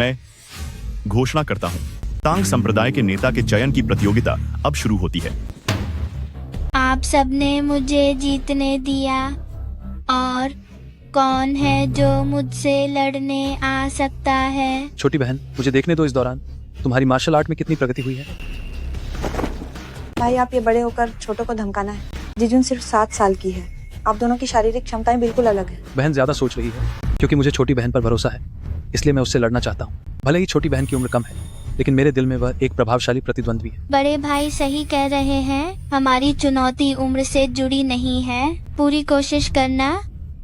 मैं घोषणा करता हूँ, तांग संप्रदाय के नेता के चयन की प्रतियोगिता अब शुरू होती है। आप सबने मुझे जीतने दिया, और कौन है जो मुझसे लड़ने आ सकता है? छोटी बहन, मुझे देखने दो इस दौरान तुम्हारी मार्शल आर्ट में कितनी प्रगति हुई है। भाई, आप ये बड़े होकर छोटों को धमकाना है। जीजून सिर्फ 7 साल की है। आप दोनों की शारीरिक क्षमताएं बिल्कुल अलग है। बहन ज्यादा सोच रही है, क्योंकि मुझे छोटी बहन पर भरोसा है, इसलिए मैं उससे लड़ना चाहता हूँ। भले ही छोटी बहन की उम्र कम है, लेकिन मेरे दिल में वह एक प्रभावशाली प्रतिद्वंद्वी है। बड़े भाई सही कह रहे हैं, हमारी चुनौती उम्र से जुड़ी नहीं है। पूरी कोशिश करना,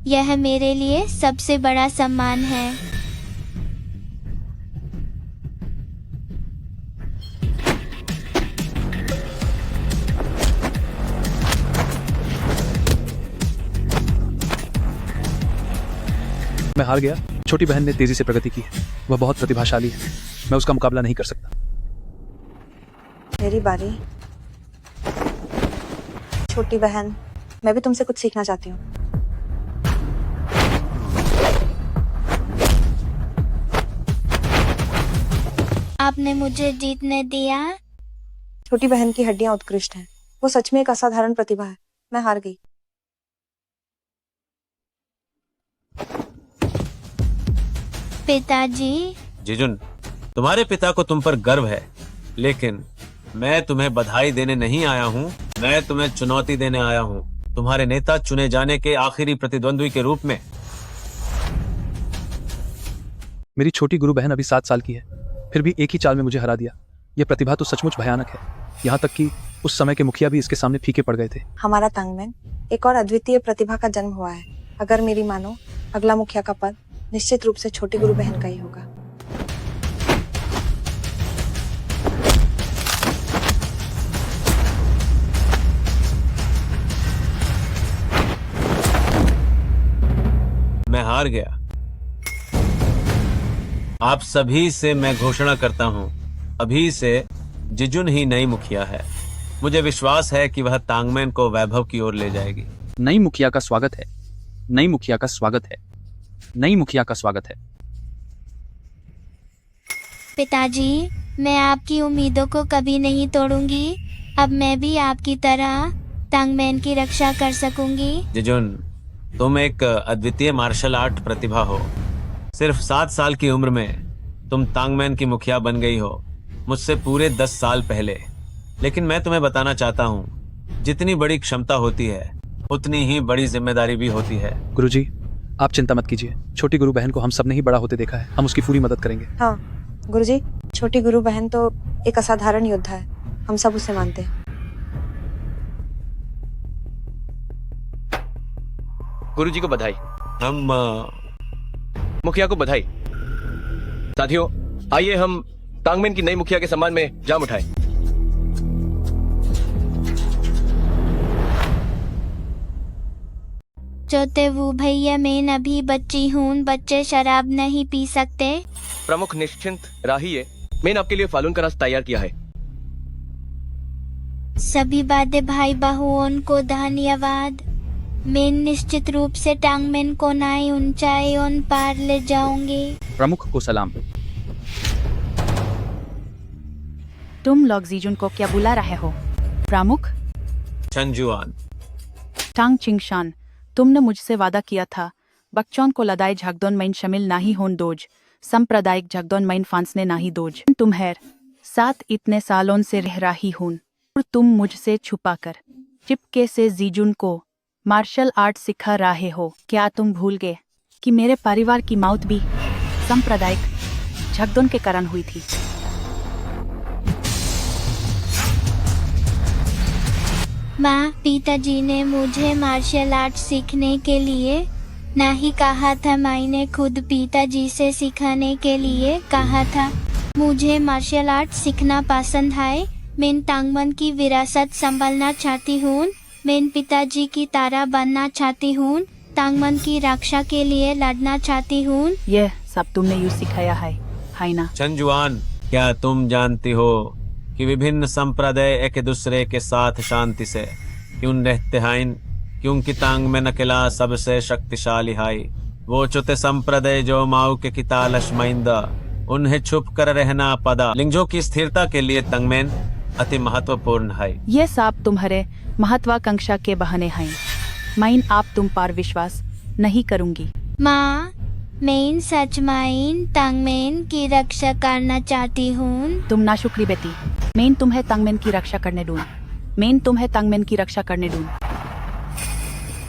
यह मेरे लिए सबसे बड़ा सम्मान है। मैं हार गया। छोटी बहन ने तेजी से प्रगति की है, वह बहुत प्रतिभाशाली है, मैं उसका मुकाबला नहीं कर सकता। मेरी बारी। छोटी बहन, मैं भी तुमसे कुछ सीखना चाहती हूँ। आपने मुझे जीतने दिया। छोटी बहन की हड्डियां उत्कृष्ट हैं। वो सच में एक असाधारण प्रतिभा है। मैं हार गई। पिताजी। जीजुन, तुम्हारे पिता को तुम पर गर्व है, लेकिन मैं तुम्हें बधाई देने नहीं आया हूँ। मैं तुम्हें चुनौती देने आया हूँ, तुम्हारे नेता चुने जाने के आखिरी प्रतिद्वंद्वी के रूप में। मेरी छोटी गुरु बहन अभी 7 साल की है, फिर भी एक ही चाल में मुझे हरा दिया। यह प्रतिभा तो सचमुच भयानक है। यहाँ तक कि उस समय के मुखिया भी इसके सामने फीके पड़ गए थे। हमारा तांगमैन एक और अद्वितीय प्रतिभा का जन्म हुआ है। अगर मेरी मानो, अगला मुखिया का पद निश्चित रूप से छोटी गुरु बहन का ही होगा। मैं हार गया। आप सभी से मैं घोषणा करता हूँ, अभी से जिजुन ही नई मुखिया है। मुझे विश्वास है कि वह तांगमैन को वैभव की ओर ले जाएगी। नई मुखिया का स्वागत है, नई मुखिया का स्वागत है, नई मुखिया का स्वागत है। पिताजी, मैं आपकी उम्मीदों को कभी नहीं तोड़ूंगी। अब मैं भी आपकी तरह तांगमैन की रक्षा कर सकूंगी। जिजुन, तुम एक अद्वितीय मार्शल आर्ट प्रतिभा हो। सिर्फ 7 साल की उम्र में तुम तांगमैन की मुखिया बन गई हो, मुझसे पूरे 10 साल पहले। लेकिन मैं तुम्हें बताना चाहता हूँ, जितनी बड़ी क्षमता होती है, उतनी ही बड़ी जिम्मेदारी भी होती है। गुरुजी, आप चिंता मत कीजिए। छोटी गुरु बहन को हम सब ने ही बड़ा होते देखा है, हम उसकी पूरी मदद करेंगे। हाँ गुरुजी, छोटी गुरु बहन तो एक असाधारण योद्धा है। हम सब उसे मानते हैं। गुरुजी को बधाई। हम मुखिया को बधाई। साथियों, आइए हम तांगमैन की नई मुखिया के सम्मान में जाम उठाएं। छोटे वो भैया, मैं अभी बच्ची हूँ, बच्चे शराब नहीं पी सकते। प्रमुख निश्चिंत राहिए, मैंने आपके लिए फालून का रस तैयार किया है। सभी बातें भाई बहुओं को धन्यवाद। मैं निश्चित रूप से तांगमैन को नई ऊंचाइयों पार ले जाऊंगी। प्रमुख को सलाम। तुम लोग जीजुन को क्या बुला रहे हो? प्रमुख चंजुआन। टांग चिंगशान, तुमने मुझसे वादा किया था बच्चों को लदाई झगदोन में शामिल नहीं होन दोज, सांप्रदायिक झगदोन में फांसने नहीं दोज। तुम्हें साथ इतने सालों से रह रही हूं, और तुम मुझसे छुपाकर चिपके से जीजुन को मार्शल आर्ट सिखा रहे हो। क्या तुम भूल गए कि मेरे परिवार की मौत भी सांप्रदायिक झगदोन के कारण हुई थी? माँ, पिताजी ने मुझे मार्शल आर्ट सीखने के लिए नहीं कहा था, मैंने खुद पिताजी से सिखाने के लिए कहा था। मुझे मार्शल आर्ट सीखना पसंद है। मैं तांगमैन की विरासत संभालना चाहती हूँ। मैं पिताजी की तरह बनना चाहती हूँ। तांगमैन की रक्षा के लिए लड़ना चाहती हूँ। यह सब तुमने यूं सिखाया है ना? चंजुआन, क्या तुम जानती हो कि विभिन्न संप्रदाय एक दूसरे के साथ शांति से क्यों रहते हैं? क्योंकि तांगमैन अकेला सबसे शक्तिशाली है। वो चौथे संप्रदाय जो माऊ के कितालश माइंदा उन्हें छुप कर रहना पड़ा। लिंगजो की स्थिरता के लिए तंगमेन अति महत्वपूर्ण है। ये सब तुम्हारे महत्वाकांक्षा के बहाने हैं। मैं आप तुम पर विश्वास नहीं करूंगी। माँ, मैं सच में तांगमेन की रक्षा करना चाहती हूँ। तुम नाशुक्री बेटी। मैं तुम्हें तंगमेन की रक्षा करने दूं। मैं तुम्हें तंगमेन की रक्षा करने दूं।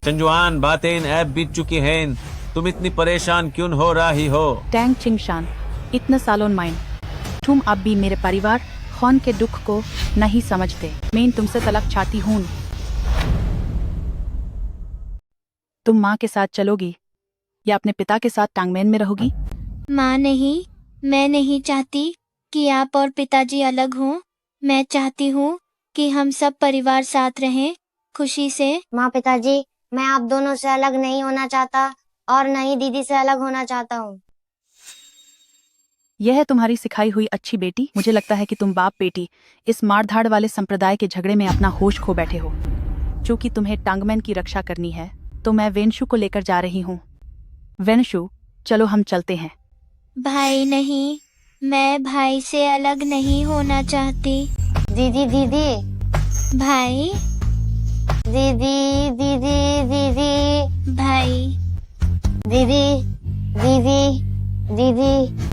चंजुआन, बातें अब बीत चुकी हैं। तुम इतनी परेशान क्यों हो रही हो? टैंग चिंगशान, इतने सालों में तुम अब भी मेरे परिवार खौन के दुख को नहीं समझते। मैं तुमसे तलाक चाहती हूँ। तुम माँ के साथ चलोगी या अपने पिता के साथ टांगमेन में रहोगी? माँ नहीं, मैं नहीं चाहती कि आप और पिताजी अलग हों। मैं चाहती हूँ कि हम सब परिवार साथ रहें, खुशी से। माँ, पिताजी, मैं आप दोनों से अलग नहीं होना चाहता और न ही दीदी से अलग होना चाहता हूँ। यह है तुम्हारी सिखाई हुई अच्छी बेटी। मुझे लगता है कि तुम बाप बेटी इस मारधाड़ वाले संप्रदाय के झगड़े में अपना होश खो बैठे हो। चूंकि तुम्हें टांगमेन की रक्षा करनी है तो मैं वेंशु को लेकर जा रही हूँ। वेंशु, चलो हम चलते हैं। भाई नहीं, मैं भाई से अलग नहीं होना चाहती। दीदी, दीदी, भाई, दीदी, दीदी, दीदी, भाई, दीदी, दीदी, दीदी।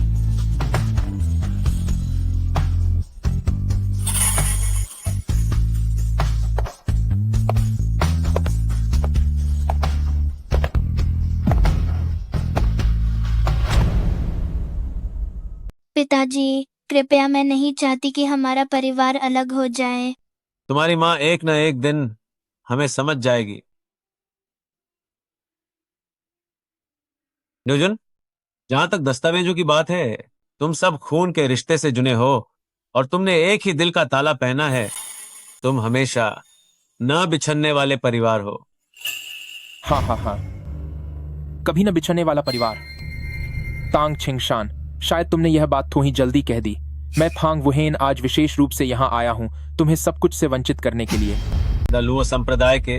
पिताजी, कृपया, मैं नहीं चाहती कि हमारा परिवार अलग हो जाए। तुम्हारी माँ एक न एक दिन हमें समझ जाएगी। न्यूजन, जहां तक दस्तावेजों की बात है, तुम सब खून के रिश्ते से जुड़े हो और तुमने एक ही दिल का ताला पहना है। तुम हमेशा न बिछड़ने वाले परिवार हो। हाँ हाँ हाँ, कभी न बिछड़ने वाला परिवार। तांग छिंगशान, शायद तुमने यह बात थोड़ी जल्दी कह दी। मैं फांग वुहेन आज विशेष रूप से यहाँ आया हूँ तुम्हें सब कुछ से वंचित करने के लिए। द लुओ संप्रदाय के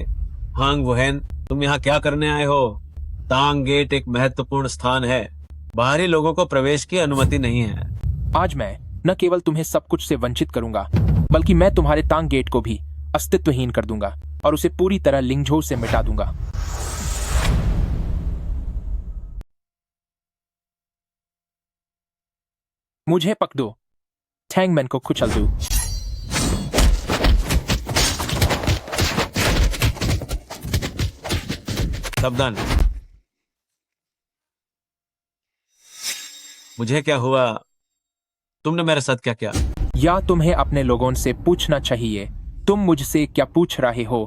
हांग वुहेन, तुम यहाँ क्या करने आए हो? तांग गेट एक महत्वपूर्ण स्थान है। बाहरी लोगों को प्रवेश की अनुमति नहीं है। आज मैं न केवल तुम्हें सब कुछ से वंचित करूंगा, बल्कि मैं तुम्हारे तांग गेट को भी अस्तित्वहीन कर दूंगा और उसे पूरी तरह लिंगझो से मिटा दूंगा। मुझे पकड़ो, टैंगमैन को कुचल दो। सावधान। मुझे क्या हुआ? तुमने मेरे साथ क्या किया? या तुम्हें अपने लोगों से पूछना चाहिए। तुम मुझसे क्या पूछ रहे हो?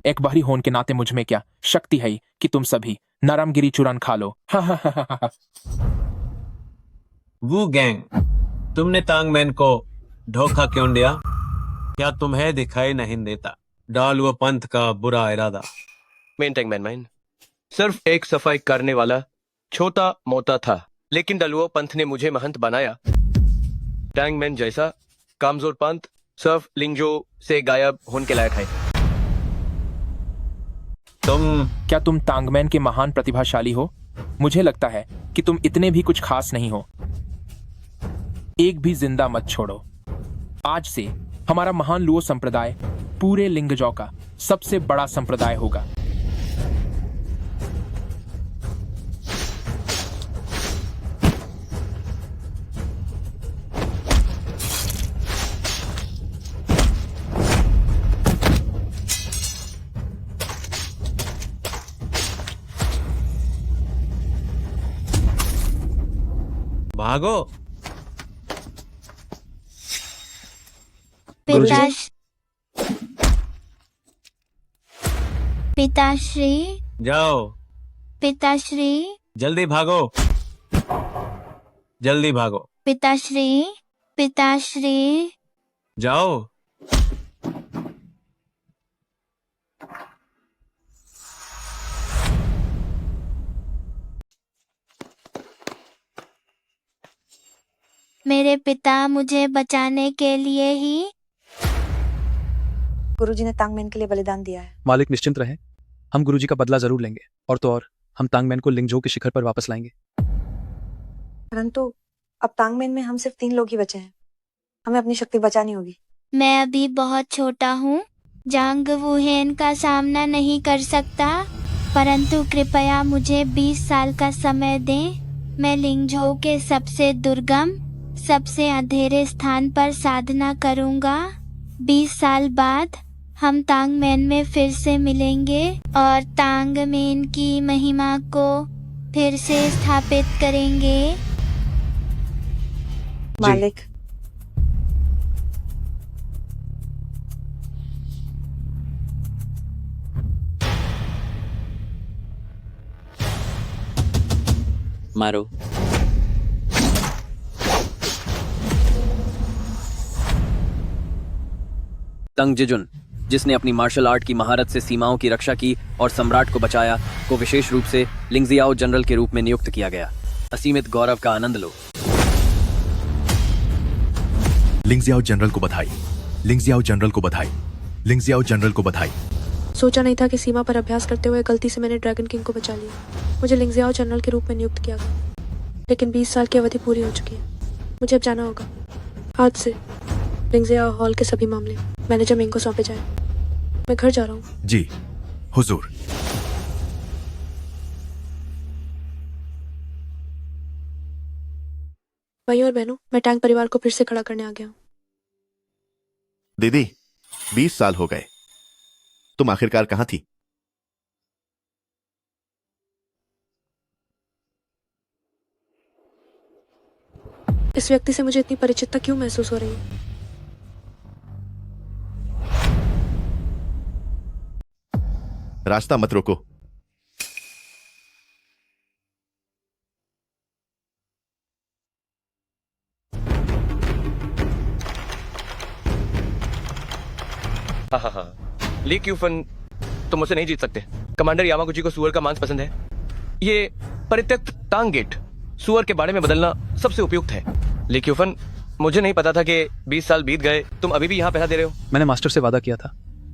एक बाहरी होने के नाते मुझ में क्या शक्ति है कि तुम सभी नरमगिरी चूरन खा लो। वू गैंग, तुमने तांगमैन को धोखा क्यों दिया? क्या तुम्हें दिखाई नहीं देता डालुओ पंथ का बुरा इरादा? मेन टैंगमैन मैन सिर्फ एक सफाई करने वाला छोटा मोटा था, लेकिन डलुओ पंथ ने मुझे महंत बनाया। टैंगमैन जैसा कामजोर पंथ सिर्फ लिंगजो से गायब होने के लायक है। क्या तुम तांगमैन के महान प्रतिभाशाली हो? मुझे लगता है कि तुम इतने भी कुछ खास नहीं हो। एक भी जिंदा मत छोड़ो। आज से हमारा महान लुओ संप्रदाय पूरे लिंगजो का सबसे बड़ा संप्रदाय होगा। भागो। पिताश्री, जाओ, पिताश्री, जल्दी भागो, जल्दी भागो। पिताश्री, पिताश्री। जाओ। मेरे पिता मुझे बचाने के लिए ही। गुरुजी ने तांगमेन के लिए बलिदान दिया है। मालिक निश्चिंत रहे, हम गुरुजी का बदला जरूर लेंगे और तो और हम तांगमैन को लिंगझो के शिखर पर वापस लाएंगे। परंतु अब तांगमेन में हम सिर्फ 3 लोग ही बचे हैं। हमें अपनी शक्ति बचानी होगी। मैं अभी बहुत छोटा हूँ, जांग वुहेन का सामना नहीं कर सकता, परंतु कृपया मुझे 20 साल का समय दें। मैं लिंगझोउ के सबसे दुर्गम, सबसे अंधेरे स्थान पर साधना करूँगा। 20 साल बाद हम तांगमेन में फिर से मिलेंगे और तांगमेन की महिमा को फिर से स्थापित करेंगे। मालिक, मारो। तंग जिजुन, जिसने अपनी मार्शल आर्ट की महारत से सीमाओं की रक्षा की और सम्राट को बचाया, को विशेष रूप से लिंगजियाओ जनरल के रूप में नियुक्त किया गया। असीमित गौरव का आनंद लो। लिंगजियाओ जनरल को बधाई, लिंगजियाओ जनरल को बधाई, लिंगजियाओ जनरल को बधाई। सोचा नहीं था कि सीमा पर अभ्यास करते हुए गलती से मैंने ड्रैगन किंग को बचा लिया। मुझे लिंगजियाओ जनरल के रूप में नियुक्त किया गया, लेकिन 20 साल की अवधि पूरी हो चुकी है। मुझे अब जाना होगा। आज से लिंगजियाओ हॉल के सभी मामले मैनेजर मिंग को सौंपे जाए। मैं घर जा रहा हूँ। जी हुजूर। भाइयों और बहनों, मैं टैंक परिवार को फिर से खड़ा करने आ गया हूँ। दीदी 20 साल हो गए, तुम आखिरकार कहां थी? इस व्यक्ति से मुझे इतनी परिचितता क्यों महसूस हो रही है? रास्ता मत रोको। हाँ। ली क्यूफन, तुम मुझसे नहीं जीत सकते। कमांडर यामागुची को सुअर का मांस पसंद है। ये परित्यक्त टांग गेट सुअर के बाड़े में बदलना सबसे उपयुक्त है। ली क्यूफन, मुझे नहीं पता था कि 20 साल बीत गए, तुम अभी भी यहाँ पैसा दे रहे हो। मैंने मास्टर से वादा किया था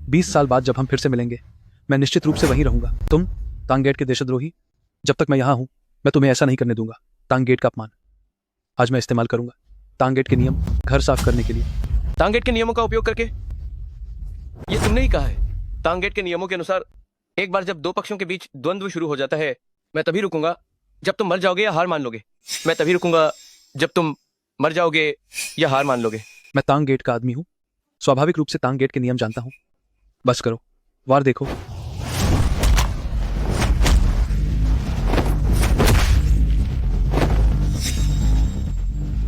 20 साल बाद जब हम फिर से मिलेंगे मैं निश्चित रूप से वहीं रहूंगा। तुम तांगगेट के देशद्रोही, जब तक मैं यहाँ हूँ मैं तुम्हें ऐसा नहीं करने दूंगा। तांगगेट का अपमान आज मैं इस्तेमाल करूंगा। तांगगेट के नियम घर साफ करने के लिए। तांगगेट के नियमों का उपयोग करके? ये तुमने ही कहा है। तांगगेट के नियमों के अनुसार एक बार जब 2 पक्षों के बीच द्वंद्व शुरू हो जाता है, मैं तभी रुकूंगा जब तुम मर जाओगे या हार मान लोगे। मैं तभी रुकूंगा जब तुम मर जाओगे या हार मान लोगे। मैं तांगगेट का आदमी हूँ, स्वाभाविक रूप से तांगगेट के नियम जानता हूँ। बस करो, वार देखो।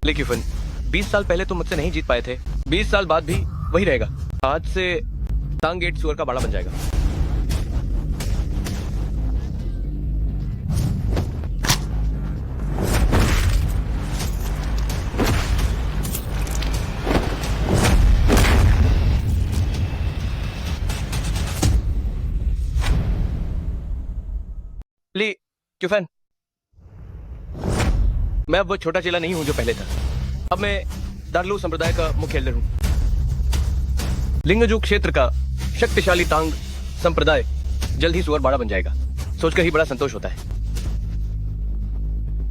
लेकिन 20 साल पहले तुम मुझसे नहीं जीत पाए थे, 20 साल बाद भी वही रहेगा। आज से तांगगेट सुअर का बाड़ा बन जाएगा। ली क्यूफन, मैं अब वो छोटा चेला नहीं हूं जो पहले था। अब मैं दार्लू संप्रदाय का मुख्य एल्डर हूं। लिंगजू क्षेत्र का शक्तिशाली तांग संप्रदाय जल्द ही सुअर बाड़ा बन जाएगा। सोचकर ही बड़ा संतोष होता है।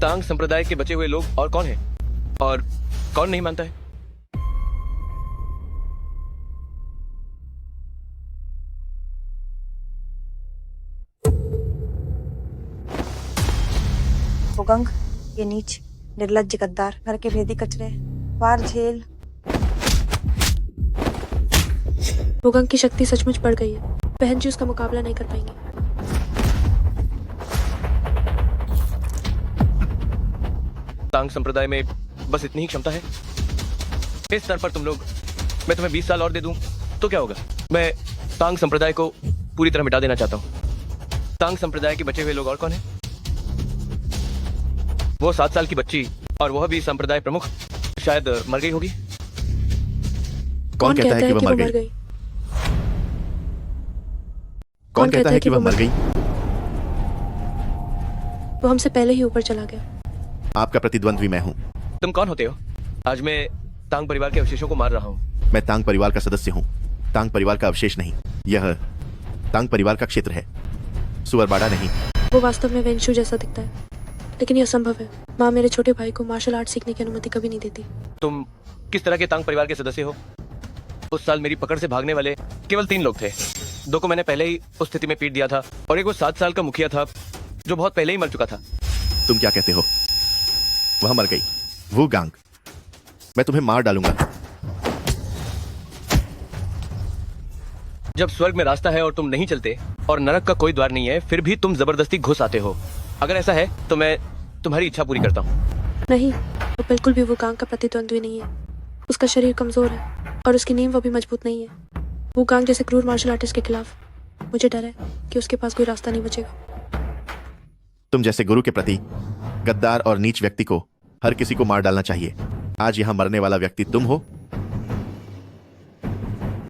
तांग संप्रदाय के बचे हुए लोग और कौन है और कौन नहीं मानता है? उगंग, ये नीच निर्लज्ज गद्दार, घर के भेदी कचरे, वार झेल। उगंग की शक्ति सचमुच बढ़ गई है। बहन जी उसका मुकाबला नहीं कर पाएंगे। तांग संप्रदाय में बस इतनी ही क्षमता है। इस स्तर पर तुम लोग, मैं तुम्हें 20 साल और दे दूं तो क्या होगा? मैं तांग संप्रदाय को पूरी तरह मिटा देना चाहता हूं। तांग संप्रदाय के बचे हुए लोग और कौन है? वो 7 साल की बच्ची, और वह भी संप्रदाय प्रमुख, शायद मर गई होगी। कौन कहता है कि वह मर गई? कौन कहता है कि वह मर गई? वो हमसे पहले ही ऊपर चला गया। आपका प्रतिद्वंद्वी मैं हूं। तुम कौन होते हो? आज मैं तांग परिवार के अवशेषों को मार रहा हूं। मैं तांग परिवार का सदस्य हूं, तांग परिवार का अवशेष नहीं। यह तांग परिवार का क्षेत्र है, सुअरबाड़ा नहीं। वो वास्तव में वेंशु जैसा दिखता है। लेकिन यह असंभव है। माँ मेरे छोटे भाई को मार्शल आर्ट सीखने की अनुमति कभी नहीं देती। तुम किस तरह के तांग परिवार के सदस्य हो? उस साल मेरी पकड़ से भागने वाले केवल 3 लोग थे। 2 को मैंने पहले ही उस स्थिति में पीट दिया था और एक वो 7 साल का मुखिया था जो बहुत पहले ही मर चुका था। तुम क्या कहते हो? वह मर गई, वो गांग। मैं तुम्हें मार डालूंगा। जब स्वर्ग में रास्ता है और तुम नहीं चलते और नरक का कोई द्वार नहीं है, फिर भी तुम जबरदस्ती घुस आते हो। अगर ऐसा है तो मैं तुम्हारी इच्छा पूरी करता हूँ। नहीं, वो बिल्कुल भी वो गांग का प्रतिद्वंद्वी नहीं है। उसका शरीर कमजोर है और उसकी नींव अभी मजबूत नहीं है। वो गांग जैसे क्रूर मार्शल आर्टिस्ट के खिलाफ मुझे डर है कि उसके पास कोई रास्ता नहीं बचेगा। तुम जैसे गुरु के प्रति गद्दार और नीच व्यक्ति को हर किसी को मार डालना चाहिए। आज यहां मरने वाला व्यक्ति तुम हो।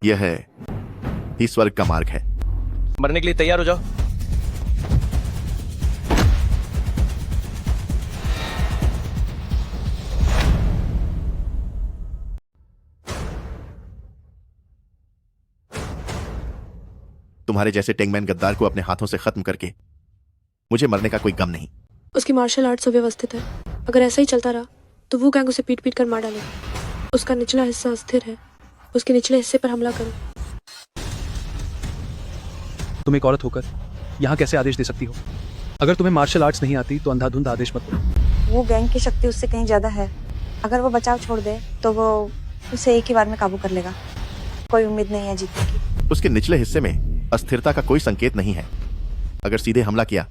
यह है ही स्वर्ग का मार्ग है। मरने के लिए तैयार हो जाओ। तुम्हारे जैसे टेंगमैन गद्दार को अपने हाथों से खत्म करके मुझे मरने का कोई गम नहीं। उसकी मार्शल आर्ट सुव्यवस्थित है। अगर ऐसा ही चलता रहा तो वो गैंग उसे पीट पीट कर मार डालेगा। उसका निचला हिस्सा अस्थिर है। उसके निचले हिस्से पर हमला करो। तुम एक औरत होकर यहाँ कैसे आदेश दे सकती हो? अगर तुम्हें मार्शल आर्ट्स नहीं आती तो अंधाधुंध आदेश मत दो। वो गैंग की शक्ति उससे कहीं ज्यादा है। अगर वो बचाव छोड़ दे तो वो उसे एक ही बार में काबू कर लेगा। कोई उम्मीद नहीं है जीतने की। उसके निचले हिस्से में अस्थिरता का कोई संकेत नहीं है। अगर सीधे हमला किया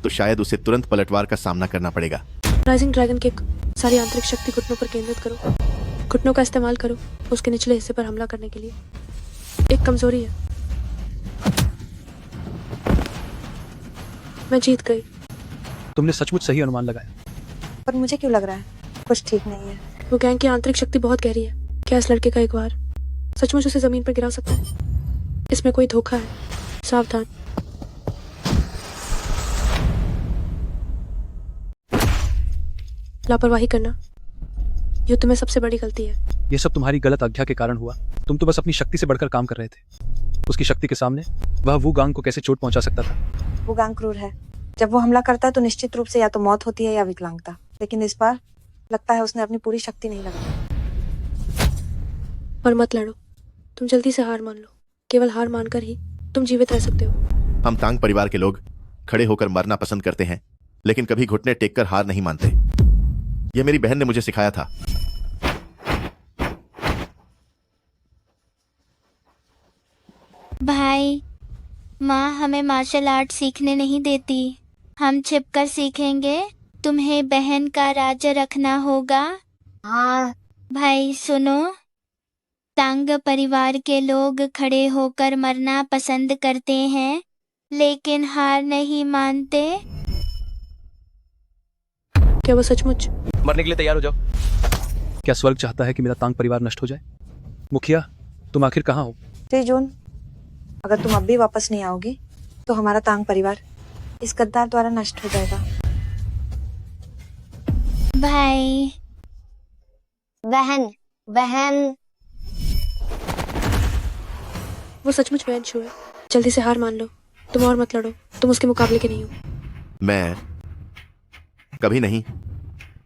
तो शायद उसे तुरंत पलटवार का सामना करना पड़ेगा। Rising dragon kick. सारी आंतरिक शक्ति घुटनों पर केंद्रित करो। घुटनों का इस्तेमाल करो उसके निचले हिस्से पर हमला करने के लिए। एक कमजोरी है। मैं जीत गई। तुमने सचमुच सही अनुमान लगाया। पर मुझे क्यों लग रहा है कुछ ठीक नहीं है। वो गैंग की आंतरिक शक्ति बहुत गहरी है। क्या इस लड़के का एक वार सचमुच उसे जमीन पर गिरा सकता है? इसमें कोई धोखा है। सावधान। लापरवाही करना युद्ध में सबसे बड़ी गलती है। यह सब तुम्हारी गलत आज्ञा के कारण हुआ। तुम तो बस अपनी शक्ति से बढ़कर काम कर रहे थे। उसकी शक्ति के सामने वह वो गांग को कैसे चोट पहुंचा सकता था? वो गांग क्रूर है। जब वो हमला करता है तो निश्चित रूप से या तो मौत होती है या विकलांगता। लेकिन इस बार लगता है उसने अपनी पूरी शक्ति नहीं लगाई। और मत लड़ो। तुम जल्दी से हार मान लो। केवल हार मानकर ही तुम जीवित रह सकते हो। हम तांग परिवार के लोग खड़े होकर मरना पसंद करते हैं, लेकिन कभी घुटने टेककर हार नहीं मानते। यह मेरी बहन ने मुझे सिखाया था। भाई, माँ हमें मार्शल आर्ट सीखने नहीं देती। हम छिपकर सीखेंगे। तुम्हें बहन का राज्य रखना होगा। हाँ। भाई सुनो, तांग परिवार के लोग खड़े होकर मरना पसंद करते हैं, लेकिन हार नहीं मानते। क्या वो सचमुच? मरने के लिए तैयार हो जाओ। क्या स्वर्ग चाहता है कि मेरा तांग परिवार नष्ट हो जाए? मुखिया, तुम आखिर कहाँ हो? जून, अगर तुम अब भी वापस नहीं आओगी तो हमारा तांग परिवार इस गद्दार द्वारा नष्ट हो जाएगा। भाई। बहन बहन। वो सचमुच वैंशु है। जल्दी से हार मान लो। तुम और मत लड़ो। तुम उसके मुकाबले के नहीं हो। मैं कभी नहीं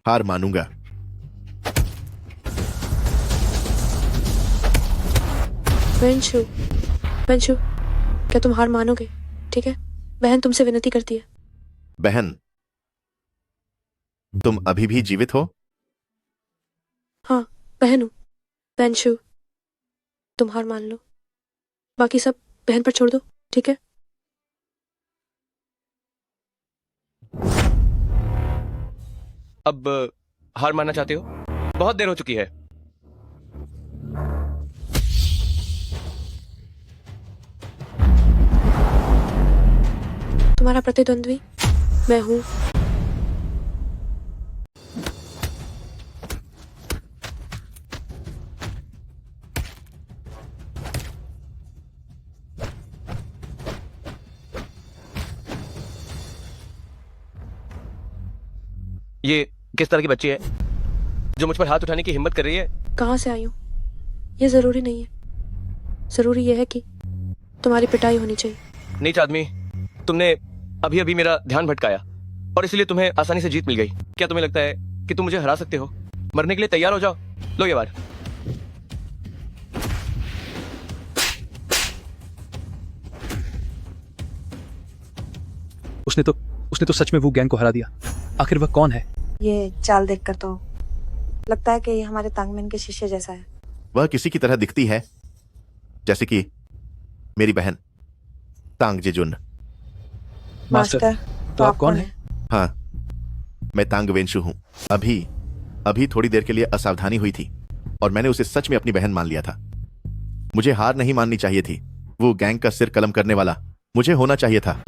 हार मानूंगा। वैंशु, वैंशु, क्या तुम हार मानोगे? ठीक है, बहन तुमसे विनती करती है। बहन, तुम अभी भी जीवित हो? हाँ, बहन हूँ। वैंशु, तुम हार मान लो। बाकी सब बहन पर छोड़ दो, ठीक है? अब हार मानना चाहते हो? बहुत देर हो चुकी है। तुम्हारा प्रतिद्वंद्वी मैं हूँ। ये किस तरह की बच्ची है जो मुझ पर हाथ उठाने की हिम्मत कर रही है? कहाँ से आई हूँ ये जरूरी नहीं है। जरूरी यह है कि तुम्हारी पिटाई होनी चाहिए। नीच आदमी, तुमने अभी अभी मेरा ध्यान भटकाया। और इसलिए तुम्हें आसानी से जीत मिल गई। क्या तुम्हें लगता है कि तुम मुझे हरा सकते हो? मरने के लिए तैयार हो जाओ। लो ये बार। उसने तो सच में वो गैंग को हरा दिया। आखिर वह कौन है? ये चाल देखकर तो लगता है कि ये हमारे तांगमैन के शिष्य जैसा है। वह किसी की तरह दिखती है, जैसे कि मेरी बहन तांग जेजुन। मास्टर, तो आप कौन है? हाँ, मैं तांग वेंशु हूं। अभी थोड़ी देर के लिए असावधानी हुई थी और मैंने उसे सच में अपनी बहन मान लिया था। मुझे हार नहीं माननी चाहिए थी। वो गैंग का सिर कलम करने वाला मुझे होना चाहिए था।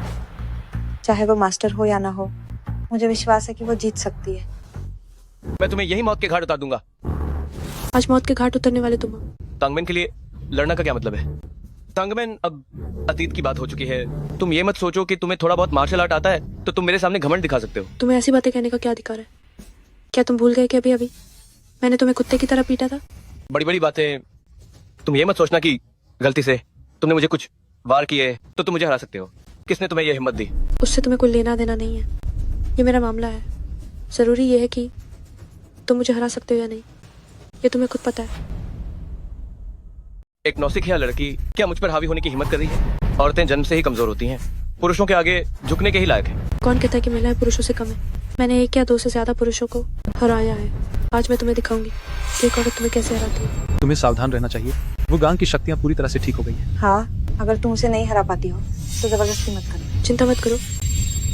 चाहे वो मास्टर हो या ना हो, मुझे विश्वास है कि वो जीत सकती है। मैं तुम्हें यही मौत के घाट उतार दूंगा। आज मौत के घाट उतरने वाले तुम हो। तांगमैन के लिए लड़ना का क्या मतलब है? तांगमैन अब अतीत की बात हो चुकी है। तुम ये मत सोचो कि तुम्हें थोड़ा बहुत मार्शल आर्ट आता है तो तुम मेरे सामने घमंड दिखा सकते हो। तुम्हें ऐसी बातें कहने का क्या अधिकार है? क्या तुम भूल गए कि अभी मैंने तुम्हें कुत्ते की तरह पीटा था? बड़ी बड़ी बातें। तुम ये मत सोचना कि गलती से तुमने मुझे कुछ वार किए तो तुम मुझे हरा सकते हो। किसने तुम्हें ये हिम्मत दी? उससे तुम्हें कोई लेना देना नहीं है। ये मेरा मामला है। जरूरी ये है कि तुम मुझे हरा सकते हो या नहीं, ये तुम्हें खुद पता है। एक नौसिखिया लड़की क्या मुझ पर हावी होने की हिम्मत कर रही है? औरतें जन्म से ही कमजोर होती हैं, पुरुषों के आगे झुकने के ही लायक है। कौन कहता है कि महिलाएं पुरुषों से कम है? मैंने 1 या 2 से ज्यादा पुरुषों को हराया है। आज मैं तुम्हें दिखाऊंगी कि एक औरत तुम्हें कैसे हराती है। तुम्हें सावधान रहना चाहिए। वो गांग की शक्तियां पूरी तरह से ठीक हो गई हैं। हाँ, अगर तुम उसे नहीं हरा पाती हो तो जबरदस्ती मत करो। चिंता मत करो,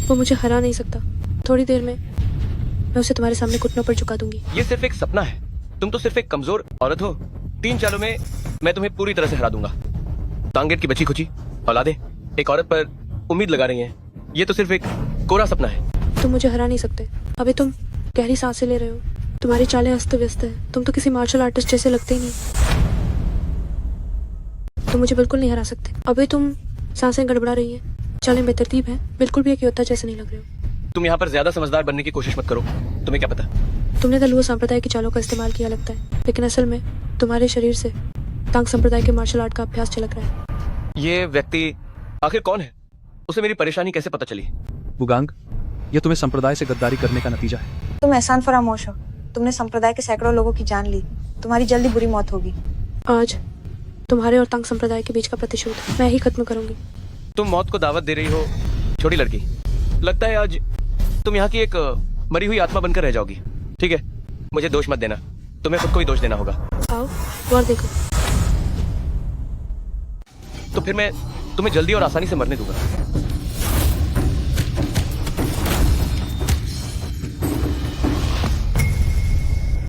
वो मुझे हरा नहीं सकता। थोड़ी देर में मैं उसे तुम्हारे सामने घुटनों पर झुका दूंगी। ये सिर्फ एक सपना है। तुम तो सिर्फ एक कमजोर औरत हो। 3 चालों में मैं तुम्हें पूरी तरह से हरा दूंगा। तांगेट की बची खुची औलादें एक औरत पर उम्मीद लगा रही हैं। ये तो सिर्फ एक कोरा सपना है। तुम मुझे हरा नहीं सकते। अभी तुम गहरी सांसें ले रहे हो। तुम्हारी चालें अस्त व्यस्त है। तुम तो किसी मार्शल आर्टिस्ट जैसे लगते ही नहीं। तुम मुझे बिल्कुल नहीं हरा सकते। अभी तुम सांसें गड़बड़ा रही हैं, चालें बेतरतीब हैं, बिल्कुल भी एक योद्धा जैसे नहीं लग रहे हो। तुम यहाँ पर ज्यादा समझदार बनने की कोशिश मत करो। तुम्हें क्या पता? तुमने दलुओ संप्रदाय की चालों का इस्तेमाल किया लगता है, लेकिन असल में तुम्हारे शरीर से तांग संप्रदाय के मार्शल आर्ट का अभ्यास झलक रहा है। ये व्यक्ति आखिर कौन है? उसे मेरी परेशानी कैसे पता चली? बुगांग, ये तुम्हें संप्रदाय से गद्दारी करने का नतीजा है। तुम एहसान फरामोश हो। तुमने संप्रदाय के सैकड़ों लोगों की जान ली। तुम्हारी जल्दी बुरी मौत होगी। आज तुम्हारे और तांग संप्रदाय के बीच का प्रतिशोध मैं ही खत्म करूंगी। तुम मौत को दावत दे रही हो, छोटी लड़की। लगता है आज तुम यहाँ की एक मरी हुई आत्मा बनकर रह जाओगी। ठीक है, मुझे दोष मत देना। तुम्हें खुद को ही दोष देना होगा। आओ और देखो। तो फिर मैं तुम्हें जल्दी और आसानी से मरने दूंगा।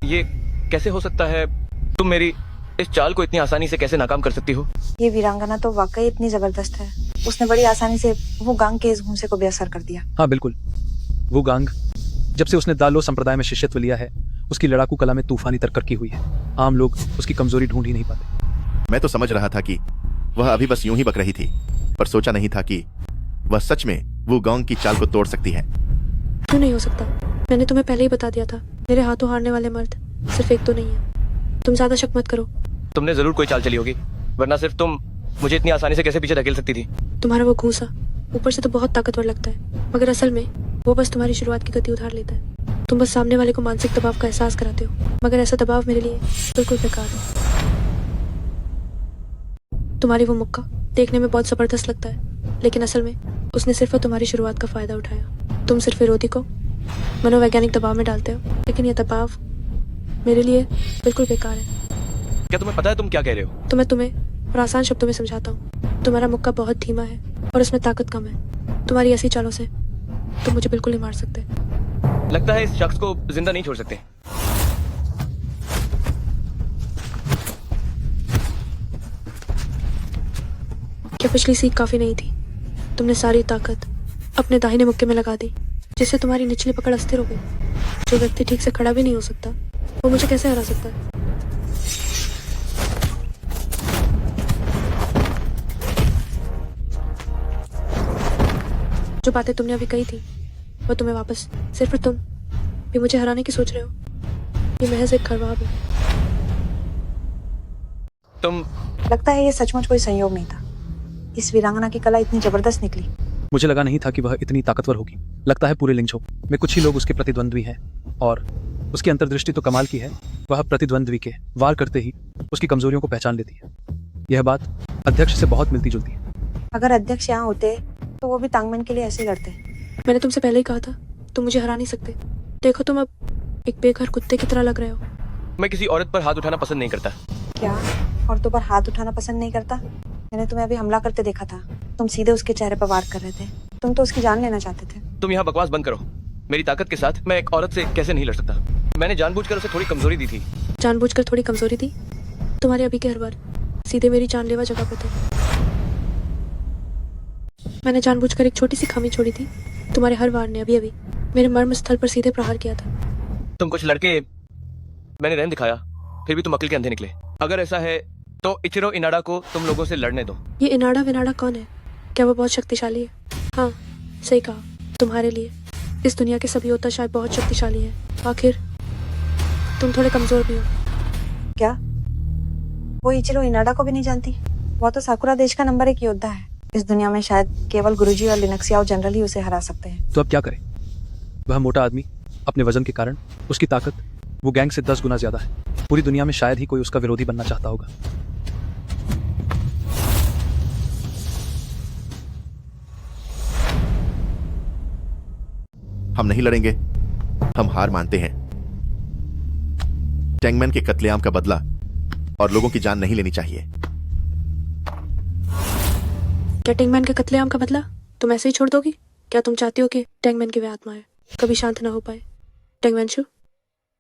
ये कैसे हो सकता है? तुम मेरी इस चाल को इतनी आसानी से कैसे नाकाम कर सकती हो? ये वीरांगना तो वाकई इतनी जबरदस्त है। उसने बड़ी आसानी से वो गांग के इस घूंसे को बेअसर कर दिया। हाँ बिल्कुल, वो गांग जब से उसने दालो संप्रदाय में शिष्यत्व लिया है, उसकी लड़ाकू कला में तूफानी तरक्की हुई है। आम लोग उसकी कमजोरी ढूंढ ही नहीं पाते। मैं तो समझ रहा था कि वह अभी बस यूं ही बक रही थी, पर सोचा नहीं था कि वह सच में वो गांग की चाल को तोड़ सकती है। क्यों नहीं हो सकता? मैंने तुम्हें पहले ही बता दिया था, मेरे हाथों हारने वाले मर्द सिर्फ एक तो नहीं है। तुम ज्यादा शक मत करो। तुमने जरूर कोई चाल चली होगी, वरना सिर्फ तुम मुझे इतनी आसानी से कैसे पीछे धकेल सकती थी? तुम्हारा वो घूंसा ऊपर से तो बहुत ताकतवर लगता है, मगर असल में वो बस तुम्हारी शुरुआत की गति उधार लेता है। तुम बस सामने वाले को मानसिक दबाव का एहसास कराते हो, मगर ऐसा दबाव मेरे लिए बिल्कुल बेकार है। तुम्हारी वो मुक्का देखने में बहुत जबरदस्त लगता है, लेकिन असल में उसने सिर्फ तुम्हारी शुरुआत का फायदा उठाया। तुम सिर्फ विरोधी को मनोवैज्ञानिक दबाव में डालते हो, लेकिन यह दबाव मेरे लिए बिल्कुल बेकार है। क्या तुम्हें पता है तुम क्या कह रहे हो? तो मैं तुम्हें और आसान शब्दों में समझाता हूँ। तुम्हारा मुक्का बहुत धीमा है और उसमें ताकत कम है। तुम्हारी ऐसी चालों से तुम मुझे बिल्कुल नहीं मार सकते। लगता है इस शख्स को जिंदा नहीं छोड़ सकते। क्या पिछली सीख काफी नहीं थी? तुमने सारी ताकत अपने दाहिने मुक्के में लगा दी, जिससे तुम्हारी निचली पकड़ अस्थिर हो गई। जो व्यक्ति ठीक से खड़ा भी नहीं हो सकता, वो मुझे कैसे हरा सकता है? जो बातें तुमने अभी कही थी, वो तुम्हें वापस सिर्फ तुम भी मुझे हराने की सोच रहे हो। ये महज एक खरवाब है। तुम लगता है ये सचमुच कोई संयोग नहीं था। इस वीरांगना की कला इतनी जबरदस्त निकली मुझे लगा नहीं था कि वह इतनी ताकतवर होगी। लगता है पूरे लिंगझो में कुछ ही लोग उसके प्रतिद्वंद्वी हैं, और उसकी अंतर्दृष्टि तो कमाल की है। वह प्रतिद्वंद्वी के वार करते ही उसकी कमजोरियों को पहचान लेती है। यह बात अध्यक्ष से बहुत मिलती जुलती है। अगर अध्यक्ष यहाँ होते तो वो भी तांगमैन के लिए ऐसे ही लड़ते। मैंने तुमसे पहले ही कहा था तुम मुझे हरा नहीं सकते। देखो तुम अब एक बेघर कुत्ते की तरह लग रहे हो। मैं किसी औरत पर हाथ उठाना पसंद नहीं करता। क्या औरतों पर हाथ उठाना पसंद नहीं करता? मैंने तुम्हें अभी हमला करते देखा था। तुम सीधे उसके चेहरे पर वार कर रहे थे। तुम तो उसकी जान लेना चाहते थे। तुम यहाँ बकवास बंद करो। मेरी ताकत के साथ मैं एक औरत से कैसे नहीं लड़ सकता। मैंने जानबूझकर उसे थोड़ी कमजोरी दी थी। जानबूझकर थोड़ी कमजोरी दी? तुम्हारे अभी के हर बार सीधे मेरी जानलेवा जगह पे थे। मैंने जानबूझकर एक छोटी सी खामी छोड़ी थी। तुम्हारे हर वार ने अभी अभी मेरे मर्म स्थल पर सीधे प्रहार किया था। तुम कुछ लड़के मैंने रहम दिखाया, फिर भी तुम अकल के अंधे निकले। अगर ऐसा है तो इचिरो इनाडा को तुम लोगों से लड़ने दो। ये इनाडा विनाडा कौन है? क्या वो बहुत शक्तिशाली है? हाँ, सही कहा। तुम्हारे लिए इस दुनिया के सभी योद्धा शायद बहुत शक्तिशाली हैं। आखिर तुम थोड़े कमजोर भी हो। क्या वो इचिरो इनाडा को भी नहीं जानती? वो तो साकुरा देश का नंबर 1 योद्धा है। इस दुनिया में शायद केवल गुरुजी और लिनक्सियाओ जनरल ही उसे हरा सकते हैं। तो अब क्या करें? वह मोटा आदमी, अपने वजन के कारण उसकी ताकत वो गैंग से 10 गुना ज्यादा है। पूरी दुनिया में शायद ही कोई उसका विरोधी बनना चाहता होगा। हम नहीं लड़ेंगे, हम हार मानते हैं। टैंगमैन के कत्लेआम का बदला और लोगों की जान नहीं लेनी चाहिए। क्या टैंगमैन के कत्लेआम का बदला तुम ऐसे ही छोड़ दोगी? क्या तुम चाहती हो कि टैंगमैन की वह आत्माएं कभी शांत ना हो पाए? टैंगमैनशु,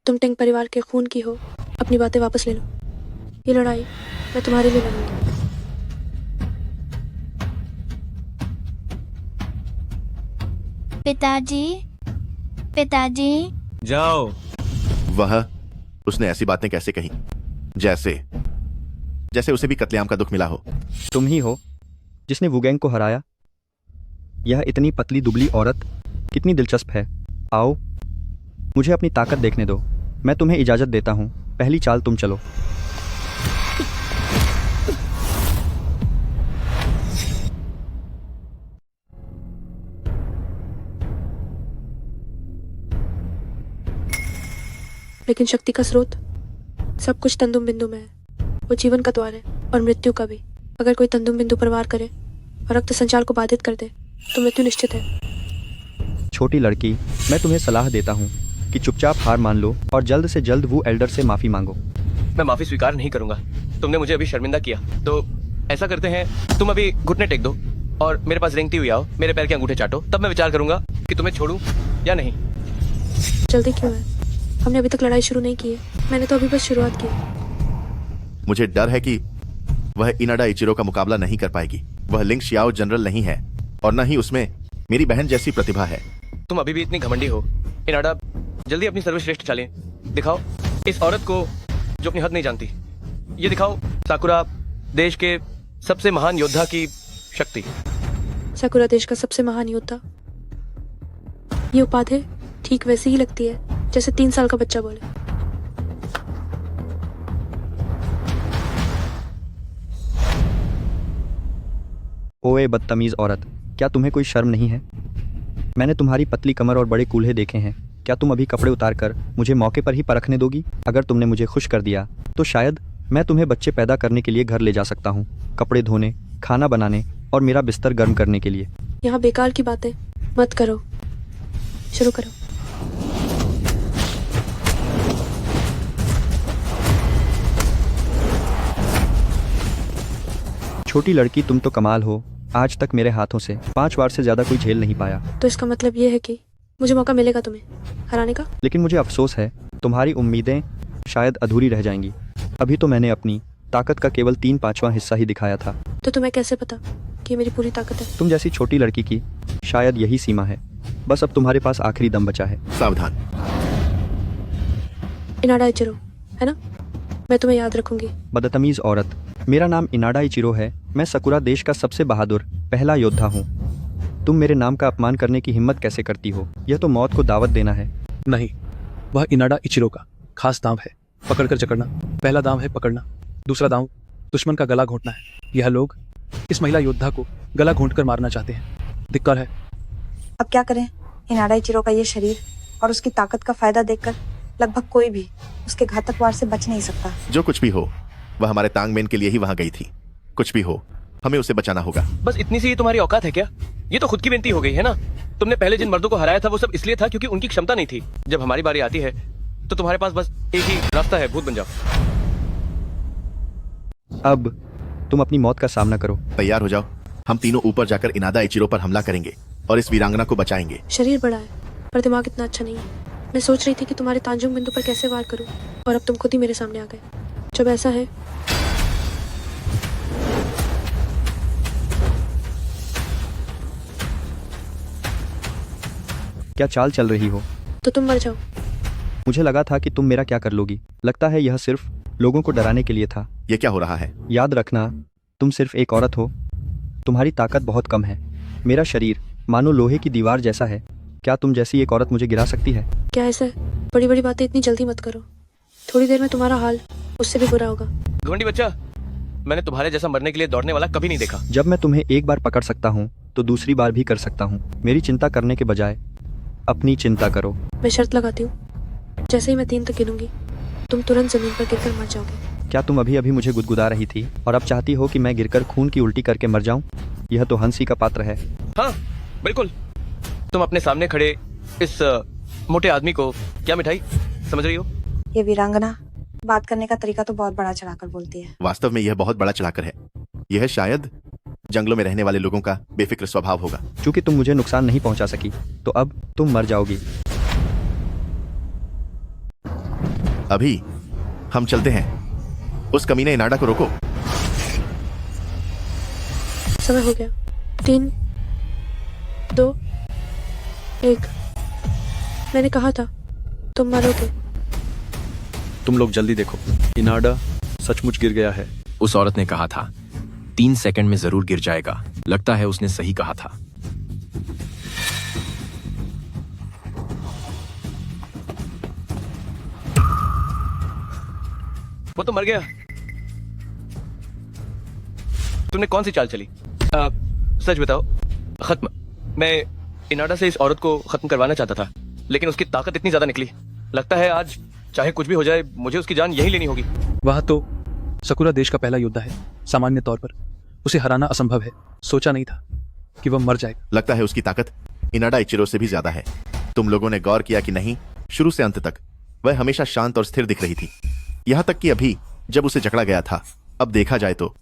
तुम टैंग परिवार के खून की हो। अपनी बातें वापस ले लो। ये लड़ाई मैं तुम्हारे लिए लड़ूंगी। पिताजी, पिताजी। जाओ। वह उसने ऐसी बातें कैसे कही जैसे जैसे उसे भी कत्लेआम का दुख मिला हो। तुम ही हो जिसने वुगैंग को हराया। यह इतनी पतली दुबली औरत कितनी दिलचस्प है। आओ, मुझे अपनी ताकत देखने दो। मैं तुम्हें इजाजत देता हूँ। पहली चाल तुम चलो। लेकिन शक्ति का स्रोत सब कुछ तंदुम बिंदु में है। वो जीवन का द्वार है और मृत्यु का भी। अगर कोई तंदुम बिंदु पर वार करे और रक्त संचार को बाधित कर दे तो मृत्यु निश्चित है। छोटी लड़की, मैं तुम्हें सलाह देता हूँ कि चुपचाप हार मान लो और जल्द से जल्द वो एल्डर से माफी मांगो। मैं माफी स्वीकार नहीं करूंगा। तुमने मुझे अभी शर्मिंदा किया। तो ऐसा करते हैं, तुम अभी घुटने टेक दो और मेरे पास रेंगती हुई आओ, मेरे पैर के अंगूठे चाटो। तब मैं विचार करूंगा कि तुम्हें छोड़ूं या नहीं। जल्दी क्यों है? हमने अभी तक लड़ाई शुरू नहीं की है। मैंने तो अभी बस शुरुआत की है। मुझे डर है कि वह इनाडा इचिरो का मुकाबला नहीं कर पाएगी। वह लिंग शियाओ जनरल नहीं है और न ही उसमें मेरी बहन जैसी प्रतिभा है। तुम अभी भी इतनी घमंडी हो। इनाडा, जल्दी अपनी सर्वश्रेष्ठ चालें दिखाओ इस औरत को जो अपनी हद नहीं जानती। ये दिखाओ साकुरा देश के सबसे महान योद्धा की शक्ति। साकुरा देश का सबसे महान योद्धा। ये उपाधि ठीक वैसी ही लगती है जैसे 3 साल का बच्चा बोले। ओए बदतमीज औरत, क्या तुम्हें कोई शर्म नहीं है? मैंने तुम्हारी पतली कमर और बड़े कूल्हे देखे हैं। क्या तुम अभी कपड़े उतार कर मुझे मौके पर ही परखने दोगी? अगर तुमने मुझे खुश कर दिया तो शायद मैं तुम्हें बच्चे पैदा करने के लिए घर ले जा सकता हूँ, कपड़े धोने, खाना बनाने और मेरा बिस्तर गर्म करने के लिए। यहाँ बेकार की बातें मत करो। शुरू करो। छोटी लड़की, तुम तो कमाल हो। आज तक मेरे हाथों से 5 बार से ज्यादा कोई झेल नहीं पाया। तो इसका मतलब ये है कि मुझे मौका मिलेगा तुम्हें हराने का? लेकिन मुझे अफसोस है, तुम्हारी उम्मीदें शायद अधूरी रह जाएंगी। अभी तो मैंने अपनी ताकत का केवल 3/5वां हिस्सा ही दिखाया था। तो तुम्हें कैसे पता कि मेरी पूरी ताकत है? तुम जैसी छोटी लड़की की शायद यही सीमा है। बस अब तुम्हारे पास आखिरी दम बचा है। सावधान। इनाडा इचिरो, है ना? मैं तुम्हें याद रखूंगी। बदतमीज औरत, मेरा नाम इनाडा इचिरो है। मैं सकुरा देश का सबसे बहादुर पहला योद्धा हूँ। तुम मेरे नाम का अपमान करने की हिम्मत कैसे करती हो? यह तो मौत को दावत देना है। नहीं, वह इनाडा इचिरो का खास दांव है पकड़कर जकड़ना। पहला दांव है पकड़ना, दूसरा दांव दुश्मन का गला घोंटना है। यह लोग इस महिला योद्धा को गला घोंटकर मारना चाहते हैं। धिक्कार है। अब क्या करें? इनाडा इचिरो का ये शरीर और उसकी ताकत का फायदा देखकर लगभग कोई भी उसके घातक वार से बच नहीं सकता। जो कुछ भी हो वह हमारे तांगमेन के लिए ही वहां गई थी। कुछ भी हो हमें उसे बचाना होगा। बस इतनी सी ही तुम्हारी औकात है क्या? ये तो खुद की बेइज्जती हो गई है ना। तुमने पहले जिन मर्दों को हराया था वो सब इसलिए था क्योंकि उनकी क्षमता नहीं थी। जब हमारी बारी आती है तो तुम्हारे पास बस एक ही रास्ता है, भूत बन जाओ। अब तुम अपनी मौत का सामना करो। तैयार हो जाओ, हम तीनों ऊपर जाकर इनादा इचिरो पर हमला करेंगे और इस वीरांगना को बचाएंगे। शरीर बड़ा है पर दिमाग इतना अच्छा नहीं है। मैं सोच रही थी कि तुम्हारे तांजुंग बिंदु पर कैसे वार करूं और अब तुम खुद ही मेरे सामने आ गए। जब ऐसा है क्या चाल चल रही हो? तो तुम मर जाओ। मुझे लगा था कि तुम मेरा क्या कर लोगी। लगता है यह सिर्फ लोगों को डराने के लिए था। ये क्या हो रहा है? याद रखना, तुम सिर्फ एक औरत हो। तुम्हारी ताकत बहुत कम है। मेरा शरीर मानो लोहे की दीवार जैसा है। क्या तुम जैसी एक औरत मुझे गिरा सकती है? क्या ऐसा है? बड़ी बड़ी बातें इतनी जल्दी मत करो। थोड़ी देर में तुम्हारा हाल उससे भी बुरा होगा। घमंडी बच्चा, मैंने तुम्हारे जैसा मरने के लिए दौड़ने वाला कभी नहीं देखा। जब मैं तुम्हें एक बार पकड़ सकता हूँ तो दूसरी बार भी कर सकता हूँ। मेरी चिंता करने के बजाय अपनी चिंता करो। मैं शर्त लगाती हूँ, जैसे ही मैं 3 तक गिनूंगी तुम तुरंत जमीन पर गिरकर मर जाओगे। क्या तुम अभी अभी मुझे गुदगुदा रही थी और अब चाहती हो कि मैं गिरकर खून की उल्टी करके मर जाऊं? यह तो हंसी का पात्र है। हाँ बिल्कुल। तुम अपने सामने खड़े इस मोटे आदमी को क्या मिठाई समझ रही हो? ये वीरांगना बात करने का तरीका तो बहुत बड़ा चढ़ाकर बोलती है। वास्तव में यह बहुत बड़ा चढ़ाकर है। यह शायद जंगलों में रहने वाले लोगों का बेफिक्र स्वभाव होगा। क्योंकि तुम मुझे नुकसान नहीं पहुंचा सकी तो अब तुम मर जाओगी। अभी हम चलते हैं। उस कमीने इनाडा को रोको। समय हो गया। 3, 2, 1। मैंने कहा था तुम मरोगे। तुम लोग जल्दी देखो, इनाडा सचमुच गिर गया है। उस औरत ने कहा था 3 सेकंड में जरूर गिर जाएगा। लगता है उसने सही कहा था। वो तो मर गया। तुमने कौन सी चाल चली? सच बताओ। खत्म। मैं इनाडा से इस औरत को खत्म करवाना चाहता था, लेकिन उसकी ताकत इतनी ज्यादा निकली। लगता है आज चाहे कुछ भी हो जाए मुझे उसकी जान यही लेनी होगी। वह तो सकुरा देश का पहला योद्धा है। सामान्य तौर पर उसे हराना असंभव है। सोचा नहीं था कि वह मर जाएगा। लगता है उसकी ताकत इनाडा इचिरो से भी ज्यादा है। तुम लोगों ने गौर किया कि नहीं, शुरू से अंत तक वह हमेशा शांत और स्थिर दिख रही थी। यहाँ तक कि अभी जब उसे जकड़ा गया था। अब देखा जाए तो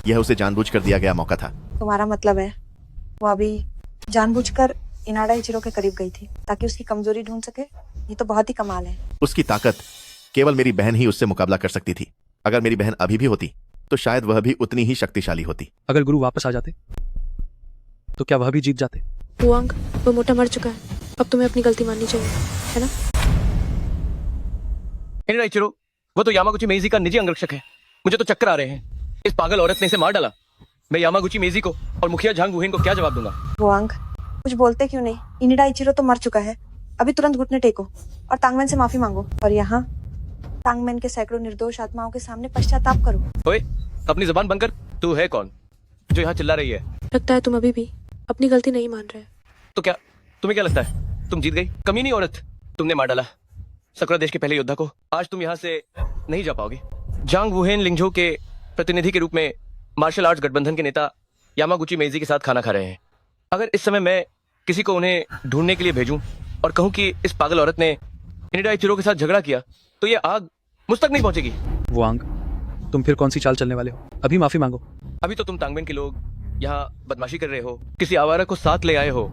यह उसे जानबूझकर दिया गया मौका था। तुम्हारा मतलब है वो अभी जानबूझकर इनाडा इचिरो के करीब गई थी ताकि उसकी कमजोरी ढूंढ सके? ये तो बहुत ही कमाल है। उसकी ताकत केवल मेरी बहन ही उससे मुकाबला कर सकती थी। अगर मेरी बहन अभी भी होती तो शायद वह भी उतनी ही शक्तिशाली होती। अगर गुरु वापस आ जाते तो क्या वह भी जीत जाते? हुआंग, वो मोटा मर चुका है। अब तुम्हें अपनी गलती माननी चाहिए, है ना? इनाडा इचिरो, वो तो यामागुची मेइजी का निजी अंगरक्षक है। मुझे तो चक्कर आ रहे हैं। इस पागल औरत ने इसे मार डाला। मैं यामागुची मेइजी को और मुखिया झांग वुहेन को क्या जवाब दूंगा? हुआंग, कुछ बोलते क्यों नहीं? इनाडा इचिरो तो मर चुका है। अभी तुरंत घुटने टेको और तांगमेन से माफी मांगो और यहाँ तांगमेन के सैकड़ों निर्दोष आत्माओं के सामने पश्चाताप करो। ओए, अपनी जुबान बंद कर। तू है कौन जो यहाँ चिल्ला रही है? लगता है तुम अभी भी अपनी गलती नहीं मान रहे। तो क्या तुम्हें क्या लगता है तुम जीत गई? कमीनी औरत, तुमने मार डाला सकुरा देश के पहले योद्धा को। आज तुम यहाँ से नहीं जा पाओगे। झांग वुहेन लिंगझो के प्रतिनिधि के रूप में मार्शल आर्ट्स गठबंधन के नेता यामागुची मेइजी के साथ खाना खा रहे हैं। अगर इस समय मैं किसी को उन्हें ढूंढने के लिए भेजूं और कहूं कि इस पागल औरत ने इनाडा इचिरो के साथ झगड़ा किया तो ये आग मुझ तक नहीं पहुंचेगी। वुआंग, तुम फिर कौन सी चाल चलने वाले हो? अभी माफी मांगो। अभी तो तुम तांगमेन के लोग यहाँ बदमाशी कर रहे हो, किसी आवारा को साथ ले आए हो।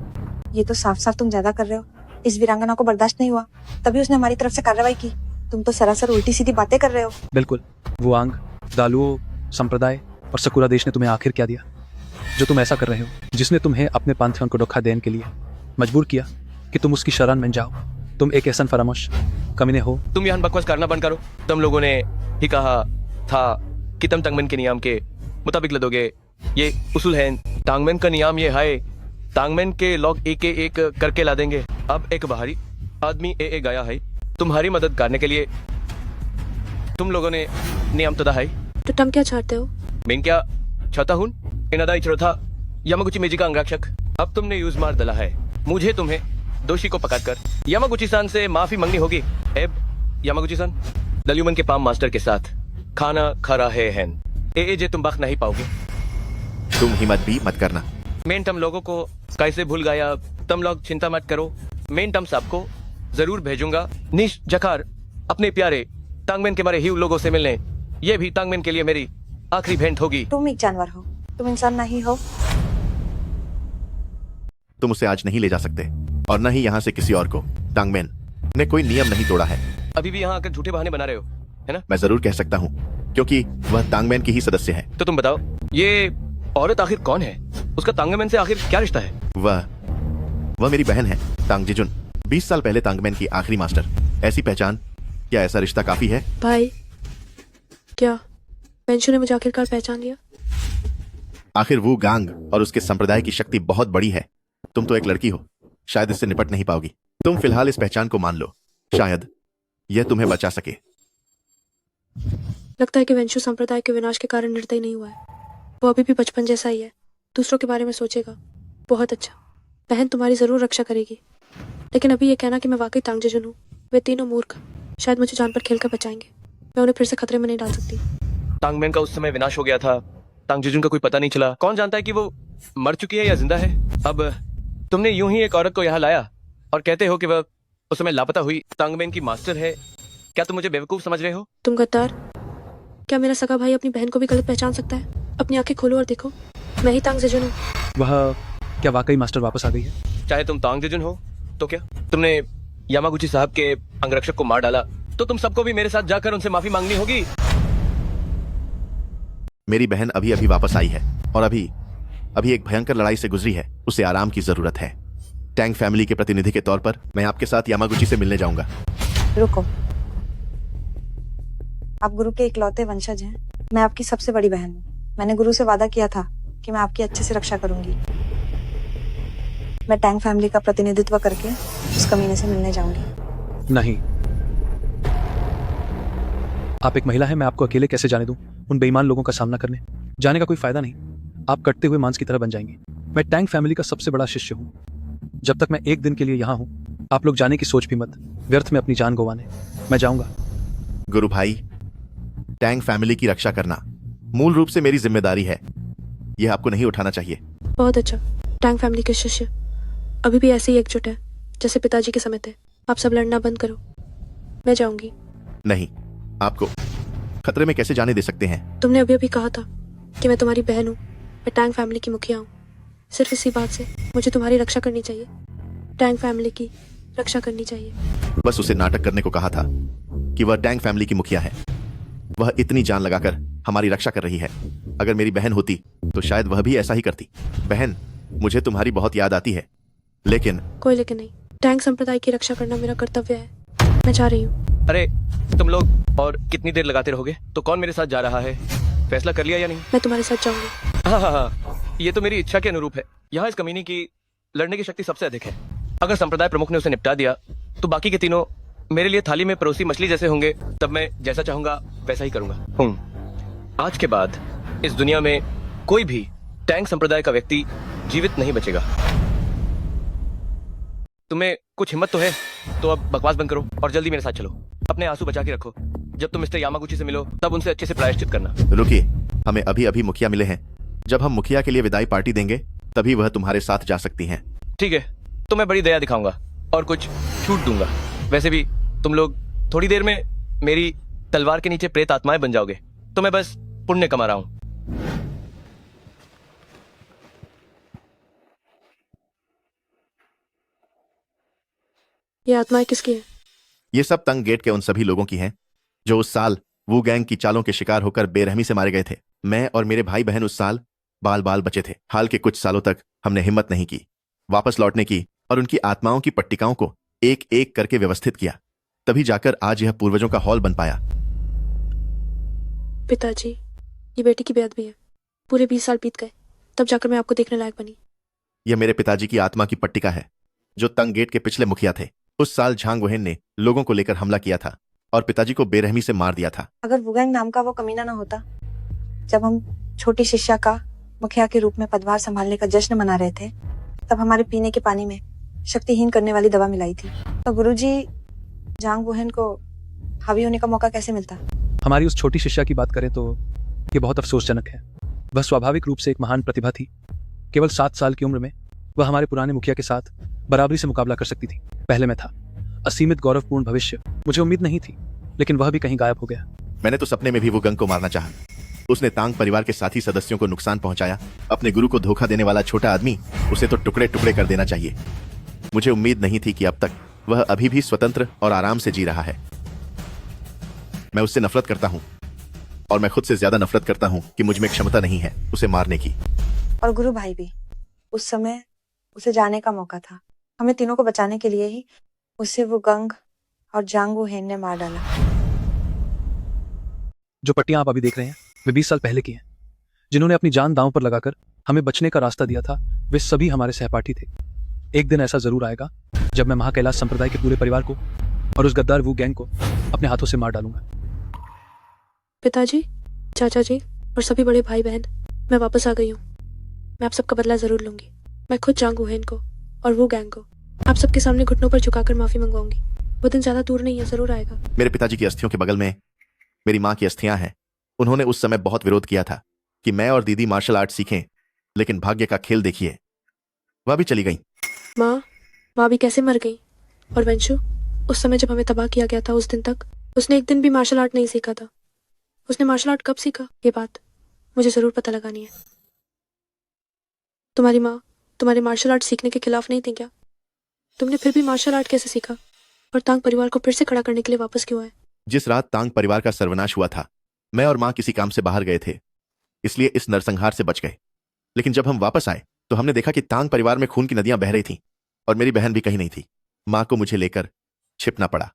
ये तो साफ साफ तुम ज्यादा कर रहे हो। इस वीरांगना को बर्दाश्त नहीं हुआ तभी उसने हमारी तरफ से कार्रवाई की। तुम तो सरासर उल्टी सीधी बातें कर रहे हो। बिल्कुल। वुआंग, दालुओ संप्रदाय और सकुरा देश ने तुम्हें आखिर क्या दिया जो तुम ऐसा कर रहे हो? जिसने तुम्हें अपने पांथियों को धोखा देने के लिए मजबूर किया कि तुम उसकी शरण में जाओ। तुम एक ऐसा फरामोश कमीने हो। तुम यहाँ बकवास करना बंद करो। तुम लोगों ने ही कहा था कि तुम तांगमेन के नियम के मुताबिक लड़ोगे। ये उसूल है। तांगमेन का नियम ये है, तांगमेन के लोग एक एक करके ला देंगे। अब एक बाहरी आदमी ए गया है तुम्हारी मदद करने के लिए। तुम लोगों ने नियम तोड़ा है। तो तुम क्या चाहते हो? मैं क्या चाहता हूँ? इनाडा इचिरो था यामागुची मेइजी का अंगरक्षक। अब तुमने यूज मार डाला है, मुझे तुम्हें दोषी को पकड़कर यामागुची सान से माफी मांगनी होगी। एब यामागुची सान, दल्यूमन के पाम मास्टर के साथ खाना खा रहे हैं। ए जे तुम बख नहीं पाओगे। तुम हिम्मत भी मत करना। मेन टम लोगों को कैसे भूल गया, तुम लोग चिंता मत करो। मेन टम सबको जरूर भेजूंगा। निश जखार अपने प्यारे तांगमेन के मारे हिव लोगों से मिलने। ये भी तांगमेन के लिए मेरी आखिरी भेंट होगी। तुम एक जानवर हो, तुम इंसान नहीं हो। तुम उसे आज नहीं ले जा सकते और न ही यहाँ से किसी और को। तांगमेन ने कोई नियम नहीं तोड़ा है। अभी भी यहाँ आकर झूठे बहाने बना रहे हो, है ना? मैं जरूर कह सकता हूँ क्योंकि वह तांगमेन की ही सदस्य है। तो तुम बताओ, ये औरत आखिर कौन है? उसका तांगमेन से आखिर क्या रिश्ता है? वह मेरी बहन है, तांग जिजुन। 20 साल पहले तांगमेन की आखिरी मास्टर। ऐसी पहचान, क्या ऐसा रिश्ता काफी है? भाई, क्या वेंशु ने मुझे आखिरकार पहचान लिया? आखिर वो गांग और उसके संप्रदाय की शक्ति बहुत बड़ी है। तुम तो एक लड़की हो, शायद इससे निपट नहीं पाओगी। तुम फिलहाल इस पहचान को मान लो, शायद यह तुम्हें बचा सके। लगता है कि वेंशु संप्रदाय के विनाश के कारण निर्दयी नहीं हुआ है। वो अभी भी बचपन जैसा ही है, दूसरों के बारे में सोचेगा। बहुत अच्छा, बहन तुम्हारी जरूर रक्षा करेगी। लेकिन अभी ये कहना कि मैं वाकई तांग जिजुन हूँ, वे तीनों मूर्ख शायद मुझे जान पर खेलकर बचाएंगे। मैं उन्हें फिर से खतरे में नहीं डाल सकती। तांगमेन का उस समय विनाश हो गया था, तांग जिजुन का कोई पता नहीं चला। कौन जानता है कि वो मर चुकी है या जिंदा है। अब तुमने यूं ही एक औरत को यहाँ लाया और कहते हो कि वह उस समय लापता हुई तांगमेन की मास्टर है। क्या तुम मुझे बेवकूफ समझ रहे हो? तुम गद्दार! क्या मेरा सगा भाई अपनी बहन को भी गलत पहचान सकता है? अपनी आंखें खोलो और देखो, मैं ही तांग जिजुन हूँ। वह क्या वाकई मास्टर वापस आ गई है? चाहे तुम तांग जिजुन हो तो क्या? तुमने यामागुची साहब के अंगरक्षक को मार डाला तो तुम सबको भी मेरे साथ जाकर उनसे माफी मांगनी होगी। मेरी बहन अभी अभी वापस आई है और अभी एक भयंकर लड़ाई से गुजरी है। उसे आराम की जरूरत है। टैंग फैमिली के प्रतिनिधि के तौर पर मैं आपके साथ यामागुची से मिलने जाऊंगा। रुको, आप गुरु के इकलौते वंशज हैं। मैं आपकी सबसे बड़ी बहन हूँ। मैंने गुरु से वादा किया था कि मैं आपकी अच्छे से रक्षा करूंगी। मैं टैंग फैमिली का प्रतिनिधित्व करके उस कमीने से मिलने जाऊंगी। नहीं, आप एक महिला है, मैं आपको अकेले कैसे जाने दूं उन बेईमान लोगों का सामना करने? जाने का कोई फायदा नहीं, आप कटते हुए मांस की तरह बन जाएंगे। मैं टैंग फैमिली का सबसे बड़ा शिष्य हूं। जब तक मैं एक दिन के लिए यहाँ हूं, आप लोग जाने की सोच भी मत, व्यर्थ में अपनी जान गंवाने। मैं जाऊंगा। गुरु भाई, टैंग फैमिली की रक्षा करना मूल रूप से मेरी जिम्मेदारी है। यह आपको नहीं उठाना चाहिए। बहुत अच्छा, टैंग फैमिली के शिष्य अभी भी ऐसे ही एकजुट है जैसे पिताजी के समय थे। आप सब लड़ना बंद करो, मैं जाऊंगी। नहीं, आपको खतरे में कैसे जाने दे सकते हैं? तुमने अभी अभी कहा था कि मैं तुम्हारी बहन हूँ, मैं टैंग फैमिली की मुखिया हूँ। सिर्फ इसी बात से मुझे तुम्हारी रक्षा करनी चाहिए, टैंग फैमिली की रक्षा करनी चाहिए। बस उसे नाटक करने को कहा था कि वह टैंग फैमिली की मुखिया है। वह इतनी जान लगाकर हमारी रक्षा कर रही है। अगर मेरी बहन होती तो शायद वह भी ऐसा ही करती। बहन, मुझे तुम्हारी बहुत याद आती है, लेकिन कोई लेकिन नहीं। टैंग संप्रदाय की रक्षा करना मेरा कर्तव्य है। मैं जा रही हूँ। अरे तुम लोग और कितनी देर लगाते रहोगे? तो कौन मेरे साथ जा रहा है? फैसला कर लिया या नहीं? मैं तुम्हारे साथ जाऊंगी। हाँ, ये तो मेरी इच्छा के अनुरूप है। यहाँ इस कमीने की लड़ने की शक्ति सबसे अधिक है। अगर संप्रदाय प्रमुख ने उसे निपटा दिया तो बाकी के तीनों मेरे लिए थाली में परोसी मछली जैसे होंगे। तब मैं जैसा चाहूंगा वैसा ही करूंगा। आज के बाद इस दुनिया में कोई भी टैंग संप्रदाय का व्यक्ति जीवित नहीं बचेगा। तुम्हें कुछ हिम्मत तो है तो अब बकवास बंद करो और जल्दी मेरे साथ चलो। अपने आंसू बचा के रखो। जब तुम मिस्टर यामागुची से मिलो तब उनसे अच्छे से प्रायश्चित करना। रुकिए, हमें अभी अभी मुखिया मिले हैं। जब हम मुखिया के लिए विदाई पार्टी देंगे तभी वह तुम्हारे साथ जा सकती हैं। ठीक है, तो मैं बड़ी दया दिखाऊंगा और कुछ छूट दूंगा। वैसे भी तुम लोग थोड़ी देर में मेरी तलवार के नीचे प्रेत आत्माएं बन जाओगे, तो मैं बस पुण्य कमा रहा हूं। ये आत्माएं किसकी है? ये सब तंग गेट के उन सभी लोगों की हैं जो उस साल वू गैंग की चालों के शिकार होकर बेरहमी से मारे गए थे। मैं और मेरे भाई बहन उस साल बाल बाल बचे थे। हाल के कुछ सालों तक हमने हिम्मत नहीं की वापस लौटने की और उनकी आत्माओं की पट्टिकाओं को एक एक करके व्यवस्थित किया। तभी जाकर आज यह पूर्वजों का हॉल बन पाया। पिताजी, ये बेटी की बेअदबी है। पूरे 20 साल बीत गए तब जाकर मैं आपको देखने लायक बनी। यह मेरे पिताजी की आत्मा की पट्टिका है जो तंग गेट के पिछले मुखिया थे। उस साल झांग वहेन ने लोगों को लेकर हमला किया था और पिताजी को बेरहमी से मार दिया था। अगर वुगैंग नाम का वो कमीना ना होता, जब हम छोटी शिष्या का मुखिया के रूप में पदभार संभालने का जश्न मना रहे थे, तब हमारे पीने के पानी में शक्तिहीन करने वाली दवा मिलाई थी। तो गुरुजी, जांग वुहेन को हावी होने का मौका कैसे मिलता? हमारी उस छोटी शिष्या की बात करें तो ये बहुत अफसोसजनक है। वह स्वाभाविक रूप से एक महान प्रतिभा थी। केवल 7 साल की उम्र में वह हमारे पुराने मुखिया के साथ बराबरी से मुकाबला कर सकती थी। पहले मैं था, असीमित गौरवपूर्ण भविष्य, मुझे उम्मीद नहीं थी, लेकिन वह भी कहीं गायब हो गया। मैंने तो सपने में भी वो गंग को मारना चाहा। उसने तांग परिवार के साथी सदस्यों को नुकसान पहुंचाया। अपने गुरु को धोखा देने वाला छोटा आदमी, उसे तो टुकड़े टुकड़े कर देना चाहिए। मुझे उम्मीद नहीं थी कि अब तक वह अभी भी स्वतंत्र और आराम से जी रहा है। मैं उससे नफरत करता हूं, और मैं खुद से ज्यादा नफरत करता हूं कि मुझ में क्षमता नहीं है उसे मारने की। और गुरु भाई भी, उस समय उसे जाने का मौका था। हमें तीनों को बचाने के लिए ही उसे वो गंग और जांग वुहेन ने मार डाला। जो पट्टियां आप अभी देख रहे हैं वे 20 साल पहले की हैं। जिन्होंने अपनी जान दांव पर लगाकर हमें बचने का रास्ता दिया था, वे सभी हमारे सहपाठी थे। एक दिन ऐसा जरूर आएगा जब मैं महाकैलाश संप्रदाय के पूरे परिवार को और उस गद्दार वू गैंग को अपने हाथों से मार डालूंगा। पिताजी, चाचा जी और सभी बड़े भाई बहन, मैं वापस आ गई हूँ। मैं आप सबका बदला जरूर लूंगी। मैं खुद जांग वुहेन को और वो गैंग को आप सबके सामने घुटनों पर झुकाकर माफी मंगवाऊंगी। वो दिन ज्यादा दूर नहीं है, जरूर आएगा। मेरे पिताजी की अस्थियों के बगल में मेरी माँ की अस्थियां हैं। उन्होंने उस समय बहुत विरोध किया था कि मैं और दीदी मार्शल आर्ट सीखें, लेकिन भाग्य का खेल देखिए, वह भी चली गई। माँ भी कैसे मर गई? और वंशु, उस समय जब हमें तबाह किया गया था, उस दिन तक उसने एक दिन भी मार्शल आर्ट नहीं सीखा था। उसने मार्शल आर्ट कब सीखा? ये बात मुझे जरूर पता लगानी है। तुम्हारी माँ तुम्हारे मार्शल आर्ट सीखने के खिलाफ नहीं थी क्या? तुमने फिर भी मार्शल आर्ट कैसे सीखा? और तांग परिवार को फिर से खड़ा करने के लिए वापस क्यों आए? जिस रात तांग परिवार का सर्वनाश हुआ था, मैं और माँ किसी काम से बाहर गए थे, इसलिए इस नरसंहार से बच गए। लेकिन जब हम वापस आए तो हमने देखा कि तांग परिवार में खून की नदियां बह रही थीं, और मेरी बहन भी कहीं नहीं थी। माँ को मुझे लेकर छिपना पड़ा।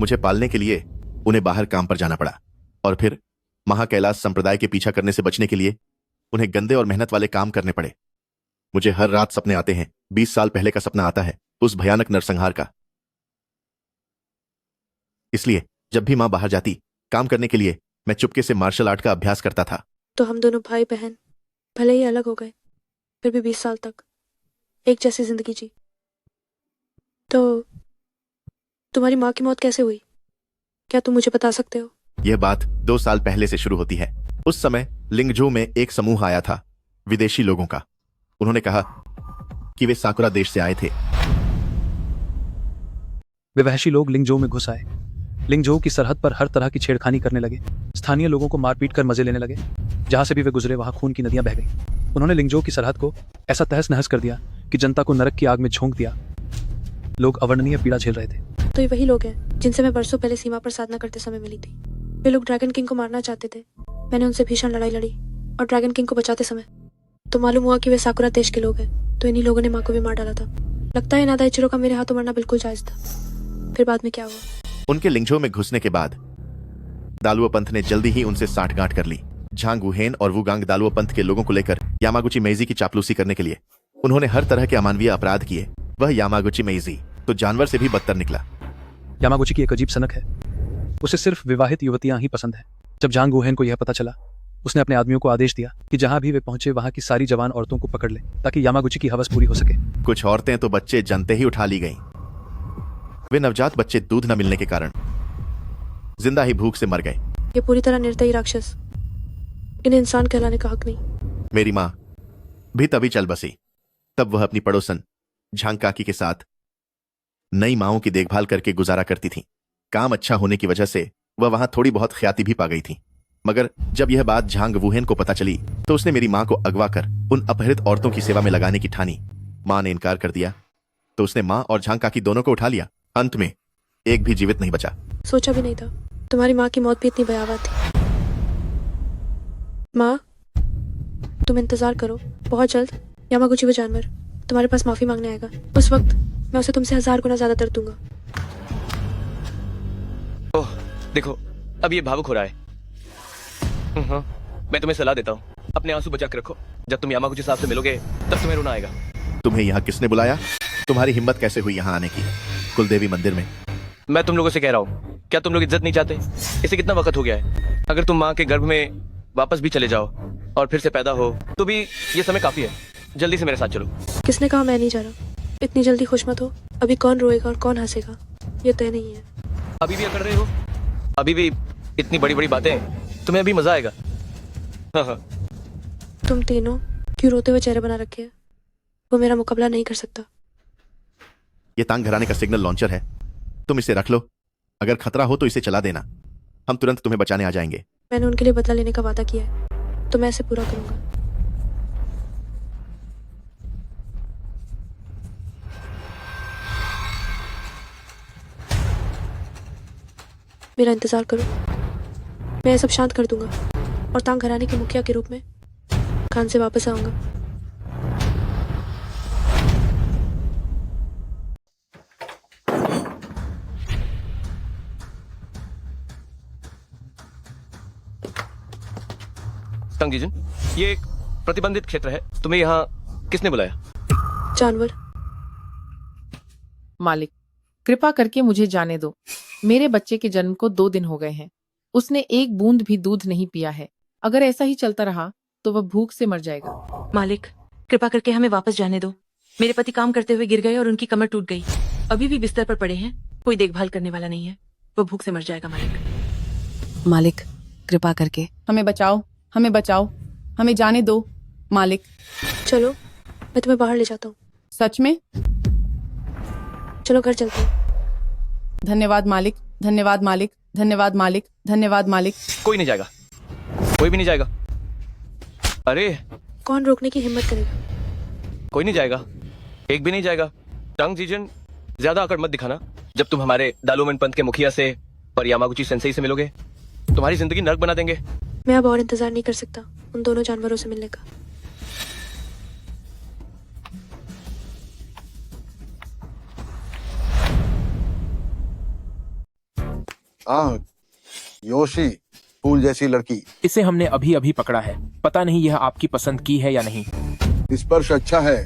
मुझे पालने के लिए उन्हें बाहर काम पर जाना पड़ा, और फिर महाकैलाश संप्रदाय के पीछा करने से बचने के लिए उन्हें गंदे और मेहनत वाले काम करने पड़े। मुझे हर रात सपने आते हैं। 20 साल पहले का सपना आता है, उस भयानक नरसंहार का। इसलिए जब भी माँ बाहर जाती काम करने के लिए, मैं चुपके से मार्शल आर्ट का अभ्यास करता था। तो हम दोनों भाई बहन भले ही अलग हो गए, फिर भी 20 साल तक एक जैसी जिंदगी जी। तो तुम्हारी माँ की मौत कैसे हुई? क्या तुम मुझे बता सकते हो? यह बात 2 साल पहले से शुरू होती है। उस समय लिंगजो में एक समूह आया था, विदेशी लोगों का। उन्होंने कहा कि वे साकुरा देश से आए थे। वे वहशी लोग लिंगजो में घुस आए। लिंगजो की सरहद पर हर तरह की छेड़खानी करने लगे। स्थानीय लोगों को मारपीट कर मजे लेने लगे। जहां से भी वे गुजरे वहां खून की नदियां बह गईं। उन्होंने लिंगजो की सरहद को ऐसा तहस नहस कर दिया कि जनता को नरक की आग में झोंक दिया। लोग अवर्णनीय पीड़ा झेल रहे थे। तो ये वही लोग हैं जिनसे मैं वर्षों पहले सीमा पर साधना करते समय मिली थी। वे लोग ड्रैगन किंग को मारना चाहते थे। मैंने उनसे भीषण लड़ाई लड़ी, और ड्रैगन किंग को बचाते समय तो मालूम हुआ कि वे साकुरा देश के लोग हैं। तो इन्हीं लोगों ने माँ को भी मार डाला था। लगता है नादाइचिरो का मेरे हाथों मरना बिल्कुल जायज था। फिर बाद में क्या हुआ? उनके लिंगजो में घुसने के बाद दालुओ पंथ ने जल्दी ही उनसे साठगांठ कर ली। झांग वुहेन और वुगांग दालुओ पंथ के लोगों को लेकर यामागुची मेइजी की चापलूसी करने के लिए उन्होंने हर तरह के अमानवीय अपराध किए। वह यामागुची मेइजी तो जानवर से भी बदतर निकला। यामागुची की एक अजीब सनक है। उसे सिर्फ विवाहित युवतियां ही पसंद हैं। जब झांग वुहेन को यह पता चला, उसने अपने आदमियों को आदेश दिया कि जहां भी वे पहुंचे वहां की सारी जवान औरतों को पकड़ ले, ताकि यामागुची की हवस पूरी हो सके। कुछ औरतें तो बच्चे जनते ही उठा ली गईं। वे नवजात बच्चे दूध न मिलने के कारण जिंदा ही भूख से मर गए। ये पूरी तरह निर्दयी राक्षस, इन्हें इंसान कहलाने का हक नहीं। मेरी माँ भी तभी चल बसी। तब वह अपनी पड़ोसन झांग काकी के साथ नई माओं की देखभाल करके गुजारा करती थी। काम अच्छा होने की वजह से वह वहां थोड़ी बहुत ख्याति भी पा गई थी। मगर जब यह बात झांग वुहेन को पता चली तो उसने मेरी माँ को अगवा कर उन अपहृत औरतों की सेवा में लगाने की ठानी। माँ ने इनकार कर दिया तो उसने माँ और झांग काकी दोनों को उठा लिया। अंत में एक भी जीवित नहीं बचा। सोचा भी नहीं था तुम्हारी माँ की मौत भी इतनी भयावह थी। माँ, तुम इंतजार करो, बहुत जल्द यामागुची वो जानवर तुम्हारे पास माफी मांगने आएगा। उस वक्त मैं उसे तुमसे 1000 गुना ज्यादा दर्द दूंगा। ओह देखो, अब ये भावुक हो रहा है। मैं तुम्हें सलाह देता हूँ, अपने आंसू बचा के रखो। जब तुम यामागुची साहब से मिलोगे तब तुम्हें रोना आएगा। तुम्हें यहाँ किसने बुलाया? तुम्हारी हिम्मत कैसे हुई यहाँ आने की? कुलदेवी मंदिर में। मैं तुम लोगों से कह रहा हूँ, क्या तुम लोग इज्जत नहीं चाहते? इसे कितना वक्त हो गया है। अगर तुम माँ के गर्भ में वापस भी चले जाओ और फिर से पैदा हो तो भी ये समय काफी है। जल्दी से मेरे साथ चलो। किसने कहा मैं नहीं जा रहा? इतनी जल्दी खुश मत हो। अभी कौन रोएगा और कौन हंसेगा ये तय नहीं है। अभी भी अकड़ रहे हो? अभी भी इतनी बड़ी बड़ी बातें? तुम्हें अभी मजा आएगा। हाँ हाँ। तुम तीनों क्यों रोते हुए चेहरे बना रखे हैं? वो मेरा मुकाबला नहीं कर सकता। ये तांग घराने का सिग्नल लॉन्चर है, तुम इसे रख लो। अगर खतरा हो तो इसे चला देना, हम तुरंत तुम्हें बचाने आ जाएंगे। मैंने उनके लिए बदला लेने का वादा किया है तो मैं इसे पूरा करूंगा। मेरा इंतजार करो, मैं ये सब शांत कर दूंगा और तांग घराने के मुखिया के रूप में खान से वापस आऊंगा। तंग जीजन, ये एक प्रतिबंधित क्षेत्र है, तुम्हें यहाँ किसने बुलाया? जानवर। मालिक, कृपा करके मुझे जाने दो। मेरे बच्चे के जन्म को 2 दिन हो गए हैं। उसने एक बूंद भी दूध नहीं पिया है। अगर ऐसा ही चलता रहा तो वह भूख से मर जाएगा। मालिक, कृपा करके हमें वापस जाने दो। मेरे पति काम करते हुए गिर गए और उनकी कमर टूट गई। अभी भी बिस्तर पर पड़े हैं, कोई देखभाल करने वाला नहीं है। वो भूख से मर जाएगा। मालिक, मालिक, कृपा करके हमें बचाओ, हमें बचाओ, हमें जाने दो। मालिक, चलो मैं तुम्हें बाहर ले जाता हूँ। सच में? चलो घर चलते हैं। धन्यवाद मालिक, धन्यवाद मालिक, धन्यवाद मालिक, धन्यवाद मालिक। कोई नहीं जाएगा, कोई भी नहीं जाएगा। अरे कौन रोकने की हिम्मत करेगा? कोई नहीं जाएगा, एक भी नहीं जाएगा। टंग जीजन, ज्यादा अकड़ मत दिखाना। जब तुम हमारे दालूमन पंथ के मुखिया से और यामागुची सेंसेई से मिलोगे, तुम्हारी जिंदगी नर्क बना देंगे। मैं अब और इंतजार नहीं कर सकता उन दोनों जानवरों से मिलने का। योशी, फूल जैसी लड़की। इसे हमने अभी अभी पकड़ा है, पता नहीं यह आपकी पसंद की है या नहीं। स्पर्श अच्छा है।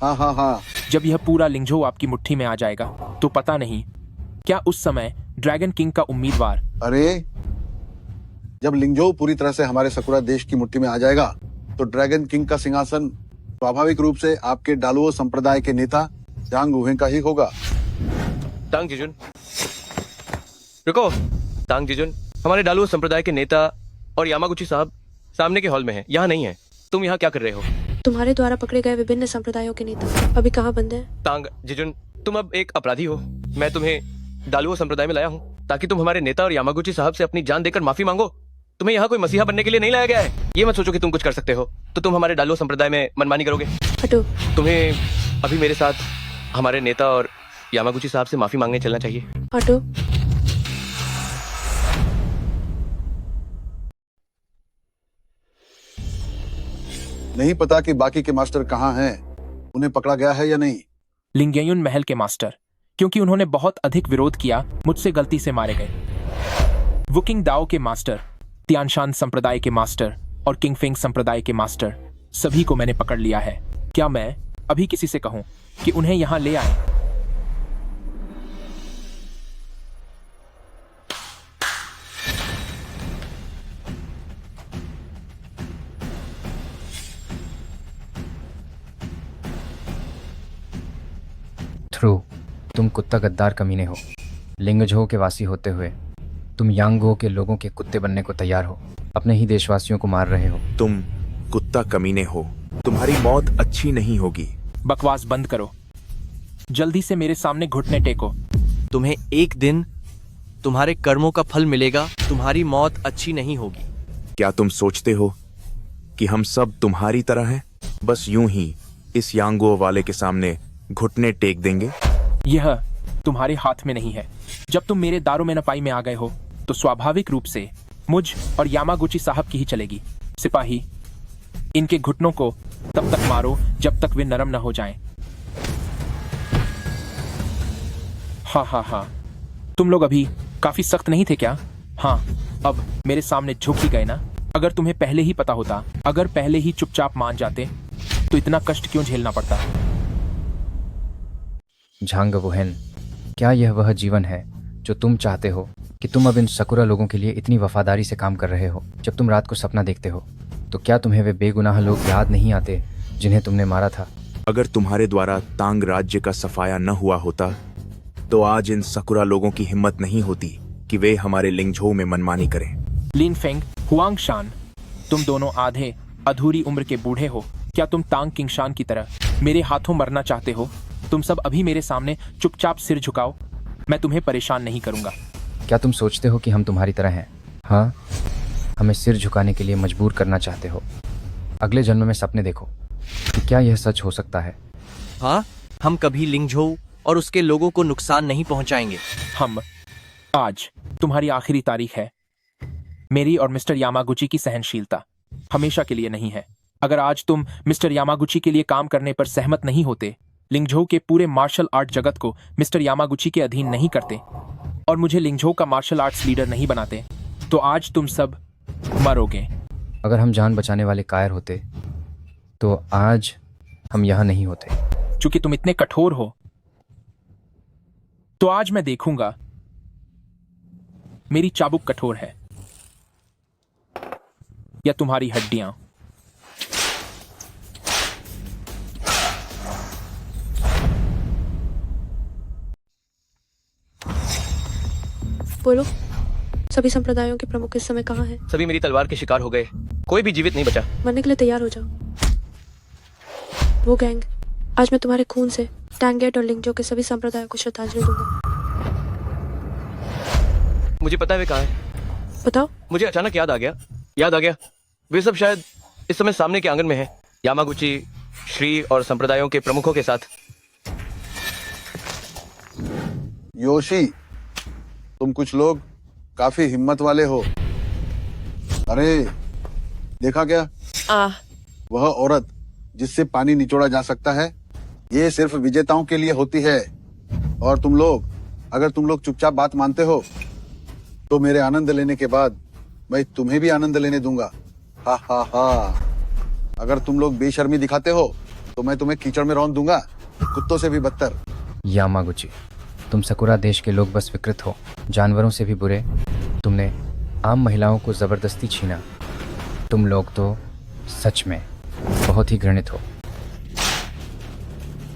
हाँ हाँ हाँ। जब यह पूरा लिंगझो आपकी मुट्ठी में आ जाएगा तो पता नहीं क्या उस समय ड्रैगन किंग का उम्मीदवार। अरे जब लिंगजो पूरी तरह से हमारे सकुरा देश की मुट्ठी में आ जाएगा तो ड्रैगन किंग का सिंहासन स्वाभाविक रूप से आपके डालुओ संप्रदाय के नेता जांग गुहें का ही होगा। तांग जीजुन, रुको। तांग जीजुन, हमारे डालुओ संप्रदाय के नेता और यामागुची साहब सामने के हॉल में हैं, यहाँ नहीं है। तुम यहाँ क्या कर रहे हो? तुम्हारे द्वारा पकड़े गए विभिन्न संप्रदायों के नेता अभी कहाँ बंद हैं? तांग जीजुन, तुम अब एक अपराधी हो। मैं तुम्हें डालुओ संप्रदाय में लाया हूँ ताकि तुम हमारे नेता और यामागुची साहब से अपनी जान देकर माफी मांगो। तुम्हें यहाँ कोई मसीहा बनने के लिए नहीं लाया गया है। ये मत सोचो कि तुम कुछ कर सकते हो तो तुम हमारे डालुओ संप्रदाय में मनमानी करोगे। हटो। तुम्हें अभी मेरे साथ हमारे नेता और यामागुची साहब से माफी मांगने चलना चाहिए। हटो। नहीं पता कि बाकी के मास्टर कहाँ हैं, उन्हें पकड़ा गया है या नहीं। लिंगयुन महल के मास्टर, क्योंकि उन्होंने बहुत अधिक विरोध किया, मुझसे गलती से मारे गए। वुकिंग दाओ के मास्टर, तियानशान संप्रदाय के मास्टर और किंगफिंग संप्रदाय के मास्टर, सभी को मैंने पकड़ लिया है। क्या मैं अभी किसी से कहूं कि उन्हें यहां ले आए? थ्रू, तुम कुत्ता गद्दार कमीने हो। लिंगझो के वासी होते हुए तुम यांगो के लोगों के कुत्ते बनने को तैयार हो। अपने ही देशवासियों को मार रहे हो। तुम कुत्ता कमीने हो, तुम्हारी मौत अच्छी नहीं होगी। बकवास बंद करो, जल्दी से मेरे सामने घुटने टेको। तुम्हें एक दिन तुम्हारे कर्मों का फल मिलेगा, तुम्हारी मौत अच्छी नहीं होगी। क्या तुम सोचते हो कि हम सब तुम्हारी तरह हैं? बस यूं ही इस यांगो वाले के सामने घुटने टेक देंगे? यह तुम्हारे हाथ में नहीं है। जब तुम मेरे दारो में नपाई में आ गए हो तो स्वाभाविक रूप से मुझ और यामागुची साहब की ही चलेगी। सिपाही, इनके घुटनों को तब तक मारो जब तक वे नरम न हो जाएं। हाँ हाँ हाँ, तुम लोग अभी काफी सख्त नहीं थे क्या? हाँ, अब मेरे सामने झुक ही गए ना? अगर तुम्हें पहले ही पता होता, अगर पहले ही चुपचाप मान जाते तो इतना कष्ट क्यों झेलना पड़ता? झांग वुहेन, क्या यह वह जीवन है जो तुम चाहते हो कि तुम अब इन सकुरा लोगों के लिए इतनी वफादारी से काम कर रहे हो? जब तुम रात को सपना देखते हो तो क्या तुम्हें वे बेगुनाह लोग याद नहीं आते जिन्हें तुमने मारा था। अगर तुम्हारे द्वारा तांग राज्य का सफाया न हुआ होता तो आज इन सकुरा लोगों की हिम्मत नहीं होती कि वे हमारे लिंगझो में मनमानी करें। लिनफेंग, हुआंगशान, तुम दोनों आधे अधूरी उम्र के बूढ़े हो। क्या तुम तांग किंगशान की तरह मेरे हाथों मरना चाहते हो? तुम सब अभी मेरे सामने चुपचाप सिर झुकाओ, मैं तुम्हें परेशान नहीं करूंगा। क्या तुम सोचते हो कि हम तुम्हारी तरह हैं? हाँ, हमें सिर झुकाने के लिए मजबूर करना चाहते हो। अगले जन्म में सपने देखो कि क्या यह सच हो सकता है। हाँ, हम कभी लिंगझो और उसके लोगों को नुकसान नहीं पहुंचाएंगे। हम आज तुम्हारी आखिरी तारीख है। मेरी और मिस्टर यामागुची की सहनशीलता हमेशा के लिए नहीं है। अगर आज तुम मिस्टर यामागुची के लिए काम करने पर सहमत नहीं होते, लिंगझो के पूरे मार्शल आर्ट जगत को मिस्टर यामागुची के अधीन नहीं करते और मुझे लिंगझो का मार्शल आर्ट्स लीडर नहीं बनाते, तो आज तुम सब मरोगे। अगर हम जान बचाने वाले कायर होते तो आज हम यहाँ नहीं होते। चूंकि तुम इतने कठोर हो तो आज मैं देखूंगा मेरी चाबुक कठोर है या तुम्हारी हड्डियां। बोलो, सभी संप्रदायों के प्रमुख इस समय कहाँ हैं? सभी मेरी तलवार के शिकार हो गए, कोई भी जीवित नहीं बचा। मरने के लिए तैयार हो जाओ। वो गैंग, आज मैं तुम्हारे खून से टैंगेट और लिंगझो के सभी संप्रदायों को श्रद्धांजलि दूंगा। मुझे पता है वे कहाँ है। बताओ। मुझे अचानक याद आ गया। वे सब शायद इस समय सामने के आंगन में हैं, यामागुची, श्री और संप्रदायों के प्रमुखों के साथ। योशी, तुम कुछ लोग काफी हिम्मत वाले हो। अरे देखा क्या? वह औरत जिससे पानी निचोड़ा जा सकता है, ये सिर्फ विजेताओं के लिए होती है। और तुम लोग, अगर तुम लोग चुपचाप बात मानते हो तो मेरे आनंद लेने के बाद मैं तुम्हें भी आनंद लेने दूंगा। हा हा हा। अगर तुम लोग बेशर्मी दिखाते हो तो मैं तुम्हें कीचड़ में रौंद दूंगा, कुत्तों से भी बदतर। यामागुची, तुम सकुरा देश के लोग बस विकृत हो, जानवरों से भी बुरे। तुमने आम महिलाओं को जबरदस्ती छीना। तुम लोग तो सच में बहुत ही घृणित हो।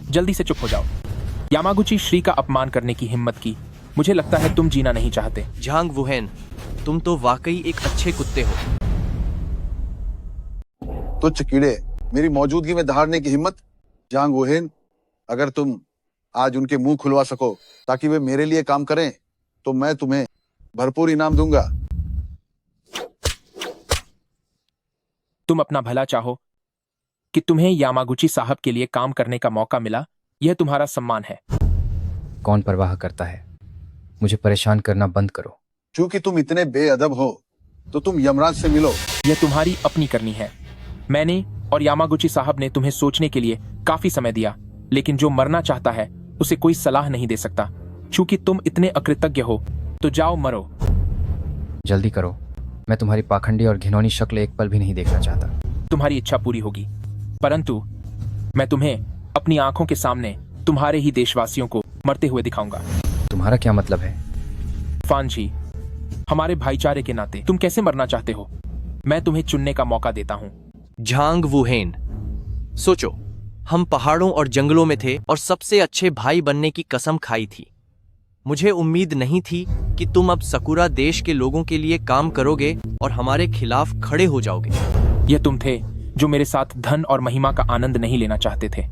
जल्दी से चुप हो जाओ। यामागुची श्री का अपमान करने की हिम्मत की। मुझे लगता है तुम जीना नहीं चाहते। झांग वुहेन, तुम तो वाकई एक अच्छे कुत्ते हो। तुच्छ कीड़े, मेरी मौजूदगी में दहाड़ने की हिम्मत। जांग वोहेन, अगर तुम आज उनके मुंह खुलवा सको ताकि वे मेरे लिए काम करें तो मैं तुम्हें भरपूर इनाम दूंगा। तुम अपना भला चाहो कि तुम्हें यामागुची साहब के लिए काम करने का मौका मिला, यह तुम्हारा सम्मान है। कौन परवाह करता है? मुझे परेशान करना बंद करो। क्योंकि तुम इतने बेअदब हो तो तुम यमराज से मिलो। यह तुम्हारी अपनी करनी है। मैंने और यामागुची साहब ने तुम्हें सोचने के लिए काफी समय दिया, लेकिन जो मरना चाहता है उसे कोई सलाह नहीं दे सकता। क्योंकि तुम इतने अकृतज्ञ हो तो जाओ मरो। जल्दी करो, मैं तुम्हारी पाखंडी और घिनौनी शक्ल एक पल भी नहीं देखना चाहता। तुम्हारी इच्छा पूरी होगी, परंतु मैं तुम्हें अपनी आंखों के सामने तुम्हारे ही देशवासियों को मरते हुए दिखाऊंगा। तुम्हारा क्या मतलब है? फानजी, हमारे भाईचारे के नाते तुम कैसे मरना चाहते हो, मैं तुम्हें चुनने का मौका देता हूं। झांग वुहेन, सोचो, हम पहाड़ों और जंगलों में थे और सबसे अच्छे भाई बनने की कसम खाई थी। मुझे उम्मीद नहीं थी कि तुम अब सकुरा देश के लोगों के लिए काम करोगे और हमारे खिलाफ खड़े हो जाओगे। यह तुम थे जो मेरे साथ धन और महिमा का आनंद नहीं लेना चाहते थे।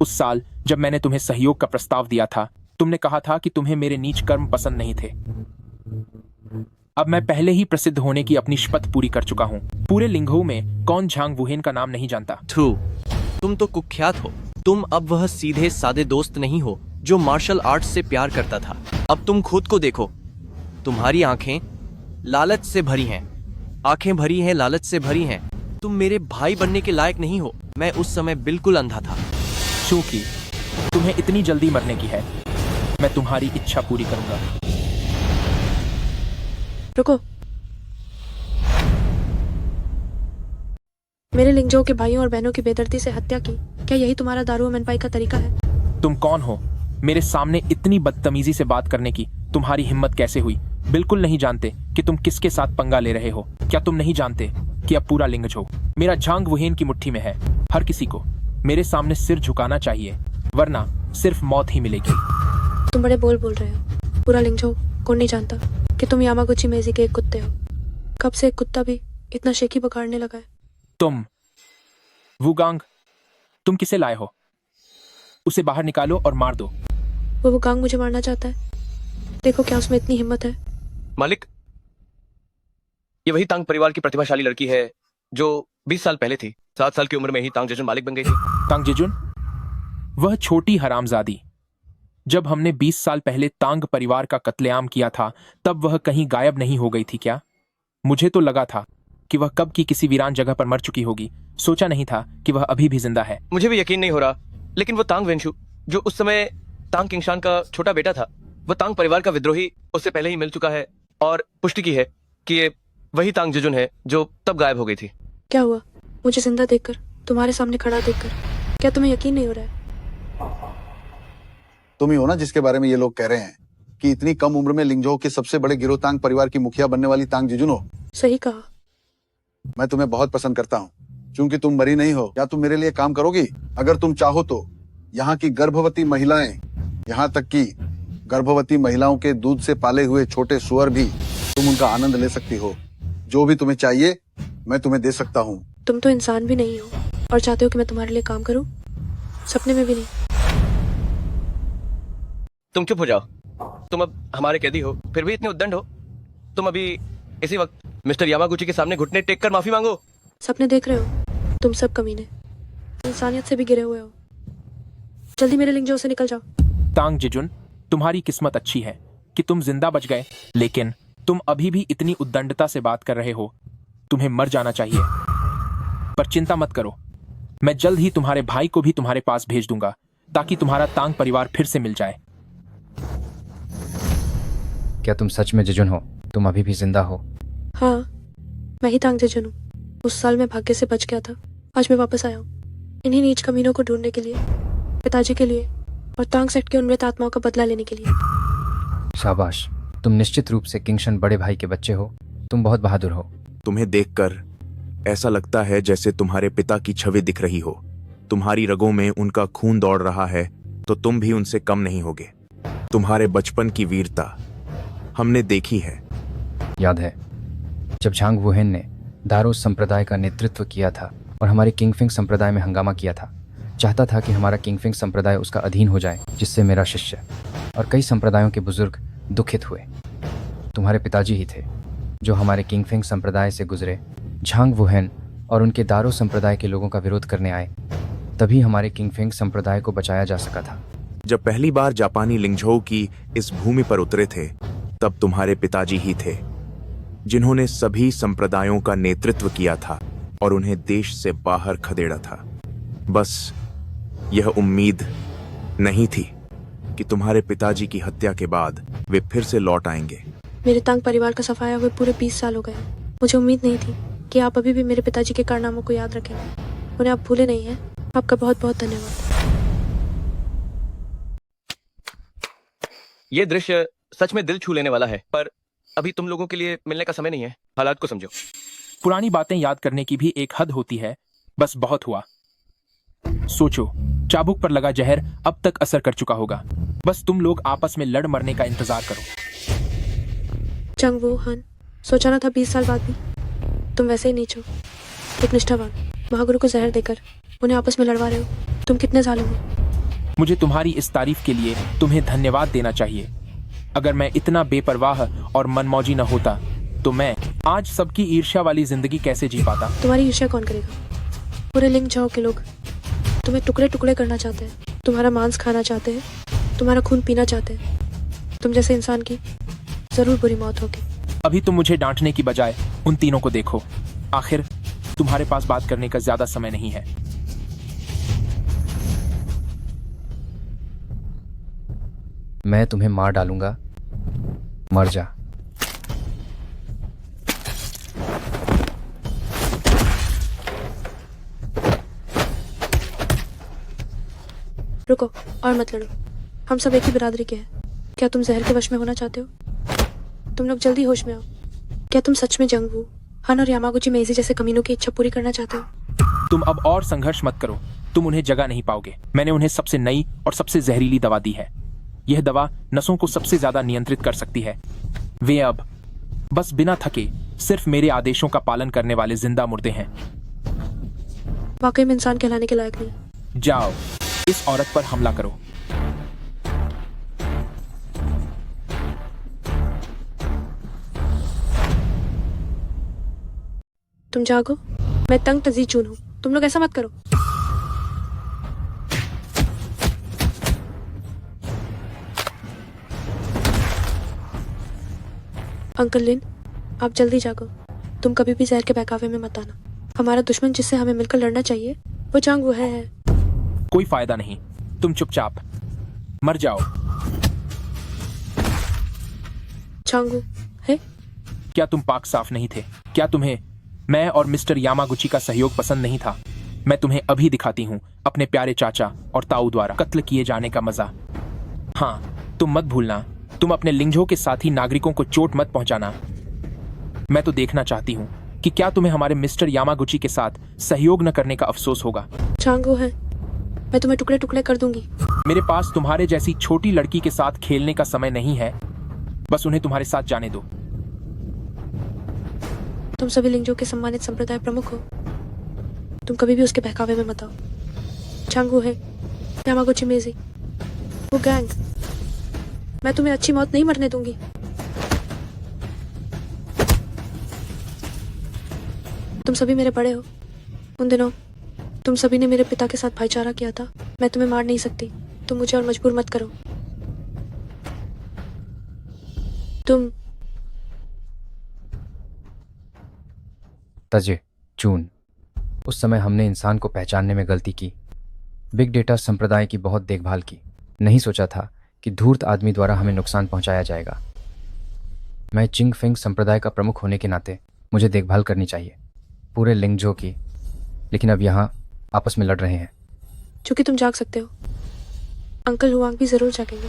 उस साल जब मैंने तुम्हें सहयोग का प्रस्ताव दिया था, तुमने कहा था कि तुम्हें मेरे नीच कर्म पसंद नहीं थे। अब मैं पहले ही प्रसिद्ध होने की अपनी शपथ पूरी कर चुका हूँ। पूरे लिंगझो में कौन झांग वुहेन का नाम नहीं जानता। थ्रू, तुम तो कुख्यात हो। तुम अब वह सीधे सादे दोस्त नहीं हो जो मार्शल आर्ट्स से प्यार करता था। अब तुम खुद को देखो, तुम्हारी आंखें लालच से भरी हैं। आंखें भरी हैं, लालच से भरी हैं। तुम मेरे भाई बनने के लायक नहीं हो। मैं उस समय बिल्कुल अंधा था। क्योंकि तुम्हें इतनी जल्दी मरने की है, मैं तुम्हारी इच्छा पूरी करूंगा। रुको, मेरे लिंगझो के भाइयों और बहनों की बेदर्दी से हत्या की, क्या यही तुम्हारा दारू मनपाई का तरीका है? तुम कौन हो? मेरे सामने इतनी बदतमीजी से बात करने की तुम्हारी हिम्मत कैसे हुई? बिल्कुल नहीं जानते कि तुम किसके साथ पंगा ले रहे हो। क्या तुम नहीं जानते कि अब पूरा लिंगझो मेरा झांग वुहेन की मुट्ठी में है? हर किसी को मेरे सामने सिर झुकाना चाहिए, वरना सिर्फ मौत ही मिलेगी। तुम बड़े बोल रहे हो। पूरा लिंगझो कौन नहीं जानता कि तुम यामागुची मेजी के एक कुत्ते हो। कब से एक कुत्ता भी इतना शेखी पकड़ने लगा है? तुम वुगांग, तुम किसे लाए हो? उसे बाहर निकालो और मार दो। वो वुगांग मुझे मारना चाहता है। देखो क्या उसमें इतनी हिम्मत है। मालिक, ये वही तांग परिवार की प्रतिभाशाली लड़की है जो 20 साल पहले थी। 7 साल की उम्र में ही तांग जेजुन मालिक बन गई थी। तांग जेजुन, वह छोटी हरामजादी। जब हमने 20 साल पहले तांग परिवार का कत्लेआम किया था, तब वह कहीं गायब नहीं हो गई थी क्या? मुझे तो लगा था कि वह कब की किसी वीरान जगह पर मर चुकी होगी। सोचा नहीं था कि वह अभी भी जिंदा है। मुझे भी यकीन नहीं हो रहा, लेकिन वो तांग वेंशु जो उस समय तांग किंगशान का छोटा बेटा था, वो तांग परिवार का विद्रोही उससे पहले ही मिल चुका है और पुष्टि की है कि ये वही तांग जेजुन है जो तब गायब हो गई थी। क्या हुआ? मुझे जिंदा देखकर, तुम्हारे सामने खड़ा देखकर क्या तुम्हें यकीन नहीं हो रहा है? तुम ही हो ना जिसके बारे में ये लोग कह रहे हैं कि इतनी कम उम्र में लिंगझो के सबसे बड़े गिरोह तांग परिवार की मुखिया बनने वाली तांग जेजुन हो। सही कहा। मैं तुम्हें बहुत पसंद करता हूँ क्योंकि तुम मरी नहीं हो। क्या तुम मेरे लिए काम करोगी? अगर तुम चाहो तो यहाँ की गर्भवती महिलाएं, यहाँ तक कि गर्भवती महिलाओं के दूध से पाले हुए छोटे सुअर भी तुम उनका आनंद ले सकती हो। जो भी तुम्हें चाहिए मैं तुम्हें दे सकता हूँ। तुम तो इंसान भी नहीं हो और चाहते हो कि मैं तुम्हारे लिए काम करूं? सपने में भी नहीं। तुम चुप हो जाओ। तुम अब हमारे कैदी हो, फिर भी इतने उद्दंड हो। तुम अभी इसी वक्त मिस्टर यामागुची के सामने घुटने टेक कर माफी मांगो। सपने देख रहे हो तुम सब कमीने, इंसानियत से भी गिरे हुए हो। जल्दी मेरे लिंगझो से निकल जाओ। तांग जेजुन, तुम्हारी किस्मत अच्छी है कि तुम जिंदा बच गए, लेकिन तुम अभी भी इतनी उद्दंडता से बात कर रहे हो। तुम्हें मर जाना चाहिए। पर चिंता मत करो, मैं जल्द ही तुम्हारे भाई को भी तुम्हारे पास भेज दूंगा ताकि तुम्हारा तांग परिवार फिर से मिल जाए। क्या तुम सच में जेजुन हो? तुम अभी भी जिंदा हो? हाँ, मैं ही तांग जेजुन हूँ। उस साल मैं भाग्य से बच गया था। आज मैं वापस आया हूँ इन्हीं नीच कमीनों को ढूंढने के लिए, पिताजी के लिए और तांग सेट के उन मृत आत्माओं का बदला लेने के लिए। शाबाश, तुम निश्चित रूप से किंगशन बड़े भाई के बच्चे हो। तुम बहुत बहादुर हो। तुम्हें देखकर ऐसा लगता है जैसे तुम्हारे पिता की छवि दिख रही हो। तुम्हारी रगों में उनका खून दौड़ रहा है, तो तुम भी उनसे कम नहीं होगे। तुम्हारे बचपन की वीरता हमने देखी है। याद है जब झांग वुहेन ने दारो संप्रदाय का नेतृत्व किया था और हमारे किंगफिंग संप्रदाय में हंगामा किया था। चाहता था कि हमारा किंगफिंग संप्रदाय उसका अधीन हो जाए, जिससे मेरा शिष्य और कई संप्रदायों के बुजुर्ग दुखित हुए। तुम्हारे पिताजी ही थे जो हमारे किंगफिंग संप्रदाय से गुजरे, झांग वुहेन और उनके दारो संप्रदाय के लोगों का विरोध करने आए। तभी हमारे किंगफिंग संप्रदाय को बचाया जा सका था। जब पहली बार जापानी लिंगझो की इस भूमि पर उतरे थे, तब तुम्हारे पिताजी ही थे जिन्होंने सभी संप्रदायों का नेतृत्व किया था और उन्हें देश से बाहर खदेड़ा था। बस यह उम्मीद नहीं थी कि तुम्हारे पिताजी की हत्या के बाद वे फिर से लौट आएंगे। मेरे तांग परिवार का सफाया हुए पूरे 20 साल हो गए। मुझे उम्मीद नहीं थी कि आप अभी भी मेरे पिताजी के कारनामों को याद रखेंगे। उन्हें आप भूले नहीं हैं। आपका बहुत बहुत धन्यवाद। ये दृश्य सच में दिल छू लेने वाला है, पर अभी तुम लोगों के लिए मिलने का समय नहीं है। हालात को समझो। पुरानी बातें याद करने की भी एक हद होती है। बस बहुत हुआ। सोचो, चाबुक पर लगा जहर अब तक असर कर चुका होगा। बस तुम लोग आपस में लड़ मरने का इंतजार करो। जंग वो हान, सोचा ना था 20 साल बाद भी तुम वैसे ही नीच हो। एक निष्ठावान महागुरु को जहर देकर उन्हें आपस में लड़वा रहे हो। तुम कितने जालिम हो। मुझे तुम्हारी इस तारीफ के लिए तुम्हें धन्यवाद देना चाहिए। अगर मैं इतना बेपरवाह और मनमौजी न होता, तो मैं आज सबकी ईर्ष्या वाली जिंदगी कैसे जी पाता। तुम्हारी ईर्ष्या कौन करेगा? पूरे लिंगझो के लोग तुम्हें टुकड़े टुकड़े करना चाहते हैं, तुम्हारा मांस खाना चाहते हैं, तुम्हारा खून पीना चाहते हैं। तुम जैसे इंसान की जरूर बुरी मौत होगी। अभी तुम मुझे डांटने की बजाय उन तीनों को देखो। आखिर तुम्हारे पास बात करने का ज्यादा समय नहीं है। मैं तुम्हें मार डालूंगा। मर जा। रुको और मत लड़ो। हम सब एक ही बिरादरी के हैं। क्या तुम जहर के वश में होना चाहते हो? तुम लोग जल्दी होश में आओ। क्या तुम सच में जंगवू हान और यामागुची मेजी जैसे कमीनों की इच्छा पूरी करना चाहते हो? तुम अब और संघर्ष मत करो। तुम उन्हें जगह नहीं पाओगे। मैंने उन्हें सबसे नई और सबसे जहरीली दवा दी है। यह दवा नसों को सबसे ज्यादा नियंत्रित कर सकती है। वे अब बस बिना थके सिर्फ मेरे आदेशों का पालन करने वाले जिंदा मुर्दे हैं। वाकई में इंसान कहलाने के लायक नहीं। जाओ, इस औरत पर हमला करो। तुम जागो, मैं तंग तजी चून हूँ। तुम लोग ऐसा मत करो। अंकल लिन, आप जल्दी जागो। तुम कभी भी जहर के बहकावे में मत आना। हमारा दुश्मन जिससे हमें मिलकर लड़ना चाहिए वो चांग वो है। कोई फायदा नहीं, तुम चुपचाप मर जाओ। चांगू है? क्या तुम पाक साफ नहीं थे? क्या तुम्हें मैं और मिस्टर यामागुची का सहयोग पसंद नहीं था? मैं तुम्हें अभी दिखाती हूँ अपने प्यारे चाचा और ताऊ द्वारा कत्ल किए जाने का मजा। हाँ, तुम मत भूलना, तुम अपने लिंगझो के साथी नागरिकों को चोट मत पहुंचाना। मैं तो देखना चाहती हूँ कि क्या तुम्हें हमारे मिस्टर यामागुची के साथ सहयोग न करने का अफसोस होगा। चांगू है, मैं तुम्हें टुकड़े टुकड़े कर दूंगी। मेरे पास तुम्हारे जैसी छोटी लड़की के साथ खेलने का समय नहीं है। बस उन्हें तुम्हारे साथ जाने दो। तुम सभी लिंगजो के सम्मानित संप्रदाय प्रमुख हो। तुम कभी भी उसके बहकावे में मत आओ। चांगू है, यामागुची मेजी, वो गैंग, मैं तुम्हें अच्छी मौत नहीं मरने दूंगी। तुम सभी मेरे बड़े हो। उन दिनों तुम सभी ने मेरे पिता के साथ भाईचारा किया था। मैं तुम्हें मार नहीं सकती। तुम मुझे और मजबूर मत करो। तुम तजे चून, उस समय हमने इंसान को पहचानने में गलती की। बिग डेटा संप्रदाय की बहुत देखभाल की। नहीं सोचा था कि धूर्त आदमी द्वारा हमें नुकसान पहुंचाया जाएगा। मैं चिंग फिंग संप्रदाय का प्रमुख होने के नाते मुझे देखभाल करनी चाहिए पूरे लिंगझो की, लेकिन अब यहाँ आपस में लड़ रहे हैं। चूंकि तुम जाग सकते हो, अंकल हुआंग भी जरूर जागेंगे।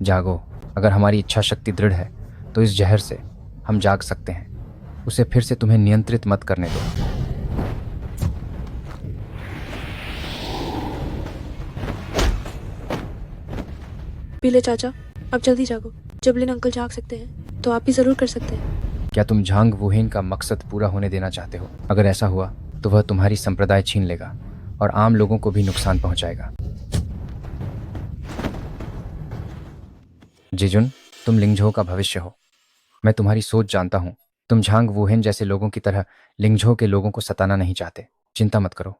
जागो, अगर हमारी इच्छा शक्ति दृढ़ है तो इस जहर से हम जाग सकते हैं। उसे फिर से तुम्हें नियंत्रित मत करने दो। पीले चाचा, अब जल्दी जागो। जब लिन अंकल जाग सकते हैं तो आप भी जरूर कर सकते हैं। क्या तुम झांग वुहेन का मकसद पूरा होने देना चाहते हो? अगर ऐसा हुआ तो वह तुम्हारी संप्रदाय छीन लेगा और आम लोगों को भी नुकसान पहुंचाएगा। जिजुन, तुम लिंगझो का भविष्य हो। मैं तुम्हारी सोच जानता हूँ। तुम झांग वुहेन जैसे लोगों की तरह लिंगझो के लोगों को सताना नहीं चाहते। चिंता मत करो,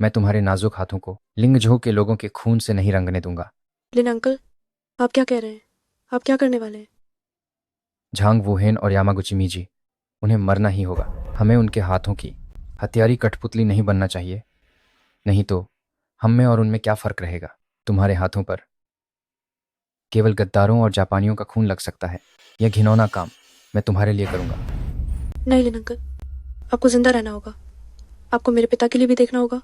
मैं तुम्हारे नाजुक हाथों को लिंगझो के लोगों के खून से नहीं रंगने दूंगा। लिन अंकल, आप क्या कह रहे हैं? आप क्या करने वाले हैं? झांग वुहेन और यामागुची मीजी, उन्हें मरना ही होगा। हमें उनके हाथों की हथियारी कठपुतली नहीं बनना चाहिए। नहीं तो हम में और उनमें क्या फर्क रहेगा? तुम्हारे हाथों पर केवल गद्दारों और जापानियों का खून लग सकता है। यह घिनौना काम मैं तुम्हारे लिए करूंगा। नहीं लिन अंकल, आपको जिंदा रहना होगा। आपको मेरे पिता के लिए भी देखना होगा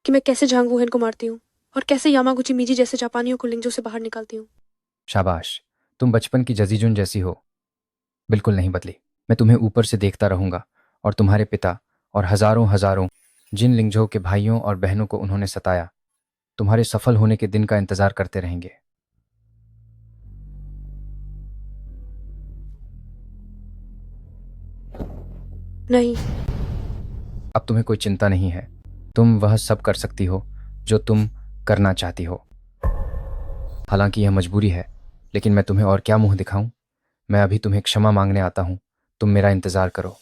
कि मैं कैसे झांग वुहेन को मारती हूँ और कैसे यामागुची मीजी जैसे जापानियों को लिंगजो से बाहर निकालती हूँ। शाबाश, तुम बचपन की जजीजुन जैसी हो। बिल्कुल नहीं बदली। मैं तुम्हें ऊपर से देखता रहूंगा और तुम्हारे पिता और हजारों हजारों जिन लिंगझो के भाइयों और बहनों को उन्होंने सताया, तुम्हारे सफल होने के दिन का इंतजार करते रहेंगे। नहीं, अब तुम्हें कोई चिंता नहीं है। तुम वह सब कर सकती हो जो तुम करना चाहती हो। हालांकि यह मजबूरी है, लेकिन मैं तुम्हें और क्या मुंह दिखाऊं? मैं अभी तुम्हें क्षमा मांगने आता हूं। तुम मेरा इंतजार करो।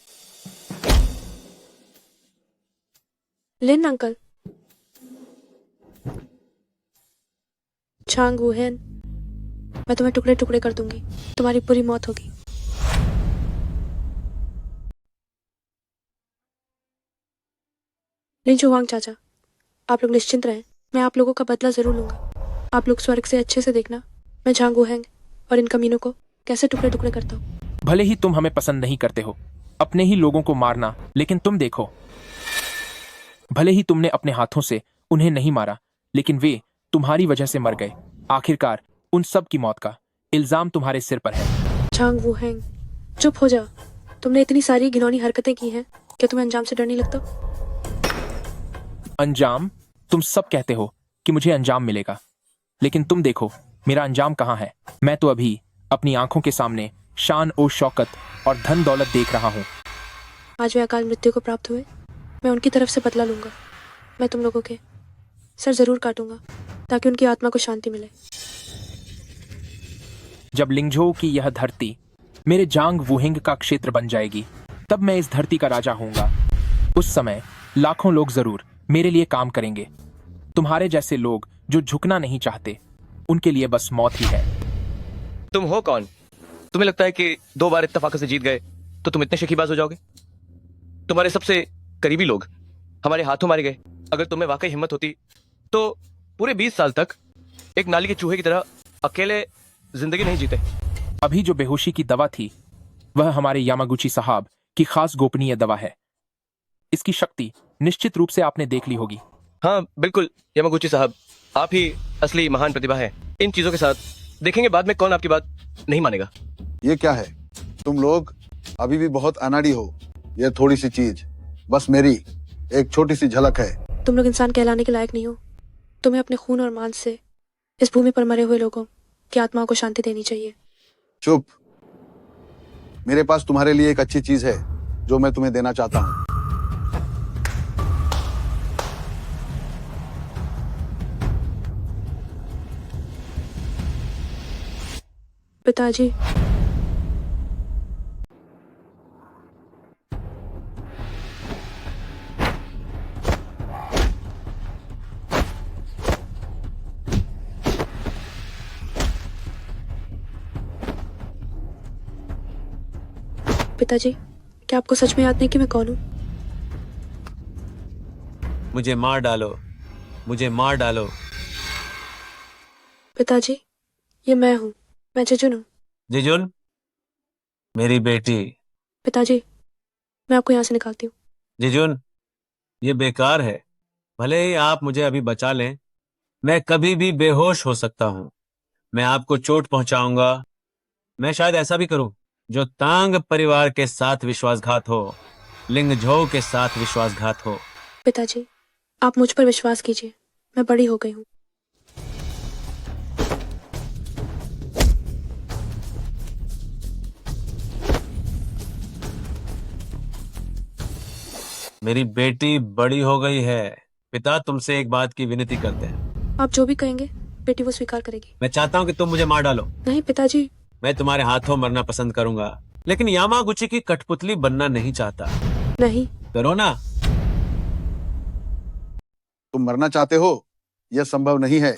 लिन अंकल, झांग वुहेन, मैं तुम्हें टुकड़े टुकड़े कर दूंगी। तुम्हारी बुरी मौत होगी। लिन हुआंग चाचा, आप लोग निश्चिंत रहें। मैं आप लोगों का बदला जरूर लूंगा। आप लोग स्वर्ग से अच्छे से देखना मैं झांग वुहेंग और इन कमीनों को कैसे टुकड़े टुकड़े करता हूँ। भले ही तुम हमें पसंद नहीं करते हो, अपने ही लोगों को मारना, लेकिन तुम देखो, भले ही तुमने अपने हाथों से उन्हें नहीं मारा, लेकिन वे तुम्हारी वजह से मर गए। आखिरकार उन सब की मौत का इल्जाम तुम्हारे सिर पर है। झांग वुहेंग, चुप हो जा। तुमने इतनी सारी घिनौनी हरकतें की हैं, क्या तुम्हें अंजाम से डर नहीं लगता? अंजाम? तुम सब कहते हो कि मुझे अंजाम मिलेगा, लेकिन तुम देखो मेरा अंजाम कहाँ है। मैं तो अभी अपनी आंखों के सामने शान और शौकत और धन दौलत देख रहा हूँ। आज वे अकाल मृत्यु को प्राप्त हुए, मैं उनकी तरफ से बदला लूंगा। मैं तुम लोगों के सर जरूर काटूंगा ताकि उनकी आत्मा को शांति मिले। जब लिंगझोउ की यह धरती मेरे जांग वुहिंग का क्षेत्र बन जाएगी, तब मैं इस धरती का राजा होऊंगा। उस समय लाखों लोग जरूर मेरे लिए काम करेंगे। तुम्हारे जैसे लोग जो झुकना नहीं चाहते, उनके लिए बस मौत ही है। तुम हो कौन? तुम्हें लगता है कि 2 बार इत्तेफाक से जीत गए तो तुम इतने शकीबाज हो जाओगे? तुम्हारे सबसे करीबी लोग हमारे हाथों मारे गए। अगर तुम्हें वाकई हिम्मत होती तो पूरे 20 साल तक एक नाली के चूहे की तरह अकेले जिंदगी नहीं जीते। अभी जो बेहोशी की दवा थी, वह हमारे यामागुची साहब की खास गोपनीय दवा है। इसकी शक्ति निश्चित रूप से आपने देख ली होगी। हाँ बिल्कुल यामागुची साहब, आप ही असली महान प्रतिभा है। इन चीजों के साथ देखेंगे बाद में कौन आपकी बात नहीं मानेगा। ये क्या है? तुम लोग अभी भी बहुत अनाड़ी हो। ये थोड़ी सी चीज बस मेरी एक छोटी सी झलक है। तुम लोग इंसान कहलाने के लायक नहीं हो। तुम्हें अपने खून और मांस से इस भूमि पर मरे हुए लोगों की आत्माओं को शांति देनी चाहिए। चुप। मेरे पास तुम्हारे लिए एक अच्छी चीज है जो मैं तुम्हें देना चाहता हूँ। पिताजी, पिताजी, क्या आपको सच में याद नहीं कि मैं कौन हूँ? मुझे मार डालो, मुझे मार डालो। पिताजी, ये मैं हूँ। मैं जिजुन हूँ। जिजुन, मेरी बेटी। पिताजी, मैं आपको यहाँ से निकालती हूँ। जिजुन, ये बेकार है। भले ही आप मुझे अभी बचा लें, मैं कभी भी बेहोश हो सकता हूँ। मैं आपको चोट पहुंचाऊंगा। मैं शायद ऐसा भी करूं जो तांग परिवार के साथ विश्वासघात हो, लिंगझोउ के साथ विश्वासघात हो। पिताजी, आप मुझ पर विश्वास कीजिए। मैं बड़ी हो गई हूँ। मेरी बेटी बड़ी हो गई है। पिता तुमसे एक बात की विनती करते हैं। आप जो भी कहेंगे बेटी वो स्वीकार करेगी। मैं चाहता हूँ कि तुम मुझे मार डालो। नहीं पिताजी। मैं तुम्हारे हाथों मरना पसंद करूंगा, लेकिन यामागुची की कठपुतली बनना नहीं चाहता। नहीं करो ना। तुम मरना चाहते हो? यह संभव नहीं है।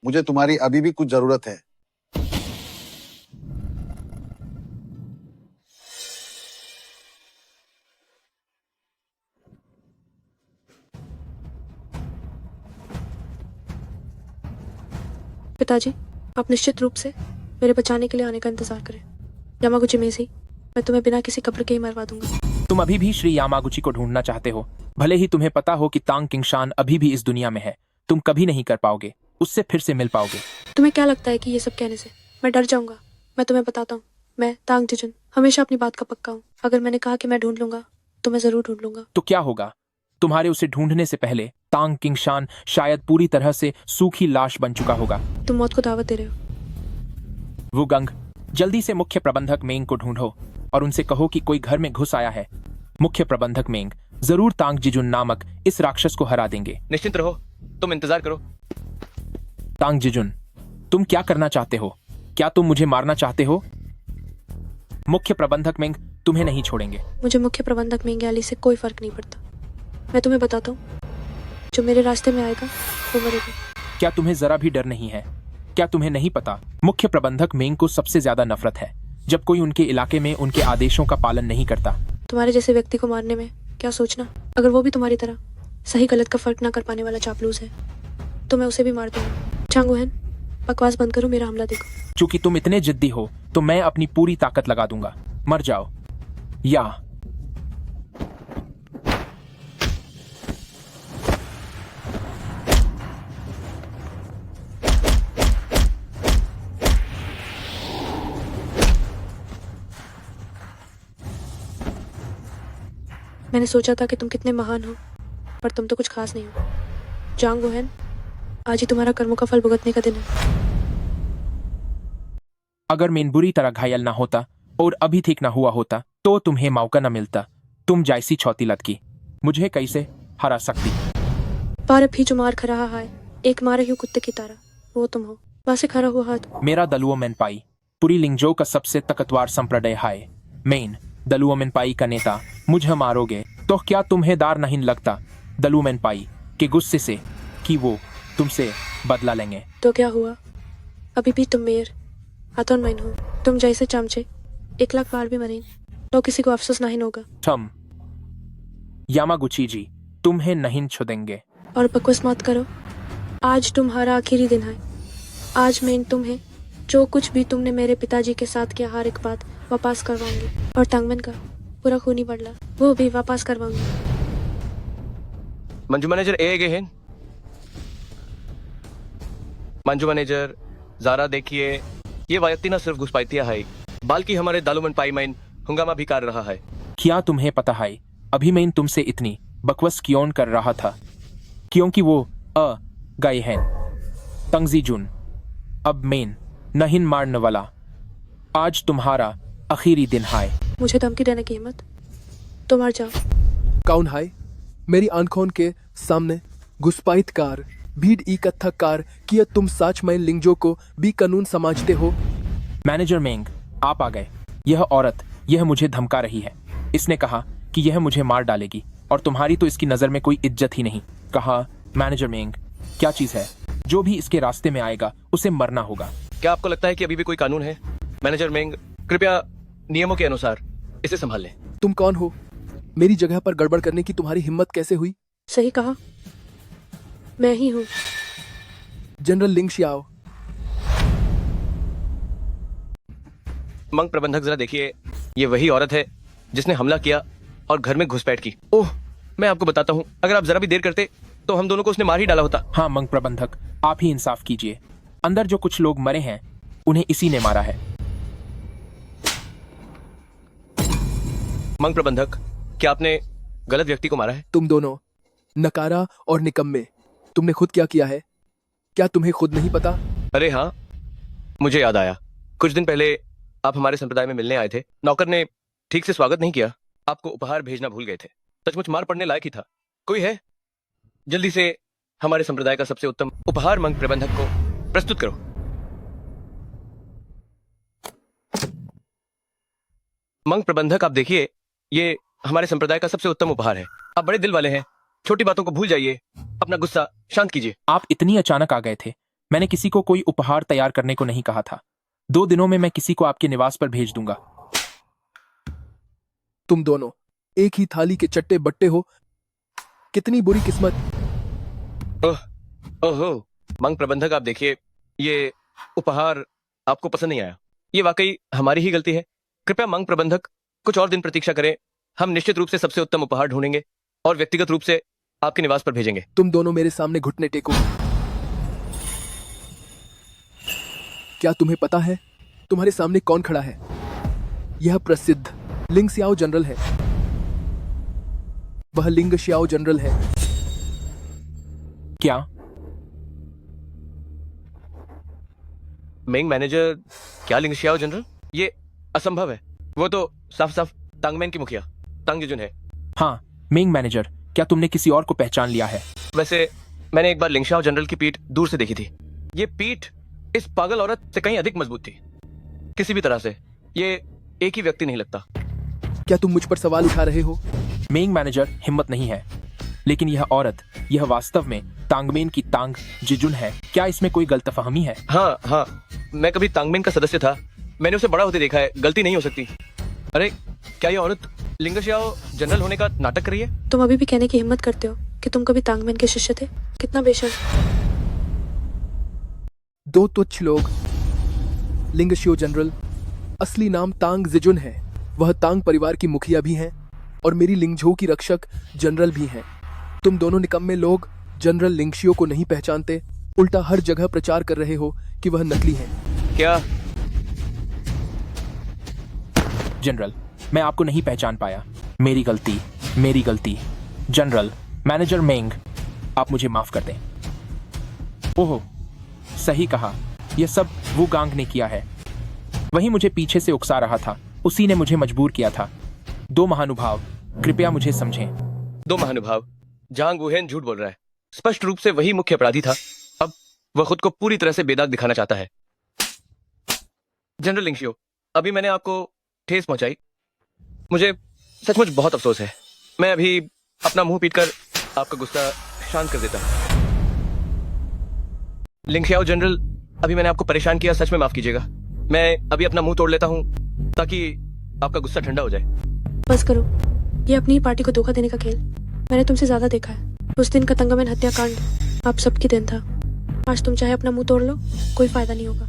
मुझे तुम्हारी अभी भी कुछ जरूरत है। पिताजी, आप निश्चित रूप से मेरे बचाने के लिए आने का इंतजार करें। यामागुची मेसी, मैं तुम्हें बिना किसी कब्र के ही मरवा दूंगा। तुम अभी भी श्री यामागुची को ढूंढना चाहते हो, भले ही तुम्हें पता हो कि तांग किंगशान अभी भी इस दुनिया में है। तुम कभी नहीं कर पाओगे, उससे फिर से मिल पाओगे। तुम्हें क्या लगता है कि ये सब कहने से मैं डर जाऊंगा? मैं तुम्हें बताता हूँ, मैं तांग जिजुन हमेशा अपनी बात का पक्का हूँ। अगर मैंने कहा कि मैं ढूंढ लूंगा तो मैं जरूर ढूंढ लूंगा। तो क्या होगा? तुम्हारे उसे ढूंढने से पहले तांग किंगशान शायद पूरी तरह से सूखी लाश बन चुका होगा। तुम मौत को दावत दे रहे हो। वुगंग, जल्दी से मुख्य प्रबंधक मेंग को ढूंढो और उनसे कहो कि कोई घर में घुस आया है। मुख्य प्रबंधक मेंग जरूर तांग जिजुन नामक इस राक्षस को हरा देंगे। निश्चिंत रहो, तुम इंतजार करो। तांग जिजुन, तुम क्या करना चाहते हो? क्या तुम मुझे मारना चाहते हो? मुख्य प्रबंधक मेंग तुम्हें नहीं छोड़ेंगे। मुझे मुख्य प्रबंधक मेंग याली से कोई फर्क नहीं पड़ता। मैं तुम्हें बताता हूँ, जो मेरे रास्ते में आएगा वो मरेगा। क्या तुम्हें जरा भी डर नहीं है? क्या तुम्हें नहीं पता मुख्य प्रबंधक मेंग को सबसे ज्यादा नफरत है जब कोई उनके इलाके में उनके आदेशों का पालन नहीं करता। तुम्हारे जैसे व्यक्ति को मारने में क्या सोचना? अगर वो भी तुम्हारी तरह सही गलत का फर्क ना कर पाने वाला चापलूस है तो मैं उसे भी मार दूंगा। चांग वुहेन, बकवास बंद करो, मेरा हमला देखो। चूंकि तुम इतने जिद्दी हो तो मैं अपनी पूरी ताकत लगा दूंगा। मर जाओ। या मैंने सोचा था कि तुम कितने महान हो, पर तुम तो कुछ खास नहीं हो। जांग वोहेन, आज ही तुम्हारा कर्मों का फल भुगतने का दिन है। अगर मैं बुरी तरह घायल ना होता और अभी ठीक ना हुआ होता तो तुम्हें मौका न मिलता। तुम जैसी छोटी लड़की मुझे कैसे हरा सकती? पर भी जो मार खा रहा है, एक मारे हुए कुत्ते की तरह, वो तुम हो। वहां से खड़ा हुआ हाथ। मेरा दलुओ मेनपाई पूरी लिंगजो का सबसे ताकतवर संप्रदाय है। मेन दलुओ मेनपाई का नेता मुझे मारोगे तो क्या तुम्हें डर नहीं लगता दलुओ मेनपाई के गुस्से से कि वो तुमसे बदला लेंगे? तो क्या हुआ, अभी भी तुम मेयर हाथों मैन हो। तुम जैसे चमचे 1,00,000 बार भी मरे तो किसी को अफसोस नहीं होगा। तुम यामागुची जी तुम्हें नहीं छोड़ेंगे। और बकवास मत करो, आज तुम्हारा आखिरी दिन है। आज मैं तुम्हें जो कुछ भी तुमने मेरे पिताजी के साथ किया हर एक बात वापस करवाऊंगी, और टांगमैन का पूरा खूनी बदला वो भी वापस करवाऊंगी। मंजू मैनेजर ए गए हैं। मंजू मैनेजर जारा देखिए, ये व्यक्ति न सिर्फ घुसपैठिया है बल्कि हमारे दालुमन पाईमाइन हंगामा भी कर रहा है। क्या तुम्हें पता है अभी मैं तुमसे इतनी बकवास क्यों कर रहा था? क्योंकि वो गए हैं तंगजी जुन। अब मैं नहीं मारने वाला। आज तुम्हारा आखिरी दिन है। मुझे धमकी देने की हिम्मत तो मर जाओ। कौन है मेरी आंखों के सामने घुसपैठ कार भीड़ इकट्ठा कार किया? तुम सच में लिंगजो को भी कानून समझते हो? मैनेजर मेंग आप आ गए। यह औरत यह मुझे धमका रही है। इसने कहा कि यह मुझे मार डालेगी और तुम्हारी तो इसकी नजर में कोई इज्जत ही नहीं। कहा मैनेजर मेंग क्या चीज है, जो भी इसके रास्ते में आएगा उसे मरना होगा। क्या आपको लगता है कि अभी भी कोई कानून है? मैनेजर मेंग कृपया नियमों के अनुसार इसे संभाल लें। तुम कौन हो? मेरी जगह पर गड़बड़ करने की तुम्हारी हिम्मत कैसे हुई? सही कहा, मैं ही हूँ जनरल लिंग शियाओ। मंग प्रबंधक जरा देखिए, ये वही औरत है जिसने हमला किया और घर में घुसपैठ की। ओह, मैं आपको बताता हूँ, अगर आप जरा भी देर करते तो हम दोनों को उसने मार ही डाला होता। हाँ मंग प्रबंधक, आप ही इंसाफ कीजिए। अंदर जो कुछ लोग मरे हैं उन्हें इसी ने मारा है। मंग प्रबंधक, क्या आपने गलत व्यक्ति को मारा है? तुम दोनों नकारा और निकम्मे, तुमने खुद क्या किया है? क्या तुम्हें खुद नहीं पता? अरे हाँ, मुझे याद आया। कुछ दिन पहले आप हमारे संप्रदाय में मिलने आए थे। नौकर ने ठीक से स्वागत नहीं किया, आपको उपहार भेजना भूल गए थे। सचमुच मार पड़ने लायक ही था। कोई है? जल्दी से हमारे संप्रदाय का सबसे उत्तम उपहार मंग प्रबंधक को प्रस्तुत करो। मंग प्रबंधक आप देखिए, ये हमारे संप्रदाय का सबसे उत्तम उपहार है। आप बड़े दिल वाले हैं, छोटी बातों को भूल जाइए, अपना गुस्सा शांत कीजिए। आप इतनी अचानक आ गए थे। मैंने किसी को कोई उपहार तैयार करने को नहीं कहा था। 2 दिनों में मैं किसी को आपके निवास पर भेज दूंगा। तुम दोनों एक ही थाली के चट्टे बट्टे हो। कितनी बुरी किस्मत। ओहो, मंग प्रबंधक आप देखिए, ये उपहार आपको पसंद नहीं आया। ये वाकई हमारी ही गलती है। कृपया मंग प्रबंधक कुछ और दिन प्रतीक्षा करें। हम निश्चित रूप से सबसे उत्तम उपहार ढूंढेंगे और व्यक्तिगत रूप से आपके निवास पर भेजेंगे। तुम दोनों मेरे सामने घुटने टेको। क्या तुम्हें पता है तुम्हारे सामने कौन खड़ा है? यह प्रसिद्ध लिंग शियाओ जनरल है। वह लिंग शियाओ जनरल है। क्या? मेंग मैनेजर, क्या लिंग शियाओ जनरल? ये असंभव है। वो तो साफ साफ तांगमैन की मुखिया तांग जुन है। हाँ मेंग मैनेजर, क्या तुमने किसी और को पहचान लिया है? वैसे मैंने एक बार लिंग शियाओ जनरल की पीठ दूर से देखी थी। ये पीठ इस पागल औरत से कहीं अधिक मजबूत थी। किसी भी तरह से ये एक ही व्यक्ति नहीं लगता। क्या तुम मुझ पर सवाल उठा रहे हो? मेंग मैनेजर, हिम्मत नहीं है, लेकिन यह औरत, यह वास्तव में तांगमेन की तांग जिजुन है। क्या इसमें कोई गलतफहमी है? हाँ, मैं कभी तांगमेन का सदस्य था। मैंने उसे बड़ा होते देखा है। गलती नहीं हो सकती। अरे, क्या ये औरत लिंग शियाओ जनरल होने का नाटक कर रही है? तुम अभी भी कहने की हिम्मत करते हो कि तुम कभी तांगमैन के शिष्य थे? कितना बेशर्म। 2 तुच्छ लोग। लिंग शियाओ जनरल, असली नाम तांग जिजुन है। वह तांग परिवार की मुखिया भी हैं और मेरी लिंगझो की रक्षक जनरल भी हैं। तुम दोनों निकम्मे लोग जनरल लिंगशियो को नहीं पहचानते, उल्टा हर जगह प्रचार कर रहे हो कि वह नकली हैं। क्या? जनरल, मैं आपको नहीं पहचान पाया। मेरी गलती। मेरी गलती। जनरल, मैनेजर मेंग, आप मुझे माफ कर दें। ओहो, सही कहा, यह सब वू गांग ने किया है। वही मुझे पीछे से उकसा रहा था, उसी ने मुझे मजबूर किया था। दो महानुभाव, कृपया मुझे समझें। दो महानुभाव, जांग वुहेन झूठ बोल रहा है। स्पष्ट रूप से वही मुख्य अपराधी था। अब वह खुद को पूरी तरह से बेदाग दिखाना चाहता है। जनरल लिंगशियो, अभी मैंने आपको ठेस पहुंचाई। मुझे सचमुच बहुत अफसोस है। मैं अभी अपना मुंह पीटकर आपका गुस्सा शांत कर देता हूं। लिंगशियो जनरल, अभी मैंने आपको परेशान किया, सच में माफ कीजिएगा। मैं अभी अपना मुंह तोड़ लेता हूं ताकि आपका गुस्सा ठंडा हो जाए। बस करो, ये अपनी ही पार्टी को धोखा देने का खेल मैंने तुमसे ज्यादा देखा है। उस दिन का तंगमैन हत्याकांड आप सबकी देन था। आज तुम चाहे अपना मुंह तोड़ लो, कोई फायदा नहीं होगा।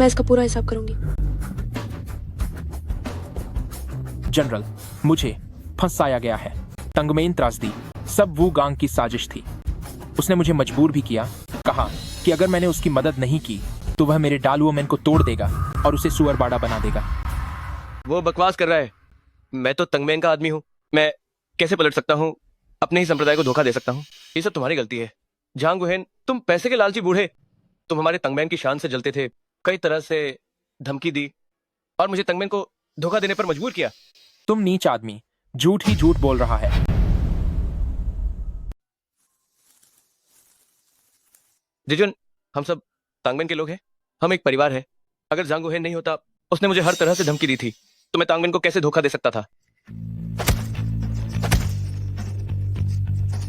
मैं इसका पूरा हिसाब करूंगी। जनरल, मुझे फंसाया गया है। तंगमेन त्रासदी सब वू गांग की साजिश थी। उसने मुझे मजबूर भी किया, कहा कि अगर मैंने उसकी मदद नहीं की तो वह मेरे डालुओमेन को तोड़ देगा और उसे सुअरबाड़ा बना देगा। वो बकवास कर रहा है। मैं तो तंगमैन का आदमी हूँ। मैं कैसे पलट सकता हूँ? अपने ही संप्रदाय को धोखा दे सकता हूँ? ये सब तुम्हारी गलती है। जांग वुहेन, तुम पैसे के लालची बूढ़े। तुम हमारे तंगमैन की शान से जलते थे, कई तरह से धमकी दी और मुझे तंगमैन को धोखा देने पर मजबूर किया। तुम नीच आदमी, झूठ ही झूठ बोल रहा है। जिजुन, हम सब तांगमैन के लोग हैं। हम एक परिवार है। अगर जांग वुहेन नहीं होता, उसने मुझे हर तरह से धमकी दी थी, तो मैं तांगमैन को कैसे धोखा दे सकता था?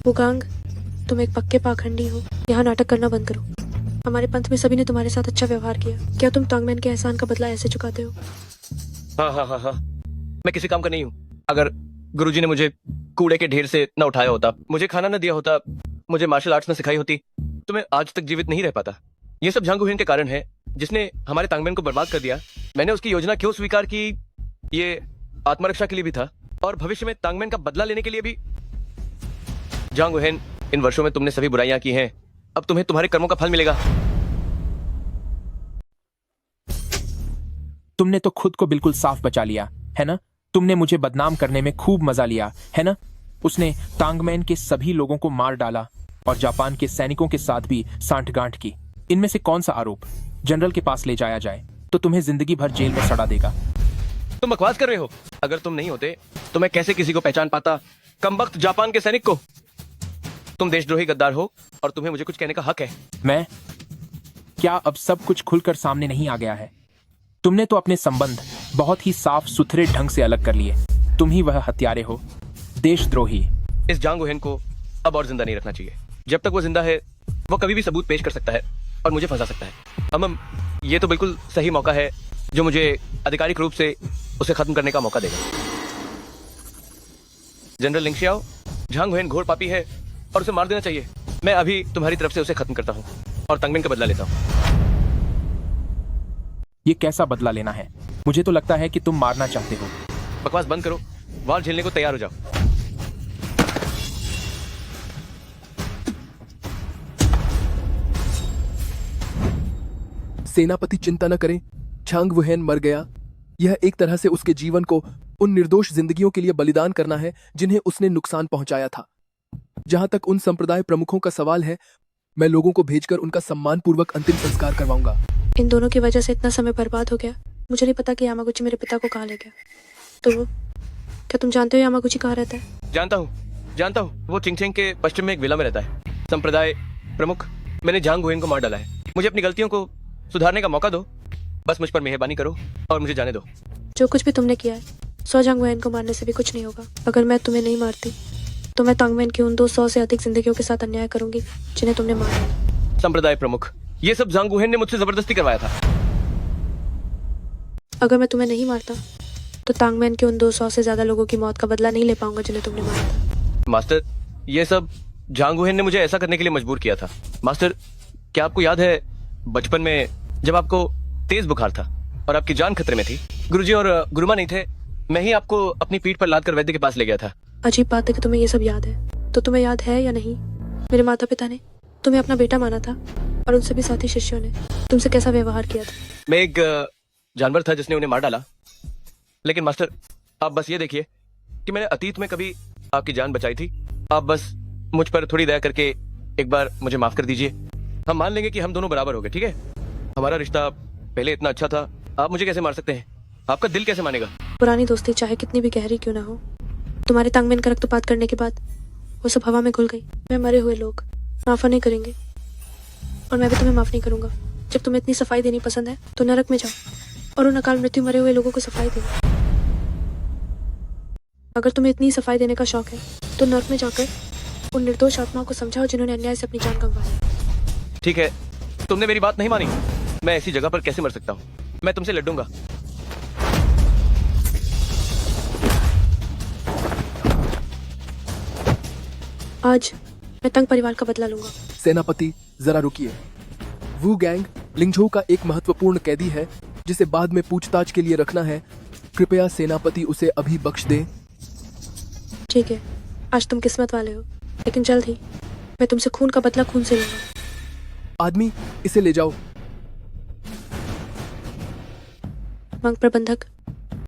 वुगांग, तुम एक पक्के पाखंडी हो। यहाँ नाटक करना बंद करो। हमारे पंथ में सभी ने तुम्हारे साथ अच्छा व्यवहार किया। क्या तुम तांगमैन के एहसान का बदला ऐसे चुकाते हो? हाँ। मैं किसी काम का नहीं हूँ। अगर गुरुजी ने मुझे कूड़े के ढेर से न उठाया होता, मुझे खाना न दिया होता, मुझे मार्शल आर्ट्स न सिखाई होती, तो मैं आज तक जीवित नहीं रह पाता। ये सब जांग वुहेन के कारण है, जिसने हमारे तांगमैन को बर्बाद कर दिया। मैंने उसकी योजना क्यों स्वीकार की? ये आत्मरक्षा के लिए भी था और भविष्य में तांगमैन का बदला लेने के लिए भी। जांग वुहेन, इन वर्षों में तुमने सभी बुराइयां की हैं। अब तुम्हें तुम्हारे कर्मों का फल मिलेगा। तुमने तो खुद को बिल्कुल साफ बचा लिया है ना? तुमने मुझे बदनाम करने में खूब मजा लिया है ना? उसने तांगमैन के सभी लोगों को मार डाला और जापान के सैनिकों के साथ भी सांठगांठ की। इनमें से कौन सा आरोप जनरल के पास ले जाया जाए तो तुम्हें जिंदगी भर जेल में सड़ा देगा। तुम बकवास कर रहे हो। अगर तुम नहीं होते तो मैं कैसे किसी को पहचान पाता? कमबख्त जापान के सैनिक को। तुम देशद्रोही गद्दार हो और तुम्हें मुझे कुछ कहने का हक है। मैं क्या अब सब कुछ खुलकर सामने नहीं आ गया है? तुमने तो अपने संबंध बहुत ही साफ सुथरे ढंग से अलग कर लिए। तुम ही वह हत्यारे हो, देशद्रोही। इस जांग वुहेन को अब और जिंदा नहीं रखना चाहिए। जब तक वो जिंदा है, वो कभी भी सबूत पेश कर सकता है और मुझे फंसा सकता है। अमम, ये तो बिल्कुल सही मौका है जो मुझे आधिकारिक रूप से उसे खत्म करने का मौका देगा। जनरल लिंगशियाओ, जांग वुहेन घोर पापी है और उसे मार देना चाहिए। मैं अभी तुम्हारी तरफ से उसे खत्म करता हूँ और तंगमैन का बदला लेता हूँ। ये कैसा बदला लेना है? मुझे तो लगता है कि तुम मारना चाहते हो। बकवास बंद करो, वार झेलने को तैयार हो जाओ। सेनापति, चिंता न करें। जांग वुहेन मर गया। यह एक तरह से उसके जीवन को उन निर्दोष जिंदगियों के लिए बलिदान करना है जिन्हें उसने नुकसान पहुंचाया था। जहां तक उन संप्रदाय प्रमुखों का सवाल है, मैं लोगों को भेजकर उनका सम्मानपूर्वक अंतिम संस्कार करवाऊंगा। इन दोनों की वजह से इतना समय बर्बाद हो गया। मुझे नहीं पता कि यामागुची मेरे पिता को कहाँ ले गया। तो क्या तुम जानते हो यामागुची कहाँ रहता है? जानता हूँ। वो चिंगचेंग के पश्चिम में एक विला में रहता है। संप्रदाय प्रमुख, मैंने जांग वुहेन को मार डाला है। मुझे अपनी गलतियों को सुधारने का मौका दो। बस मुझ पर मेहरबानी करो और मुझे जाने दो। जो कुछ भी तुमने किया है, 100 जांग वुहेन को मारने से भी कुछ नहीं होगा। अगर मैं तुम्हें नहीं मारती तो मैं तांगमैन की उन 200 से अधिक जिंदगियों के साथ अन्याय करूंगी जिन्हें तुमने मारा। संप्रदाय प्रमुख, ये सब जांग वुहेन ने मुझसे जबरदस्ती करवाया था। अगर मैं तुम्हें नहीं मारता तो तांगमैन के उन 200 से ज्यादा लोगों की मौत का बदला नहीं ले पाऊंगा जिन्हें तुमने मारा था। मास्टर, ये सब जांग वुहेन ने मुझे ऐसा करने के लिए मजबूर किया था। मास्टर, क्या आपको याद है बचपन में जब आपको तेज बुखार था और आपकी जान खतरे में थी? गुरुजी और गुरुमा नहीं थे, मैं ही आपको अपनी पीठ पर लादकर वैद्य के पास ले गया था। अजीब बात है कि तुम्हें ये सब याद है। तो तुम्हें याद है या नहीं, मेरे माता पिता ने तुम्हें अपना बेटा माना था और उन सभी साथी शिष्यों ने तुमसे कैसा व्यवहार किया था? मैं एक जानवर था जिसने उन्हें मार डाला। लेकिन मास्टर, आप बस ये देखिए कि मैंने अतीत में कभी आपकी जान बचाई थी। आप बस मुझ पर थोड़ी दया करके एक बार मुझे माफ कर दीजिए। हम मान लेंगे कि हम दोनों बराबर हो गए, ठीक है? हमारा रिश्ता पहले इतना अच्छा था, आप मुझे कैसे मार सकते हैं? आपका दिल कैसे मानेगा? पुरानी दोस्ती चाहे कितनी भी गहरी क्यों ना हो, तुम्हारे तांगमैन का रक्तपात करने के बाद वो सब हवा में घुल गई। मैं मरे हुए लोग माफा नहीं करेंगे और मैं भी तुम्हें माफ नहीं करूंगा। जब तुम्हें इतनी सफाई देनी पसंद है तो नरक में जाओ और उन अकाल मृत्यु मरे हुए लोगों को सफाई दो। अगर तुम्हें इतनी सफाई देने का शौक है तो नरक में जाकर उन निर्दोष आत्माओं को समझाओ जिन्होंने अन्याय से अपनी जान गंवाई। ठीक है, तुमने मेरी बात नहीं मानी। मैं ऐसी जगह पर कैसे मर सकता हूँ? मैं तुमसे लड़ूंगा। आज मैं तंग परिवार का बदला लूंगा। सेनापति जरा रुकिए। वू गैंग लिंगझोउ का एक महत्वपूर्ण कैदी है जिसे बाद में पूछताछ के लिए रखना है। कृपया सेनापति उसे अभी बख्श दें। ठीक है, आज तुम किस्मत वाले हो, लेकिन जल्द ही मैं तुमसे खून का बदला खून से लूंगा। आदमी, इसे ले जाओ। मंग प्रबंधक,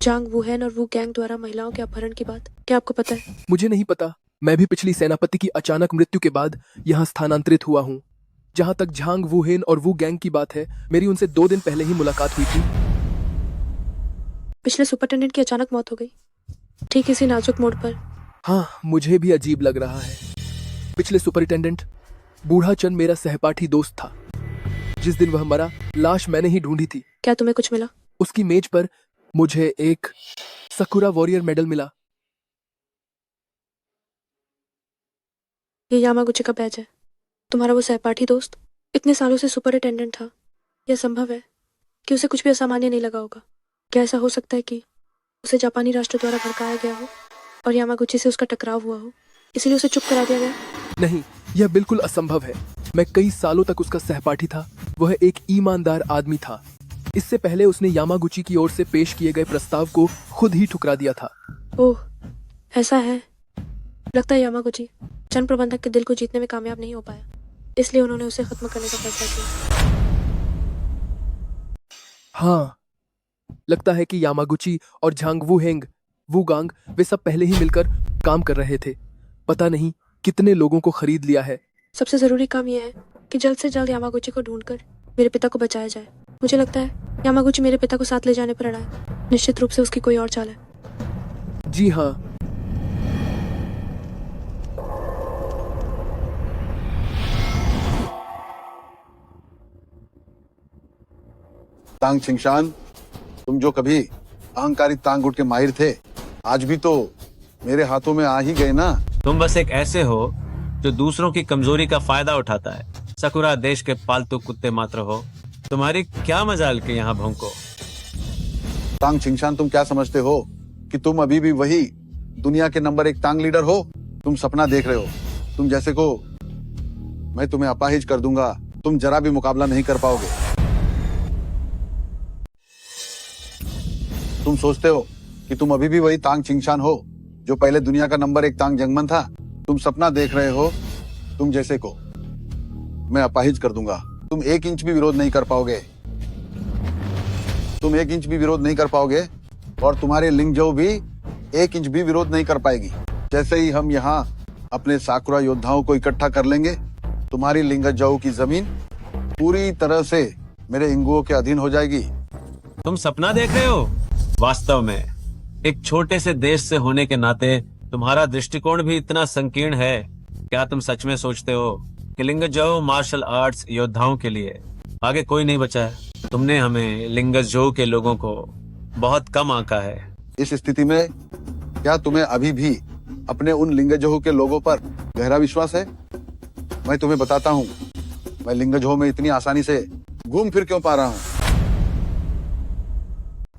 जांग वुहेन और वू गैंग द्वारा महिलाओं के अपहरण की बात क्या आपको पता है? मुझे नहीं पता। मैं भी पिछली सेनापति की अचानक मृत्यु के बाद यहाँ स्थानांतरित हुआ हूँ। जहाँ तक झांग वुहेन और वू गैंग की बात है, मेरी उनसे 2 दिन पहले ही मुलाकात हुई थी। पिछले सुपरिटेंडेंट की अचानक मौत हो गई, ठीक इसी नाजुक मोड़ पर। हाँ, मुझे भी अजीब लग रहा है। पिछले सुपरिटेंडेंट बूढ़ा चंद मेरा सहपाठी दोस्त था। जिस दिन वह मरा, लाश मैंने ही ढूंढी थी। क्या तुम्हें कुछ मिला? उसकी मेज पर मुझे एक सकुरा वॉरियर मेडल मिला। ये यामागुची का बैज है। तुम्हारा वो सहपाठी दोस्त इतने सालों से सुपरिटेंडेंट था। यह संभव है कि उसे कुछ भी असामान्य नहीं लगा होगा। क्या ऐसा हो सकता है कि उसे जापानी राष्ट्र द्वारा भड़काया गया हो और यामागुची से उसका टकराव हुआ हो, इसलिए उसे चुप करा दिया गया? नहीं, यह बिल्कुल असंभव है। मैं कई सालों तक उसका सहपाठी था। वह एक ईमानदार आदमी था। इससे पहले उसने यामागुची की ओर से पेश किए गए प्रस्ताव को खुद ही ठुकरा दिया था। ओह, ऐसा है। लगता है यामागुची चंद प्रबंधक के दिल को जीतने में कामयाब नहीं हो पाया, इसलिए उन्होंने उसे खत्म करने का फैसला किया। हाँ, लगता है कि यामागुची और झांग वुहेंग वुगांग वे सब पहले ही मिलकर काम कर रहे थे। पता नहीं कितने लोगों को खरीद लिया है। सबसे जरूरी काम यह है कि जल्द से जल्द यामागुची को ढूंढकर मेरे पिता को बचाया जाए। मुझे लगता है यामागुची मेरे पिता को साथ ले जाने पर अड़ा है। निश्चित रूप से उसकी कोई और चाल है। जी हाँ। तांग छिंगशान, तुम जो कभी अहंकारी तांग गुट के माहिर थे, आज भी तो मेरे हाथों में आ ही गए ना। तुम बस एक ऐसे हो जो दूसरों की कमजोरी का फायदा उठाता है। सकुरा देश के पालतू कुत्ते मात्र हो। तुम्हारी क्या मजाल के यहाँ भौंको। तांग छिंगशान, तुम क्या समझते हो कि तुम अभी भी वही दुनिया के नंबर 1 तांग लीडर हो? तुम सपना देख रहे हो। तुम जैसे को मैं तुम्हें अपाहिज कर दूंगा। तुम जरा भी मुकाबला नहीं कर पाओगे। तुम सोचते हो कि तुम अभी भी वही तांग छिंगशान हो जो पहले दुनिया का नंबर 1 तांग जंगमन था। तुम सपना देख रहे हो। तुम जैसे को मैं अपाहिज कर दूंगा। तुम 1 इंच भी विरोध नहीं कर पाओगे। तुम 1 इंच भी विरोध नहीं कर पाओगे और तुम्हारे लिंगझोउ भी 1 इंच भी विरोध नहीं कर पाएगी। जैसे ही हम यहाँ अपने साकुरा योद्धाओं को इकट्ठा कर लेंगे, तुम्हारी लिंगझोउ की जमीन पूरी तरह से मेरे इंगुओं के अधीन हो जाएगी। तुम सपना देख रहे हो? वास्तव में एक छोटे से देश से होने के नाते तुम्हारा दृष्टिकोण भी इतना संकीर्ण है। क्या तुम सच में सोचते हो कि लिंगझोउ मार्शल आर्ट्स योद्धाओं के लिए आगे कोई नहीं बचा है? तुमने हमें लिंगझोउ के लोगों को बहुत कम आंका है। इस स्थिति में क्या तुम्हें अभी भी अपने उन लिंगझोउ के लोगों पर गहरा विश्वास है? मैं तुम्हें बताता हूँ, मैं लिंगझोउ में इतनी आसानी से घूम फिर क्यों पा रहा हूँ।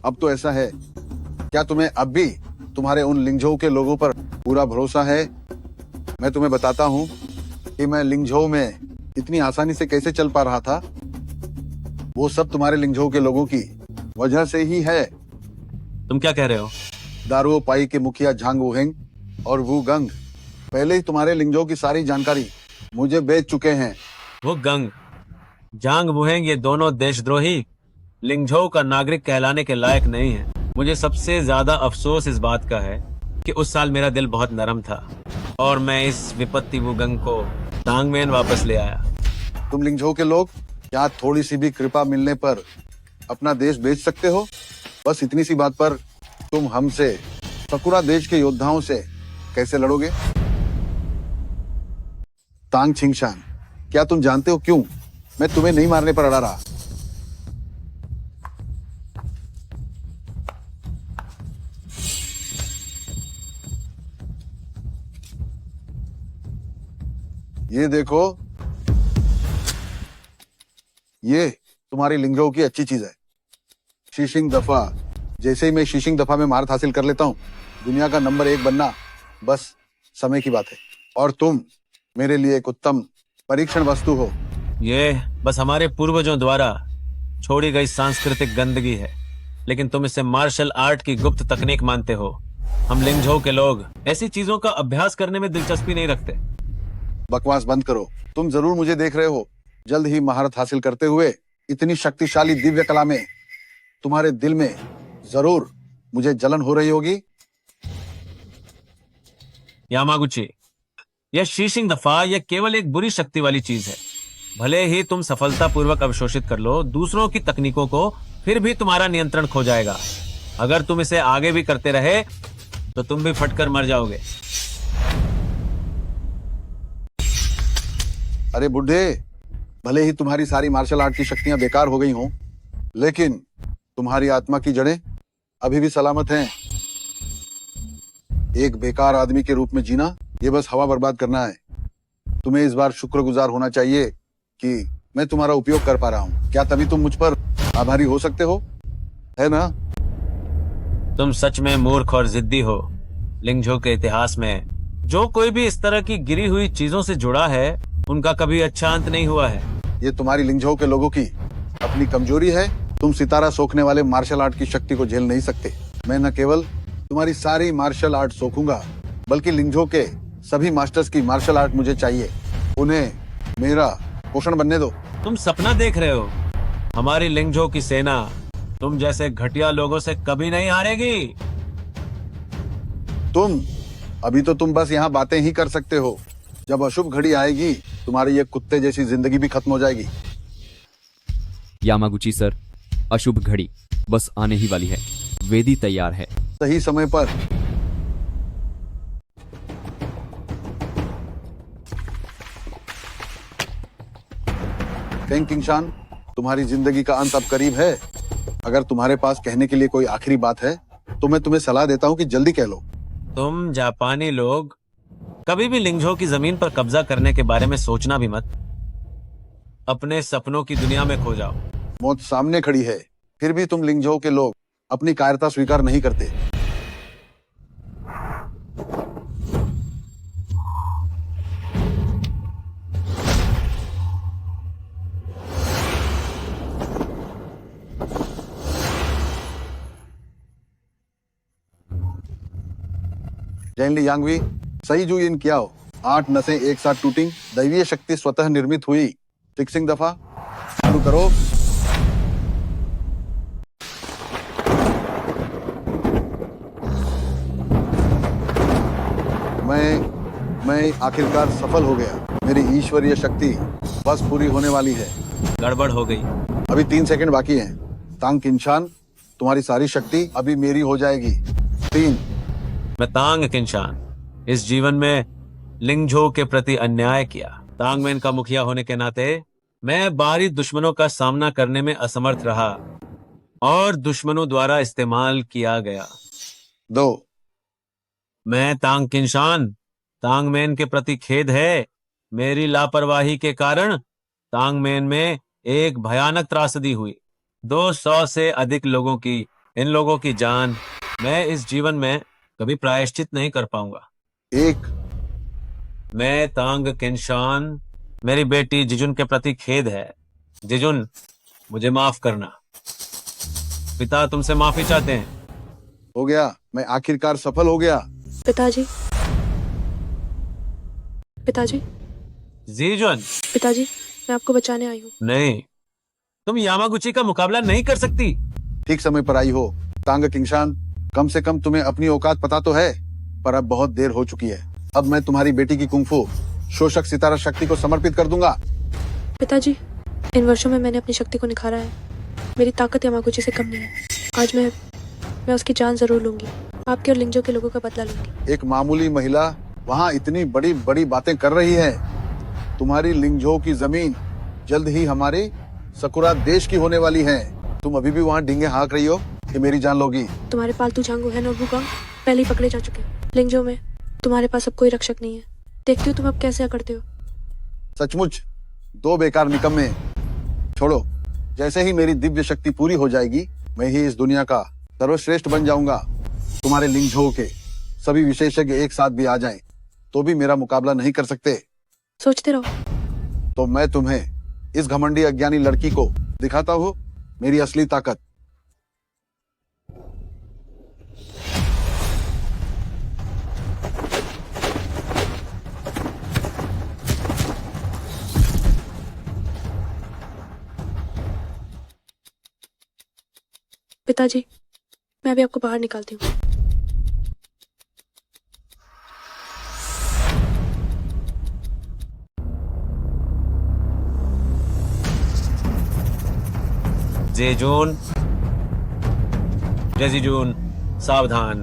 अब तो ऐसा है, क्या तुम्हें अब भी तुम्हारे उन लिंगझोउ के लोगों पर पूरा भरोसा है? मैं तुम्हें बताता हूँ कि मैं लिंगझोउ में इतनी आसानी से कैसे चल पा रहा था। वो सब तुम्हारे लिंगझोउ के लोगों की वजह से ही है। तुम क्या कह रहे हो? दारुओ पाई के मुखिया झांग वुहेंग और वू गंग पहले ही तुम्हारे लिंगझोउ की सारी जानकारी मुझे बेच चुके हैं। वो गंग, झांग वुहेंग ये दोनों देशद्रोही लिंगझोउ का नागरिक कहलाने के लायक नहीं है। मुझे सबसे ज्यादा अफसोस इस बात का है कि उस साल मेरा दिल बहुत नरम था और मैं इस विपत्ति वुगंग को तांगमेन वापस ले आया। तुम लिंगझो के लोग क्या थोड़ी सी भी कृपा मिलने पर अपना देश बेच सकते हो? बस इतनी सी बात पर तुम हमसे, सकुरा देश के योद्धाओं से कैसे लड़ोगे? तांग छिंगशान, क्या तुम जानते हो क्यों मैं तुम्हें नहीं मारने पर अड़ा रहा? ये देखो, ये तुम्हारी लिंगझो की अच्छी चीज है। शीशिंग दफा। जैसे ही मैं शीशिंग दफा में महारत हासिल कर लेता हूं, दुनिया का नंबर 1 बनना बस समय की बात है। और तुम मेरे लिए एक उत्तम परीक्षण वस्तु हो। ये बस हमारे पूर्वजों द्वारा छोड़ी गई सांस्कृतिक गंदगी है, लेकिन तुम इसे मार्शल आर्ट की गुप्त तकनीक मानते हो। हम लिंगझो के लोग ऐसी चीजों का अभ्यास करने में दिलचस्पी नहीं रखते। बकवास बंद करो। तुम जरूर मुझे देख रहे हो, जल्द ही महारत हासिल करते हुए इतनी शक्तिशाली दिव्य कला में तुम्हारे दिल में जरूर मुझे जलन हो रही होगी। यामागुची, यह शीशिंग दफा यह केवल एक बुरी शक्ति वाली चीज है। भले ही तुम सफलतापूर्वक अवशोषित कर लो दूसरों की तकनीकों को, फिर भी तुम्हारा नियंत्रण खो जाएगा। अगर तुम इसे आगे भी करते रहे तो तुम भी फटकर मर जाओगे। अरे बुढ़े, भले ही तुम्हारी सारी मार्शल आर्ट की शक्तियां बेकार हो गई हों, लेकिन तुम्हारी आत्मा की जड़ें अभी भी सलामत हैं। एक बेकार आदमी के रूप में जीना, ये बस हवा बर्बाद करना है। तुम्हें इस बार शुक्रगुजार होना चाहिए कि मैं तुम्हारा उपयोग कर पा रहा हूँ। क्या तभी तुम मुझ पर आभारी हो सकते हो, है ना? तुम सच में मूर्ख और जिद्दी हो। लिंगझो के इतिहास में जो कोई भी इस तरह की गिरी हुई चीजों से जुड़ा है, उनका कभी अच्छा अंत नहीं हुआ है। ये तुम्हारी लिंगझो के लोगों की अपनी कमजोरी है। तुम सितारा सोखने वाले मार्शल आर्ट की शक्ति को झेल नहीं सकते। मैं न केवल तुम्हारी सारी मार्शल आर्ट सोखूंगा, बल्कि लिंगझो के सभी मास्टर्स की मार्शल आर्ट मुझे चाहिए। उन्हें मेरा पोषण बनने दो। तुम सपना देख रहे हो। हमारी लिंगझो की सेना तुम जैसे घटिया लोगों से कभी नहीं हारेगी। तुम बस यहाँ बातें ही कर सकते हो। जब अशुभ घड़ी आएगी, तुम्हारी ये कुत्ते जैसी जिंदगी भी खत्म हो जाएगी। यामागुची सर, अशुभ घड़ी बस आने ही वाली है। वेदी तैयार है। सही समय पर। तेंग किंगशान, तुम्हारी जिंदगी का अंत अब करीब है। अगर तुम्हारे पास कहने के लिए कोई आखिरी बात है, तो मैं तुम्हें सलाह देता हूँ कि जल्दी कह लो। तुम जापानी लोग कभी भी लिंगझो की जमीन पर कब्जा करने के बारे में सोचना भी मत। अपने सपनों की दुनिया में खो जाओ। मौत सामने खड़ी है, फिर भी तुम लिंगझो के लोग अपनी कायरता स्वीकार नहीं करते। जैनली यांगवी, सही जू इन किया हो। 8 नसें एक साथ टूटी, दैवीय शक्ति स्वतः निर्मित हुई। फिक्सिंग दफा चालू करो। मैं आखिरकार सफल हो गया। मेरी ईश्वरीय शक्ति बस पूरी होने वाली है। गड़बड़ हो गई। अभी 3 सेकंड बाकी हैं। तांग किंशान, तुम्हारी सारी शक्ति अभी मेरी हो जाएगी। 3। मैं तांग किंशान, इस जीवन में लिंगझो के प्रति अन्याय किया। तांगमेन का मुखिया होने के नाते मैं बाहरी दुश्मनों का सामना करने में असमर्थ रहा और दुश्मनों द्वारा इस्तेमाल किया गया। 2। मैं तांग किंशान, तांगमेन के प्रति खेद है। मेरी लापरवाही के कारण तांगमेन में एक भयानक त्रासदी हुई। 200 से अधिक लोगों की, इन लोगों की जान मैं इस जीवन में कभी प्रायश्चित नहीं कर पाऊंगा। 1। मैं तांग किंशान, मेरी बेटी जिजुन के प्रति खेद है। जिजुन, मुझे माफ करना। पिता तुमसे माफी चाहते हैं। हो गया, मैं आखिरकार सफल हो गया। पिताजी, पिताजी, जीजुन। पिताजी, मैं आपको बचाने आई हूँ। नहीं, तुम यामागुची का मुकाबला नहीं कर सकती। ठीक समय पर आई हो। तांग किंशान, कम से कम तुम्हें अपनी औकात पता तो है। पर अब बहुत देर हो चुकी है। अब मैं तुम्हारी बेटी की कुंफू शोषक सितारा शक्ति को समर्पित कर दूंगा। पिताजी, इन वर्षों में मैंने अपनी शक्ति को निखारा है। मेरी ताकत यामागुची से कम नहीं है। आज मैं उसकी जान जरूर लूंगी। आपके और लिंगजो के लोगों का बदला लूंगी। एक मामूली महिला वहाँ इतनी बड़ी बड़ी बातें कर रही है। तुम्हारी लिंगजो की जमीन जल्द ही हमारी सकुरा देश की होने वाली है। तुम अभी भी वहाँ डींगे हाँक रही हो कि मेरी जान लोगी। तुम्हारे पालतू झांगू है और वुगांग पहले ही पकड़े जा चुके। लिंगजो में तुम्हारे पास अब कोई रक्षक नहीं है। देखती हो तुम अब कैसे करते हो। सचमुच दो बेकार निकम्मे। छोड़ो, जैसे ही मेरी दिव्य शक्ति पूरी हो जाएगी मैं ही इस दुनिया का सर्वश्रेष्ठ बन जाऊंगा। तुम्हारे लिंगझो के सभी विशेषज्ञ एक साथ भी आ जाएं तो भी मेरा मुकाबला नहीं कर सकते। सोचते रहो। तो मैं तुम्हें इस घमंडी अज्ञानी लड़की को दिखाता हूँ मेरी असली ताकत। पिताजी, मैं अभी आपको बाहर निकालती हूँ। जेजून, जेजीजून, सावधान।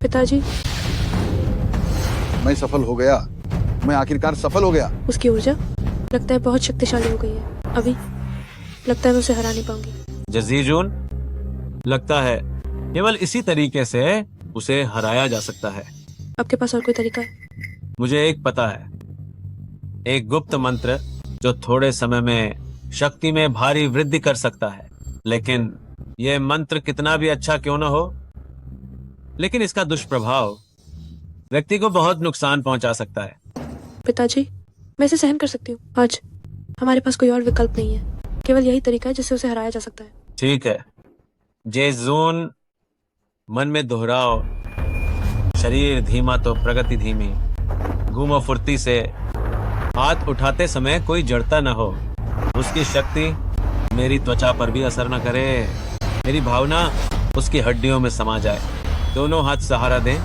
पिताजी, मैं सफल हो गया। मैं आखिरकार सफल हो गया। उसकी ऊर्जा लगता है बहुत शक्तिशाली हो गई है। अभी लगता है मैं उसे हरा नहीं पाऊंगी। जजीजून, लगता है केवल इसी तरीके से उसे हराया जा सकता है। आपके पास और कोई तरीका है? मुझे एक पता है, एक गुप्त मंत्र जो थोड़े समय में शक्ति में भारी वृद्धि कर सकता है। लेकिन यह मंत्र कितना भी अच्छा क्यों न हो, लेकिन इसका दुष्प्रभाव व्यक्ति को बहुत नुकसान पहुंचा सकता है। पिताजी, मैं इसे सहन कर सकती हूँ। आज हमारे पास कोई और विकल्प नहीं है। केवल यही तरीका है जिससे उसे हराया जा सकता है। ठीक है, जेजून, मन में दोहराओ, शरीर धीमा तो प्रगति धीमी। घूमो फुर्ती से, हाथ उठाते समय कोई जड़ता न हो। उसकी शक्ति मेरी त्वचा पर भी असर न करे। मेरी भावना उसकी हड्डियों में समा जाए। दोनों हाथ सहारा दें,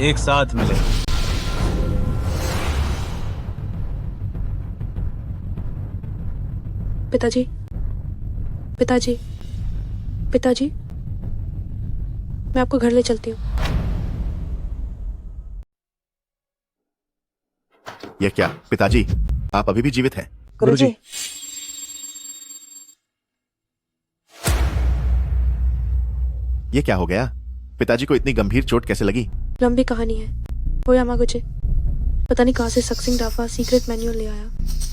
एक साथ मिले। पिताजी, पिताजी, पिताजी, मैं आपको घर ले चलती हूँ। यह क्या पिताजी, आप अभी भी जीवित हैं? गुरुजी, ये क्या हो गया? पिताजी को इतनी गंभीर चोट कैसे लगी? लंबी कहानी है। वो यामागुची पता नहीं कहाँ से सक्सिंग डाफा सीक्रेट मैन्युअल ले आया।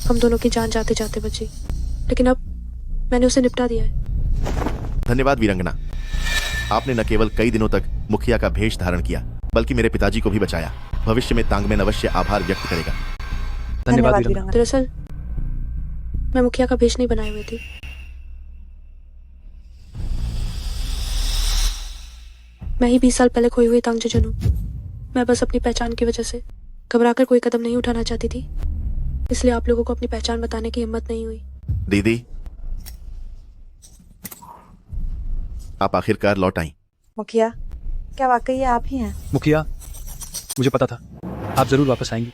हम दोनों की जान जाते जाते बची, लेकिन अब मैंने उसे निपटा दिया है। धन्यवाद वीरंगना, आपने न केवल कई दिनों तक मुखिया का भेष धारण किया बल्कि मेरे पिताजी को भी बचाया। भविष्य में तांगमैन अवश्य आभार व्यक्त करेगा। धन्यवाद वीरंगना। दरअसल मैं मुखिया का भेष नहीं बनाए हुए थी। मैं ही 20 साल पहले खोई हुई तांग जजन हूँ। मैं बस अपनी पहचान की वजह से घबराकर कोई कदम नहीं उठाना चाहती थी, इसलिए आप लोगों को अपनी पहचान बताने की हिम्मत नहीं हुई। दीदी, आप आखिरकार लौट आई। मुखिया, क्या वाकई ये आप ही हैं? मुखिया, मुझे पता था आप जरूर वापस आएंगी।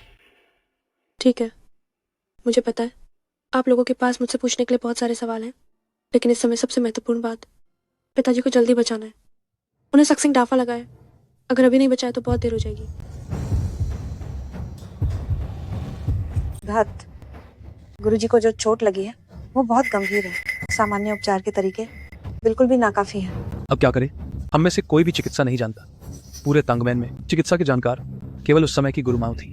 ठीक है, मुझे पता है आप लोगों के पास मुझसे पूछने के लिए बहुत सारे सवाल हैं, लेकिन इस समय सबसे महत्वपूर्ण बात, पिताजी को जल्दी बचाना है। उन्हें सक्सिंग डाफा लगा है। अगर अभी नहीं बचाया तो बहुत देर हो जाएगी। घात, गुरुजी को जो चोट लगी है वो बहुत गंभीर है। सामान्य उपचार के तरीके बिल्कुल भी नाकाफी हैं। अब क्या करें? हम में से कोई भी चिकित्सा नहीं जानता। पूरे तांगमैन में चिकित्सा के जानकार केवल उस समय की गुरुमाओं थी।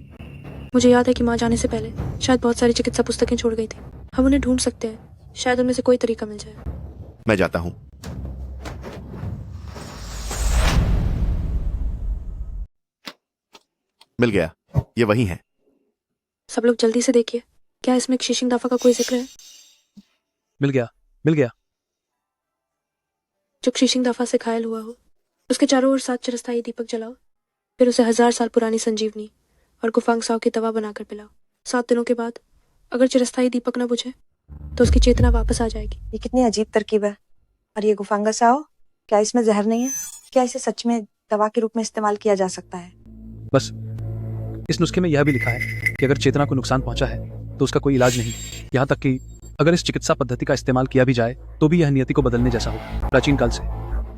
मुझे याद है कि माँ जाने से पहले शायद बहुत सारी चिकित्सा पुस्तकें छोड़ गई थी। हम उन्हें ढूंढ सकते हैं, शायद उनमें से कोई तरीका मिल जाए। मैं जाता हूँ। मिल गया, ये वही है। सब लोग जल्दी से देखिए, क्या इसमें शीशिंग दाफा का कोई जिक्र है? मिल गया, मिल गया। जो शीशिंग दाफा से घायल हुआ हो, उसके चारों ओर 7 चिरस्थायी दीपक जलाओ, फिर उसे 1000 साल पुरानी संजीवनी और गुफांग साव की दवा बनाकर पिलाओ। 7 दिनों के बाद अगर चिरस्थायी दीपक न बुझे तो उसकी चेतना वापस आ जाएगी। ये कितनी अजीब तरकीब है। और ये गुफंगस आओ, क्या इसमें जहर नहीं है? क्या इसे सच में दवा के रूप में इस्तेमाल किया जा सकता है? बस इस नुस्खे में यह भी लिखा है कि अगर चेतना को नुकसान पहुंचा है तो उसका कोई इलाज नहीं। यहाँ तक कि अगर इस चिकित्सा पद्धति का इस्तेमाल किया भी जाए तो भी यह नियति को बदलने जैसा हो। प्राचीन काल से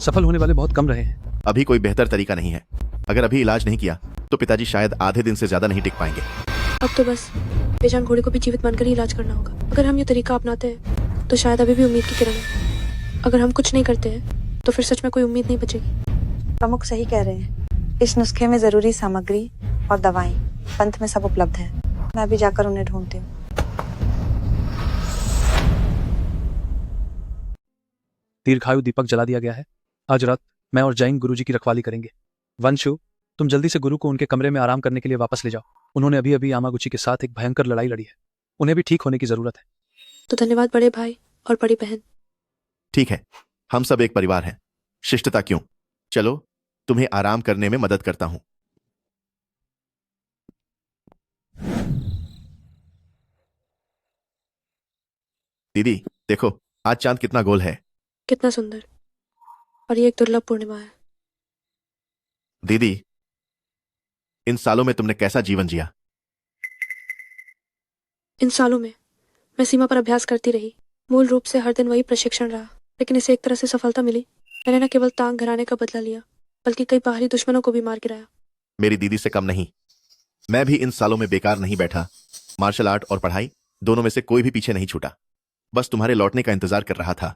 सफल होने वाले बहुत कम रहे हैं। अभी कोई बेहतर तरीका नहीं है। अगर अभी इलाज नहीं किया तो पिताजी शायद आधे दिन से ज्यादा नहीं टिक पाएंगे। अब तो बस बेजान घोड़े को भी जीवित मानकर ही इलाज करना होगा। अगर हम ये तरीका अपनाते हैं तो शायद अभी भी उम्मीद की किरण है। अगर हम कुछ नहीं करते हैं तो फिर सच में कोई उम्मीद नहीं बचेगी। प्रमुख सही कह रहे हैं। इस नुस्खे में जरूरी सामग्री और दवाएं पंथ में सब उपलब्ध है। मैं अभी जाकर उन्हें ढूंढती हूँ। दीर्घायु दीपक जला दिया गया है। आज रात मैं और जैन गुरुजी की रखवाली करेंगे। वंशु, तुम जल्दी से गुरु को उनके कमरे में आराम करने के लिए वापस ले जाओ। उन्होंने अभी अभी यामागुची के साथ एक भयंकर लड़ाई लड़ी है। उन्हें भी ठीक होने की जरूरत है। तो धन्यवाद बड़े भाई और बड़ी बहन। ठीक है, हम सब एक परिवार हैं। शिष्टता क्यों? चलो तुम्हें आराम करने में मदद करता हूं। दीदी देखो, आज चांद कितना गोल है। कितना सुंदर। और ये एक दुर्लभ पूर्णिमा है। दीदी, इन सालों में तुमने कैसा जीवन जिया? इन सालों में मैं सीमा पर अभ्यास करती रही। मूल रूप से हर दिन वही प्रशिक्षण रहा, लेकिन इसे एक तरह से सफलता मिली। मैंने न केवल तांग घराने का बदला लिया, बल्कि कई बाहरी दुश्मनों को भी मार गिराया। मेरी दीदी से कम नहीं। मैं भी इन सालों में बेकार नहीं बैठा। मार्शल आर्ट और पढ़ाई दोनों में से कोई भी पीछे नहीं छूटा। बस तुम्हारे लौटने का इंतजार कर रहा था,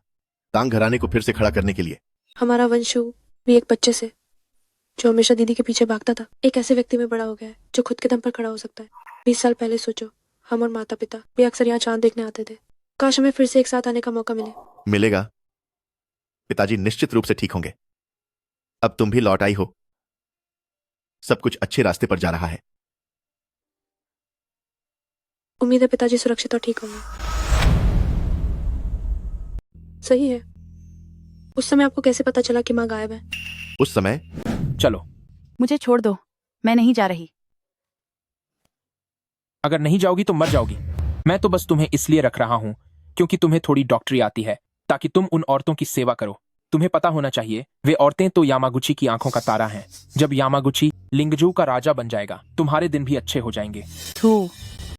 तांग घराने को फिर से खड़ा करने के लिए। हमारा वंशु भी एक बच्चे से जो हमेशा दीदी के पीछे भागता था, एक ऐसे व्यक्ति में बड़ा हो गया है जो खुद के दम पर खड़ा हो सकता है। 20 साल पहले सोचो, हम और माता पिता भी अक्सर यहाँ चांद देखने आते थे। काश हमें फिर से एक साथ आने का मौका मिले। मिलेगा। पिताजी निश्चित रूप से ठीक होंगे। अब तुम भी लौट आई हो। सब कुछ अच्छे रास्ते पर जा रहा है। उम्मीद है पिताजी सुरक्षित और ठीक होंगे। सही है। उस समय आपको कैसे पता चला कि माँ गायब है? उस समय चलो, मुझे छोड़ दो, मैं नहीं जा रही। अगर नहीं जाओगी तो मर जाओगी। मैं तो बस तुम्हें इसलिए रख रहा हूं क्योंकि तुम्हें थोड़ी डॉक्टरी आती है, ताकि तुम उन औरतों की सेवा करो। तुम्हें पता होना चाहिए, वे औरतें तो यामागुची की आंखों का तारा हैं। जब यामागुची लिंगजू का राजा बन जाएगा, तुम्हारे दिन भी अच्छे हो जाएंगे। थू,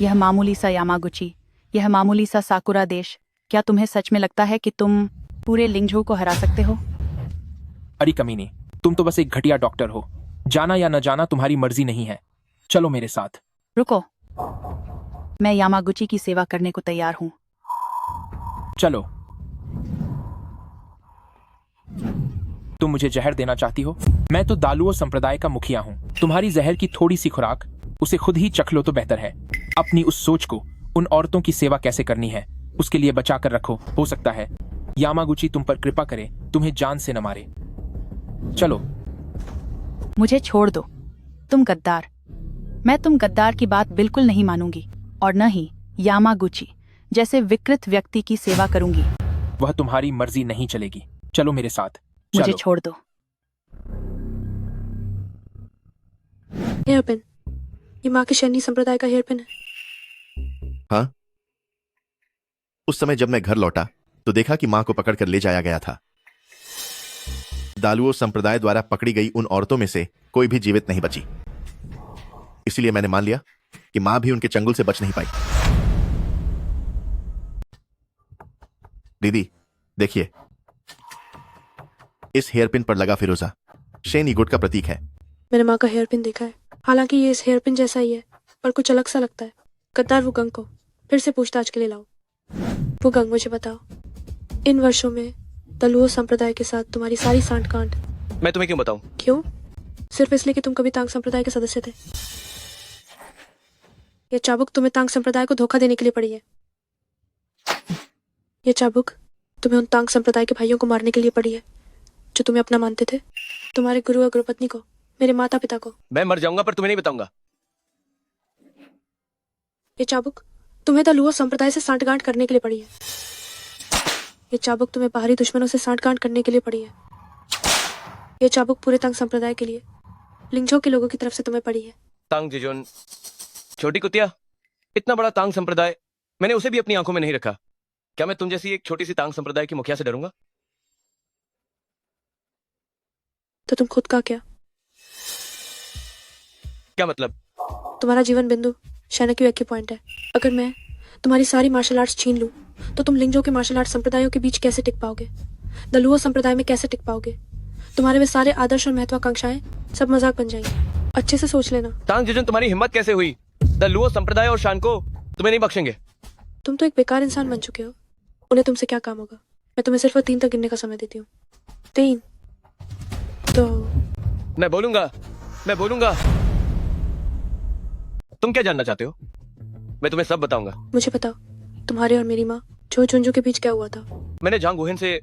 यह मामूली सा यामागुची, यह मामूली सा साकुरा देश। क्या तुम्हें सच में लगता है कि तुम पूरे लिंगजू को हरा सकते हो? अरे कमीने, तुम तो बस एक घटिया डॉक्टर हो। जाना या न जाना तुम्हारी मर्जी नहीं है। चलो मेरे साथ। रुको, मैं यामागुची की सेवा करने को तैयार हूँ। चलो। तुम मुझे जहर देना चाहती हो? मैं तो दालुओ संप्रदाय का मुखिया हूँ। तुम्हारी जहर की थोड़ी सी खुराक उसे खुद ही चख लो तो बेहतर है। अपनी उस सोच को उन औरतों की सेवा कैसे करनी है उसके लिए बचा कर रखो। हो सकता है यामागुची तुम पर कृपा करे, तुम्हें जान से न मारे। चलो। मुझे छोड़ दो, तुम गद्दार। मैं तुम गद्दार की बात बिल्कुल नहीं मानूंगी और न ही यामागुची जैसे विकृत व्यक्ति की सेवा करूंगी। वह तुम्हारी मर्जी नहीं चलेगी। चलो मेरे साथ। मुझे छोड़ दो। हेयरपिन, ये माँ के शैनी संप्रदाय का हेयरपिन है। हाँ, उस समय जब मैं घर लौटा तो देखा कि मां को पकड़कर ले जाया गया था। दालुओ संप्रदाय द्वारा पकड़ी गई उन औरतों में से कोई भी जीवित नहीं बची। इसलिए मैंने मान लिया कि मां भी उनके चंगुल से बच नहीं पाई। दीदी देखिए, इस हेयरपिन पर लगा फिरोजा शेनी गुट का प्रतीक है। मैंने माँ का हेयरपिन देखा है। हालांकि ये इस हेयरपिन जैसा ही है, पर कुछ अलग सा लगता है। गद्दार वुगंग को फिर से पूछताछ के लिए लाओ। वुगंग, मुझे बताओ, इन वर्षों में दलुओ संप्रदाय के साथ तुम्हारी सारी सांठ-गांठ। मैं तुम्हें क्यों बताऊं? क्यों? सिर्फ इसलिए कि तुम कभी तांग संप्रदाय के सदस्य थे? ये चाबुक तुम्हें तांग संप्रदाय को धोखा देने के लिए पड़ी है। ये चाबुक तुम्हें उन तांग संप्रदाय के भाइयों को मारने के लिए पड़ी है जो तुम्हें अपना मानते थे। तुम्हारे गुरु और गुरुपत्नी को, मेरे माता पिता को। मैं मर जाऊंगा पर तुम्हें नहीं बताऊंगा। ये चाबुक तुम्हें दलुओ संप्रदाय से सांठगांठ करने के लिए पड़ी है। ये चाबुक तुम्हें बाहरी दुश्मनों से सांठगांठ करने के लिए पड़ी है। ये चाबुक पूरे तांग संप्रदाय के लिए, लिंगझो के लोगों की तरफ से तुम्हें पड़ी है। तांग जिजुन, छोटी कुतिया, इतना बड़ा तांग संप्रदाय, मैंने उसे भी अपनी आंखों में नहीं रखा। क्या मैं तुम जैसी एक छोटी सी तांग संप्रदाय की मुखिया से डरूंगा? तो तुम खुद का क्या? क्या मतलब? तुम्हारा जीवन बिंदु शैना की एक्की पॉइंट है। अगर मैं तुम्हारी सारी मार्शल आर्ट्स छीन लूं तो तुम लिंगजो के मार्शल आर्ट संप्रदायों के बीच कैसे टिक पाओगे? दलुओ संप्रदाय में कैसे टिक पाओगे? तुम्हारे वे सारे आदर्श और महत्वाकांक्षाएं सब मजाक बन जाएंगी। अच्छे से सोच लेना। तांग जिजुन, तुम्हारी हिम्मत कैसे हुई? द लुओ संप्रदाय और शान को तुम्हें नहीं बख्शेंगे। तुम तो एक बेकार इंसान बन चुके हो। उन्हें तुमसे क्या काम होगा? मैं तुम्हें सिर्फ 3 तक गिनने का समय देती हूँ। 3 तो मैं बोलूंगा। तुम क्या जानना चाहते हो? मैं तुम्हें सब बताऊंगा। मुझे बताओ, तुम्हारे और मेरी माँ जो चुंजू के बीच क्या हुआ था? मैंने जांग गुहेन से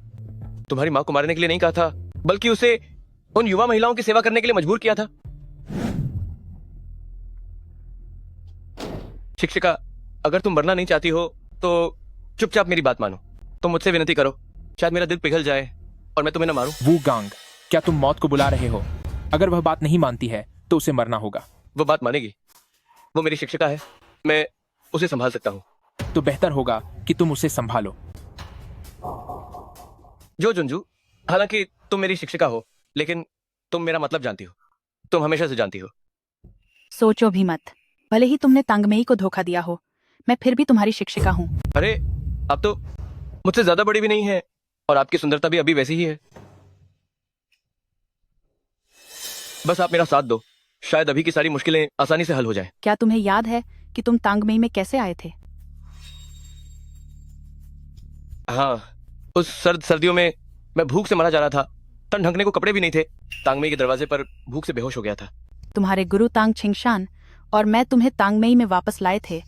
तुम्हारी माँ को मारने के लिए नहीं कहा था, बल्कि उसे उन युवा महिलाओं की सेवा करने के लिए मजबूर किया था। शिक्षिका, अगर तुम मरना नहीं चाहती हो तो चुपचाप मेरी बात मानो। तुम मुझसे विनती करो, शायद मेरा दिल पिघल जाए और मैं तुम्हें न मारूं। वू गांग, क्या तुम मौत को बुला रहे हो? अगर वह बात नहीं मानती है तो उसे मरना होगा। वो बात मानेगी। वो मेरी शिक्षिका है, मैं उसे संभाल सकता हूँ। तो बेहतर होगा कि तुम उसे संभालो। जो जुंजू, हालांकि तुम मेरी शिक्षिका हो, लेकिन तुम मेरा मतलब जानती हो। तुम हमेशा से जानती हो। सोचो भी मत, भले ही तुमने तांगमेई को धोखा दिया हो, मैं फिर भी तुम्हारी शिक्षिका हूँ। अरे, आप तो मुझसे ज्यादा बड़ी भी नहीं है और आपकी सुंदरता भी अभी वैसी ही है। बस आप मेरा साथ दो, शायद अभी की सारी मुश्किलें आसानी से हल हो जाएं। क्या तुम्हें याद है कि तुम तांगमेई में कैसे आए थे? हाँ, उस सर्दियों में मैं भूख से मरा जा रहा था। तन ढकने को कपड़े भी नहीं थे। तांगमेई के दरवाजे पर भूख से बेहोश हो गया था। तुम्हारे गुरु तांग छिंगशान और मैं तुम्हें तांगमेई में वापस लाए थे।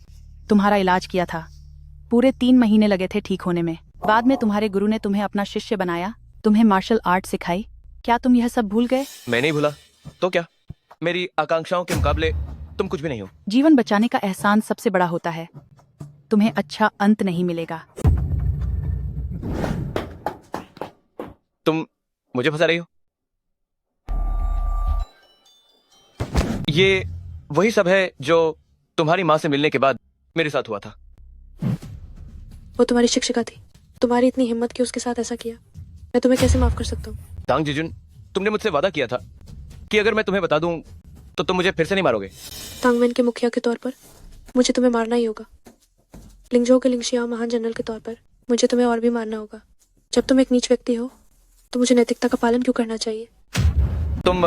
तुम्हारा इलाज किया था। पूरे 3 महीने लगे थे ठीक होने में। बाद में तुम्हारे गुरु ने तुम्हें अपना शिष्य बनाया, तुम्हें मार्शल आर्ट सिखाई। क्या तुम यह सब भूल गए? मैं नहीं भूला। तो क्या, मेरी आकांक्षाओं के मुकाबले तुम कुछ भी नहीं हो। जीवन बचाने का एहसान सबसे बड़ा होता है। तुम्हें अच्छा अंत नहीं मिलेगा। तुम मुझे फंसा रही हो। ये वही सब है जो तुम्हारी माँ से मिलने के बाद मेरे साथ हुआ था। वो तुम्हारी शिक्षिका थी। तुम्हारी इतनी हिम्मत कि उसके साथ ऐसा किया। मैं तुम्हें कैसे माफ कर सकता हूँ? तांग जिजुन, तुमने मुझसे वादा किया था कि अगर मैं तुम्हें बता दूं तो तुम मुझे फिर से नहीं मारोगे। तांगमेन के मुखिया के तौर पर मुझे तुम्हें मारना ही होगा। लिंगजो के लिंगशियाओ महान जनरल के तौर पर मुझे तुम्हें और भी मारना होगा। जब तुम एक नीच व्यक्ति हो तो मुझे नैतिकता का पालन क्यों करना चाहिए? तुम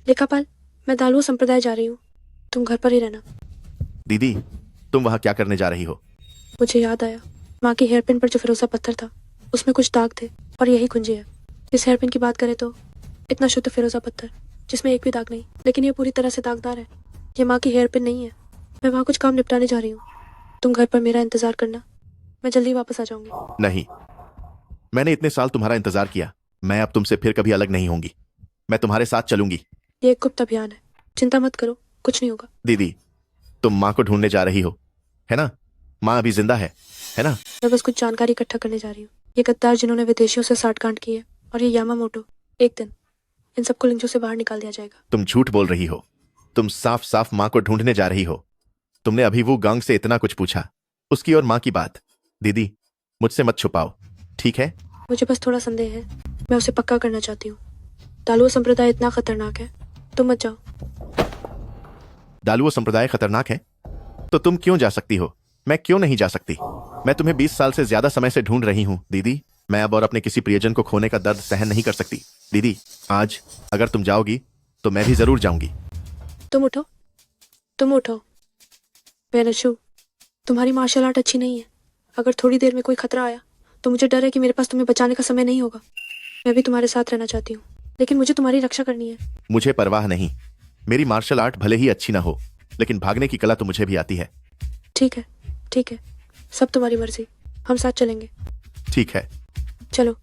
लेखापाल, मैं दालुओ संप्रदाय जा रही हूँ। तुम घर पर ही रहना। दीदी, तुम वहां क्या करने जा रही हो? मुझे याद आया, माँ की हेयरपिन पर जो फिरोजा पत्थर था उसमें कुछ दाग थे और यही कुंजी है। इस हेयरपिन की बात करें तो इतना शुद्ध फिरोजा पत्थर जिसमें एक भी दाग नहीं, लेकिन ये पूरी तरह से दागदार है। ये माँ की हेयरपिन नहीं है। मैं वहाँ कुछ काम निपटाने जा रही हूँ। तुम घर पर मेरा इंतजार करना, मैं जल्दी वापस आ जाऊंगी। नहीं, मैंने इतने साल तुम्हारा इंतजार किया। मैं अब तुमसे फिर कभी अलग नहीं होंगी। मैं तुम्हारे साथ चलूंगी। ये एक गुप्त अभियान है, चिंता मत करो, कुछ नहीं होगा। दीदी, तुम माँ को ढूंढने जा रही हो, है ना? माँ अभी जिंदा है ना? मैं बस कुछ जानकारी इकट्ठा करने जा रही हूँ। ये गद्दार जिन्होंने विदेशियों से साठगांठ की है और ये यामामोटो, एक दिन इन सबको लिंगजो से बाहर निकाल दिया जाएगा। तुम झूठ बोल रही हो। तुम साफ साफ माँ को ढूंढने जा रही हो। तुमने अभी वो गांग से इतना कुछ पूछा, उसकी और माँ की बात। दीदी, मुझसे मत छुपाओ, ठीक है? मुझे बस थोड़ा संदेह है, मैं उसे पक्का करना चाहती हूँ। दालुओ संप्रदाय इतना खतरनाक है, तुम मत जाओ। दालुओ संप्रदाय खतरनाक है तो तुम क्यों जा सकती हो? मैं क्यों नहीं जा सकती? मैं तुम्हें 20 साल से ज्यादा समय से ढूंढ रही हूँ दीदी। मैं अब और अपने किसी प्रियजन को खोने का दर्द सहन नहीं कर सकती। दीदी, आज अगर तुम जाओगी तो मैं भी जरूर जाऊंगी। तुम उठो। बेनशु, तुम्हारी मार्शल आर्ट अच्छी नहीं है। अगर थोड़ी देर में कोई खतरा आया तो मुझे डर है कि मेरे पास तुम्हें बचाने का समय नहीं होगा। मैं भी तुम्हारे साथ रहना चाहती हूँ, लेकिन मुझे तुम्हारी रक्षा करनी है। मुझे परवाह नहीं। मेरी मार्शल आर्ट भले ही अच्छी ना हो, लेकिन भागने की कला तो मुझे भी आती है। ठीक है, सब तुम्हारी मर्जी। हम साथ चलेंगे। ठीक है, चलो।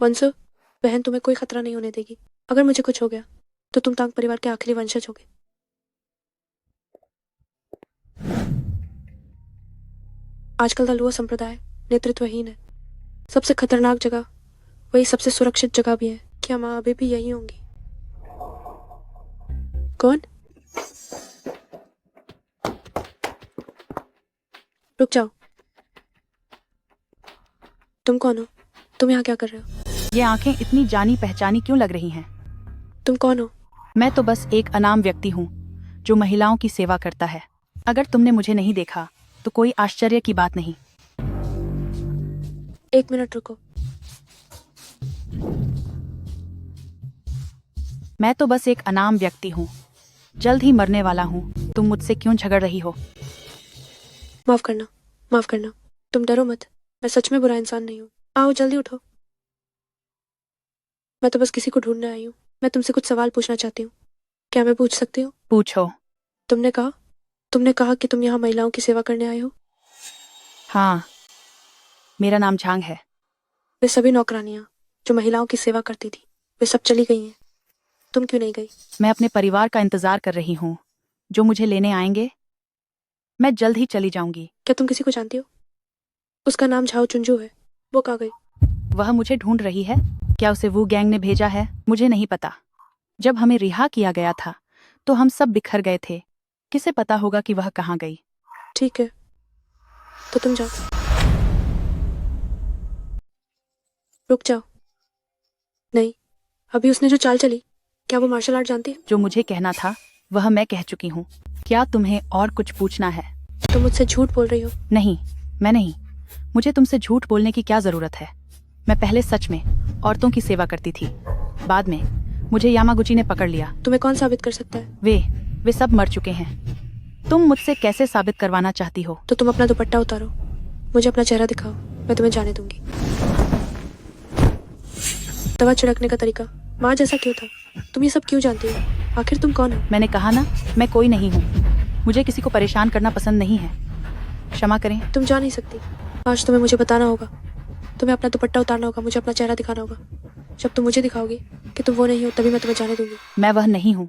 वंशु, बहन तुम्हें कोई खतरा नहीं होने देगी। अगर मुझे कुछ हो गया तो तुम तांग परिवार के आखिरी वंशज होगे। आजकल दालुओ संप्रदाय नेतृत्वहीन है। सबसे खतरनाक जगह वही सबसे सुरक्षित जगह भी है। क्या माँ अभी भी यही होंगी? कौन? रुक जाओ। तुम कौन हो? तुम यहाँ क्या कर रहे हो? ये आंखें इतनी जानी पहचानी क्यों लग रही हैं? तुम कौन हो? मैं तो बस एक अनाम व्यक्ति हूँ जो महिलाओं की सेवा करता है। अगर तुमने मुझे नहीं देखा तो कोई आश्चर्य की बात नहीं। 1 मिनट रुको। मैं तो बस एक अनाम व्यक्ति हूँ, जल्द ही मरने वाला हूँ। तुम मुझसे क्यों झगड़ रही हो? माफ करना, माफ करना। तुम डरो मत, मैं सच में बुरा इंसान नहीं हूँ। आओ जल्दी उठो। मैं तो बस किसी को ढूंढने आई हूँ। मैं तुमसे कुछ सवाल पूछना चाहती हूँ। क्या मैं पूछ सकती हूँ? पूछो। तुमने कहा कि तुम यहाँ महिलाओं की सेवा करने आए हो? हाँ, मेरा नाम झांग है। वे सभी नौकरानियाँ जो महिलाओं की सेवा करती थी, वे सब चली गई हैं। तुम क्यों नहीं गई? मैं अपने परिवार का इंतजार कर रही हूँ जो मुझे लेने आएंगे। मैं जल्द ही चली जाऊंगी। क्या तुम किसी को जानती हो? उसका नाम झाओ चुंजू है। वो कहाँ गई? वह मुझे ढूंढ रही है। क्या उसे वो गैंग ने भेजा है? मुझे नहीं पता। जब हमें रिहा किया गया था तो हम सब बिखर गए थे। किसे पता होगा कि वह कहाँ गई? ठीक है, तो तुम जाओ। रुक जाओ। नहीं, अभी उसने जो चाल चली, क्या वो मार्शल आर्ट जानती है? जो मुझे कहना था वह मैं कह चुकी हूँ। क्या तुम्हें और कुछ पूछना है? तुम मुझसे झूठ बोल रही हो। नहीं, मैं नहीं। मुझे तुमसे झूठ बोलने की क्या जरूरत है? मैं पहले सच में औरतों की सेवा करती थी। बाद में मुझे यामागुची ने पकड़ लिया। तुम्हें कौन साबित कर सकता है? वे सब मर चुके हैं। तुम मुझसे कैसे साबित करवाना चाहती हो? तो तुम अपना दुपट्टा उतारो, मुझे अपना चेहरा दिखाओ, मैं तुम्हें जाने दूंगी। दवा छिड़कने का तरीका माँ जैसा क्यों था? तुम ये सब क्यों जानती हो? आखिर तुम कौन हो? मैंने कहा ना, मैं कोई नहीं हूँ। मुझे किसी को परेशान करना पसंद नहीं है। क्षमा करें। तुम जा नहीं सकती। आज तुम्हें मुझे बताना होगा। तुम्हें अपना दुपट्टा उतारना होगा, मुझे अपना चेहरा दिखाना होगा। जब तुम मुझे दिखाओगी कि तुम वो नहीं हो, तभी मैं तुम्हें जाने दूंगी। मैं वह नहीं हूँ।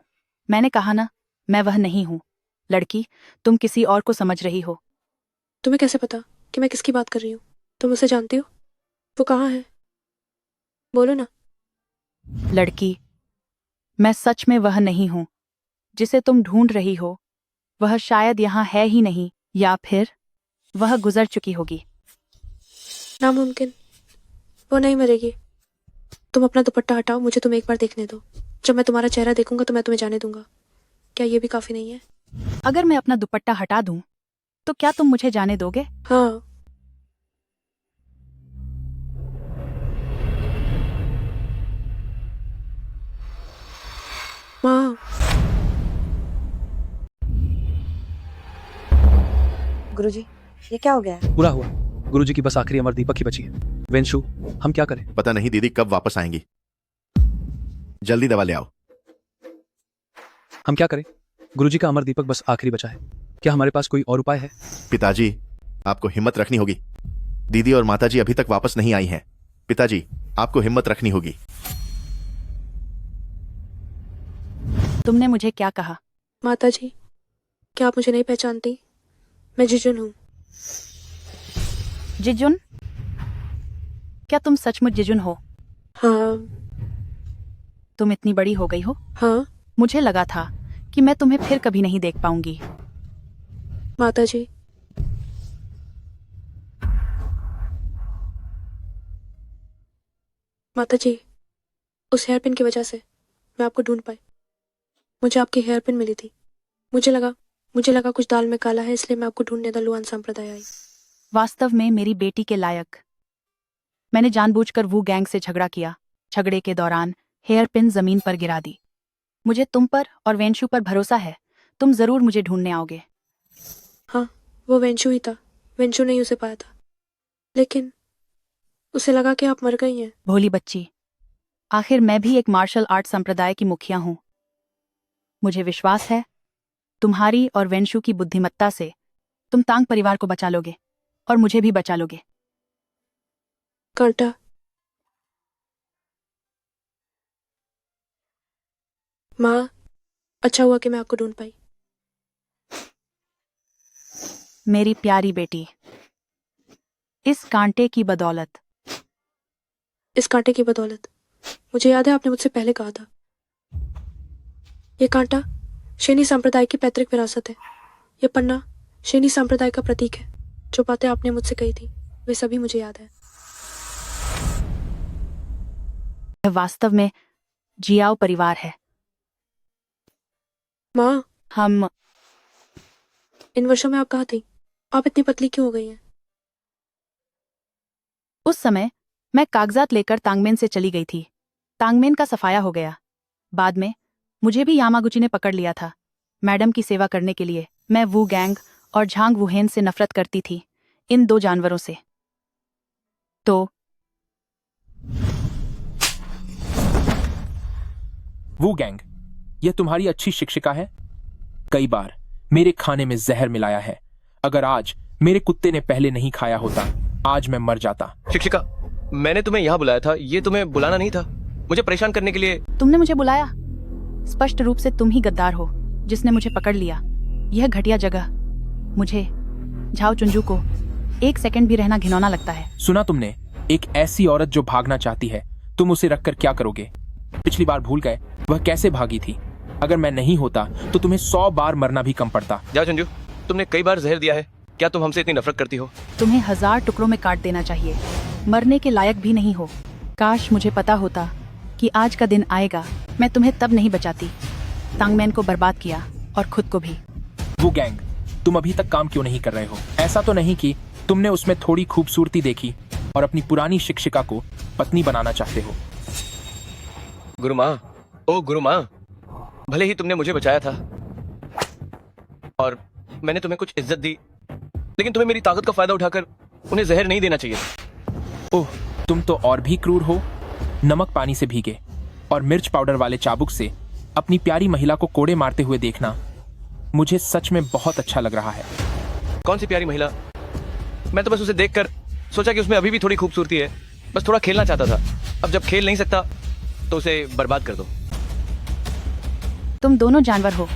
मैंने कहा ना, मैं वह नहीं हूँ। लड़की, तुम किसी और को समझ रही हो। तुम्हें कैसे पता कि मैं किसकी बात कर रही हूँ? तुम उसे जानती हो? वो कहाँ है? बोलो ना। लड़की, मैं सच में वह नहीं हूँ जिसे तुम ढूंढ रही हो। वह शायद यहाँ है ही नहीं, या फिर वह गुजर चुकी होगी। नामुमकिन, वो नहीं मरेगी। तुम अपना दुपट्टा हटाओ, मुझे तुम एक बार देखने दो। जब मैं तुम्हारा चेहरा देखूंगा तो मैं तुम्हें जाने दूंगा। क्या ये भी काफी नहीं है? अगर मैं अपना दुपट्टा हटा दूं तो क्या तुम मुझे जाने दोगे? हाँ। माँ। गुरुजी, ये क्या हो गया है? बुरा हुआ। गुरुजी की बस आखिरी अमर दीपक ही बची है। वेंशु, हम क्या करें? पता नहीं दीदी कब वापस आएंगी। जल्दी दवा ले आओ। हम क्या करें? गुरुजी का अमर दीपक बस आखिरी बचा है। क्या हमारे पास कोई और उपाय है? पिताजी, आपको हिम्मत रखनी होगी। दीदी और माताजी अभी तक वापस नहीं आई हैं। पिताजी, आपको हिम्मत रखनी होगी। तुमने मुझे क्या कहा? माताजी, क्या आप मुझे नहीं पहचानती? मैं जिजुन हूँ। जिजुन? क्या तुम सचमुच जिजुन हो? हाँ। तुम इतनी बड़ी हो गई हो? हाँ। मुझे लगा था कि मैं तुम्हें फिर कभी नहीं देख पाऊंगी। माताजी, माताजी, उस हेयर पिन की वजह से मैं आपको ढूंढ पाई। मुझे आपकी हेयर पिन मिली थी। मुझे लगा कुछ दाल में काला है, इसलिए मैं आपको ढूंढने दलुआन संप्रदाय आई। वास्तव में मेरी बेटी के लायक। मैंने जानबूझकर वो गैंग से झगड़ा किया। झगड़े के दौरान हेयर पिन जमीन पर गिरा दी। मुझे तुम पर और वेंशु पर भरोसा है। तुम जरूर मुझे ढूंढने आओगे। हाँ, वो वेंशु ही था। वेंशु ने ही उसे पाया था, लेकिन उसे लगा कि आप मर गई हैं। भोली बच्ची, आखिर मैं भी एक मार्शल आर्ट संप्रदाय की मुखिया हूं। मुझे विश्वास है तुम्हारी और वेंशु की बुद्धिमत्ता से तुम तांग परिवार को बचा लोगे और मुझे भी बचा लोगे। कांटा, माँ, अच्छा हुआ कि मैं आपको ढूंढ पाई। मेरी प्यारी बेटी, इस कांटे की बदौलत इस कांटे की बदौलत। मुझे याद है आपने मुझसे पहले कहा था, ये कांटा शेनी संप्रदाय की पैतृक विरासत है। ये पन्ना शेनी संप्रदाय का प्रतीक है। जो बातें आपने मुझसे कही थी वे सभी मुझे याद है। यह वास्तव में जियाओ परिवार है। माँ, हम इन वर्षों में आप कहाँ थी? आप इतनी पतली क्यों हो गई हैं? उस समय मैं कागजात लेकर तांगमेन से चली गई थी। तांगमेन का सफाया हो गया। बाद में मुझे भी यामागुची ने पकड़ लिया था, मैडम की सेवा करने के लिए। मैं वू गैंग और झांग वुहेन से नफरत करती थी, इन दो जानवरों से। तो वो गैंग, यह तुम्हारी अच्छी शिक्षिका है? कई बार मेरे खाने में जहर मिलाया है। अगर आज मेरे कुत्ते ने पहले नहीं खाया होता, आज मैं मर जाता। शिक्षिका, मैंने तुम्हें यहाँ बुलाया था, ये तुम्हें बुलाना नहीं था, मुझे परेशान करने के लिए। तुमने मुझे बुलाया। स्पष्ट रूप से तुम ही गद्दार हो जिसने मुझे पकड़ लिया। यह घटिया जगह, मुझे झाओ चुंजू को एक सेकंड भी रहना घिनौना लगता है। सुना तुमने? एक ऐसी औरत जो भागना चाहती है, तुम उसे रखकर क्या करोगे? पिछली बार भूल गए वह कैसे भागी थी? अगर मैं नहीं होता तो तुम्हें 100 बार मरना भी कम पड़ता। जाओ चंजू, तुमने कई बार जहर दिया है, क्या तुम हमसे इतनी नफरत करती हो? तुम्हें 1000 टुकड़ों में काट देना चाहिए। मरने के लायक भी नहीं हो। काश मुझे पता होता कि आज का दिन आएगा, मैं तुम्हें तब नहीं बचाती। तांगमैन को बर्बाद किया और खुद को भी। वो गैंग, तुम अभी तक काम क्यों नहीं कर रहे हो? ऐसा तो नहीं कि तुमने उसमें थोड़ी खूबसूरती देखी और अपनी पुरानी शिक्षिका को पत्नी बनाना चाहते हो? गुरु माँ, ओ गुरु माँ, भले ही तुमने मुझे बचाया था और मैंने तुम्हें कुछ इज्जत दी, लेकिन तुम्हें मेरी ताकत का फायदा उठाकर उन्हें जहर नहीं देना चाहिए था। ओह, तुम तो और भी क्रूर हो। नमक पानी से भीगे और मिर्च पाउडर वाले चाबुक से अपनी प्यारी महिला को कोड़े मारते हुए देखना मुझे सच में बहुत अच्छा लग रहा है। कौन सी प्यारी महिला? मैं तो बस उसे देखकर सोचा कि उसमें अभी भी थोड़ी खूबसूरती है, बस थोड़ा खेलना चाहता था। अब जब खेल नहीं सकता तो उसे बर्बाद कर दो। तुम दोनों जानवर हो,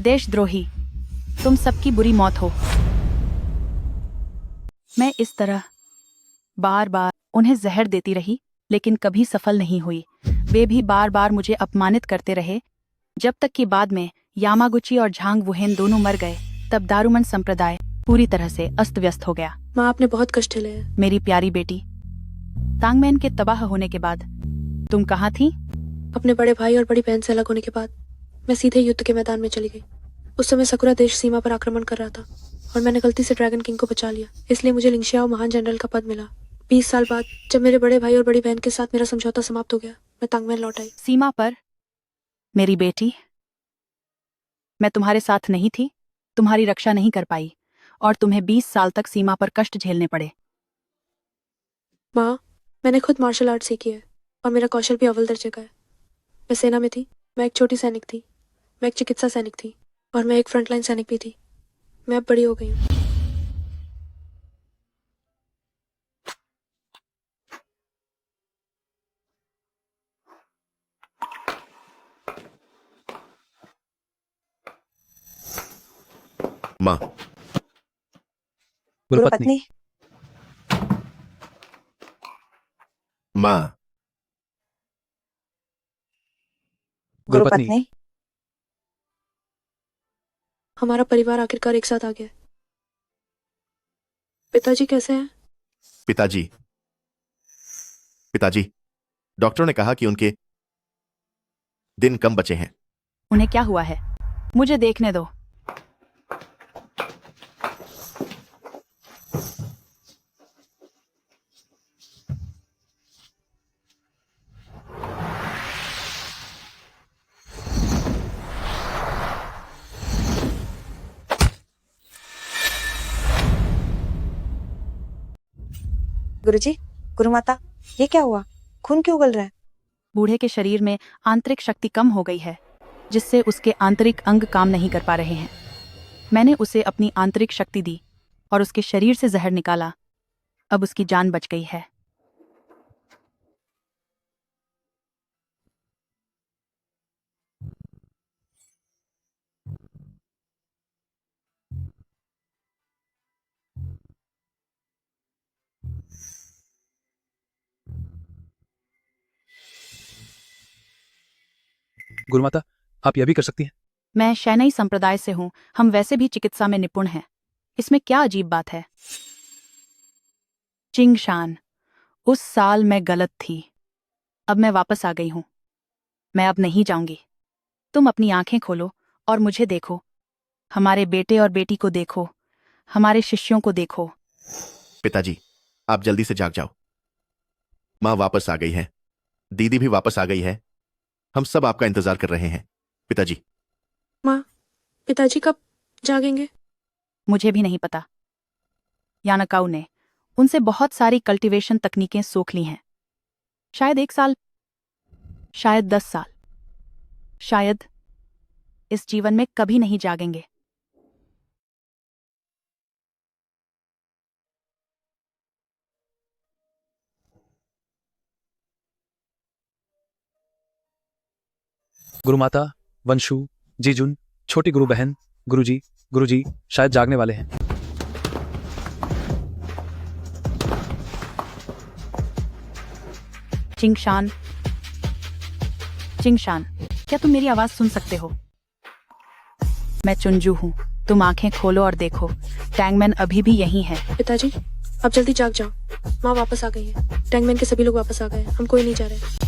देशद्रोही। तुम सबकी बुरी मौत हो। मैं इस तरह बार बार उन्हें जहर देती रही, लेकिन कभी सफल नहीं हुई। वे भी बार बार मुझे अपमानित करते रहे, जब तक कि बाद में यामागुची और झांग वुहेन दोनों मर गए। तब दारूमन संप्रदाय पूरी तरह से अस्त व्यस्त हो गया। माँ, आपने बहुत कष्ट झेले हैं। मेरी प्यारी बेटी, तांगमैन के तबाह होने के बाद तुम कहाँ थी? अपने बड़े भाई और बड़ी बहन से अलग होने के बाद मैं सीधे युद्ध के मैदान में चली गई। उस समय सकुरा देश सीमा पर आक्रमण कर रहा था और मैंने गलती से ड्रैगन किंग को बचा लिया, इसलिए मुझे लिंगशियाओ महान जनरल का पद मिला। 20 साल बाद जब मेरे बड़े भाई और बड़ी बहन के साथ मेरा समझौता समाप्त हो गया, मैं तांगमैन लौट आई। सीमा पर? मेरी बेटी, मैं तुम्हारे साथ नहीं थी, तुम्हारी रक्षा नहीं कर पाई और तुम्हें 20 साल तक सीमा पर कष्ट झेलने पड़े। माँ, मैंने खुद मार्शल आर्ट सीखी है और मेरा कौशल भी अव्वल दर्जे का है। मैं सेना में थी, मैं एक छोटी सैनिक थी, मैं एक चिकित्सा सैनिक थी और मैं एक फ्रंटलाइन सैनिक भी थी। मैं अब बड़ी हो गई हूँ। माँ, गुरुपत्नी, माँ, गुरुपत्नी, हमारा परिवार आखिरकार एक साथ आ गया है। पिताजी कैसे हैं? पिताजी, पिताजी, डॉक्टरों ने कहा कि उनके दिन कम बचे हैं। उन्हें क्या हुआ है? मुझे देखने दो। गुरुजी, गुरुमाता, ये क्या हुआ? खून क्यों उगल रहा है? बूढ़े के शरीर में आंतरिक शक्ति कम हो गई है, जिससे उसके आंतरिक अंग काम नहीं कर पा रहे हैं। मैंने उसे अपनी आंतरिक शक्ति दी और उसके शरीर से जहर निकाला। अब उसकी जान बच गई है। गुरुमाता, आप यह भी कर सकती हैं। मैं शैनई संप्रदाय से हूँ, हम वैसे भी चिकित्सा में निपुण हैं। इसमें क्या अजीब बात है? चिंगशान, उस साल मैं गलत थी। अब मैं वापस आ गई हूँ। मैं अब नहीं जाऊंगी। तुम अपनी आंखें खोलो और मुझे देखो। हमारे बेटे और बेटी को देखो, हमारे शिष्यों को देखो। पिताजी, आप जल्दी से जाग जाओ। माँ वापस आ गई है, दीदी भी वापस आ गई है। हम सब आपका इंतजार कर रहे हैं। पिताजी। माँ, पिताजी कब जागेंगे? मुझे भी नहीं पता। यानकाऊ ने उनसे बहुत सारी कल्टीवेशन तकनीकें सोख ली हैं। शायद 1 साल, शायद 10 साल, शायद इस जीवन में कभी नहीं जागेंगे। गुरुमाता, वंशु, जीजुन, छोटी गुरु बहन, गुरुजी शायद जागने वाले हैं। चिंगशान, चिंगशान, क्या तुम मेरी आवाज सुन सकते हो? मैं चुंजू हूँ। तुम आंखें खोलो और देखो, टैंगमैन अभी भी यहीं है। पिताजी, आप जल्दी जाग जाओ। माँ वापस आ गई है। टैंगमैन के सभी लोग वापस आ गए हैं। हम कोई नहीं जा रहे।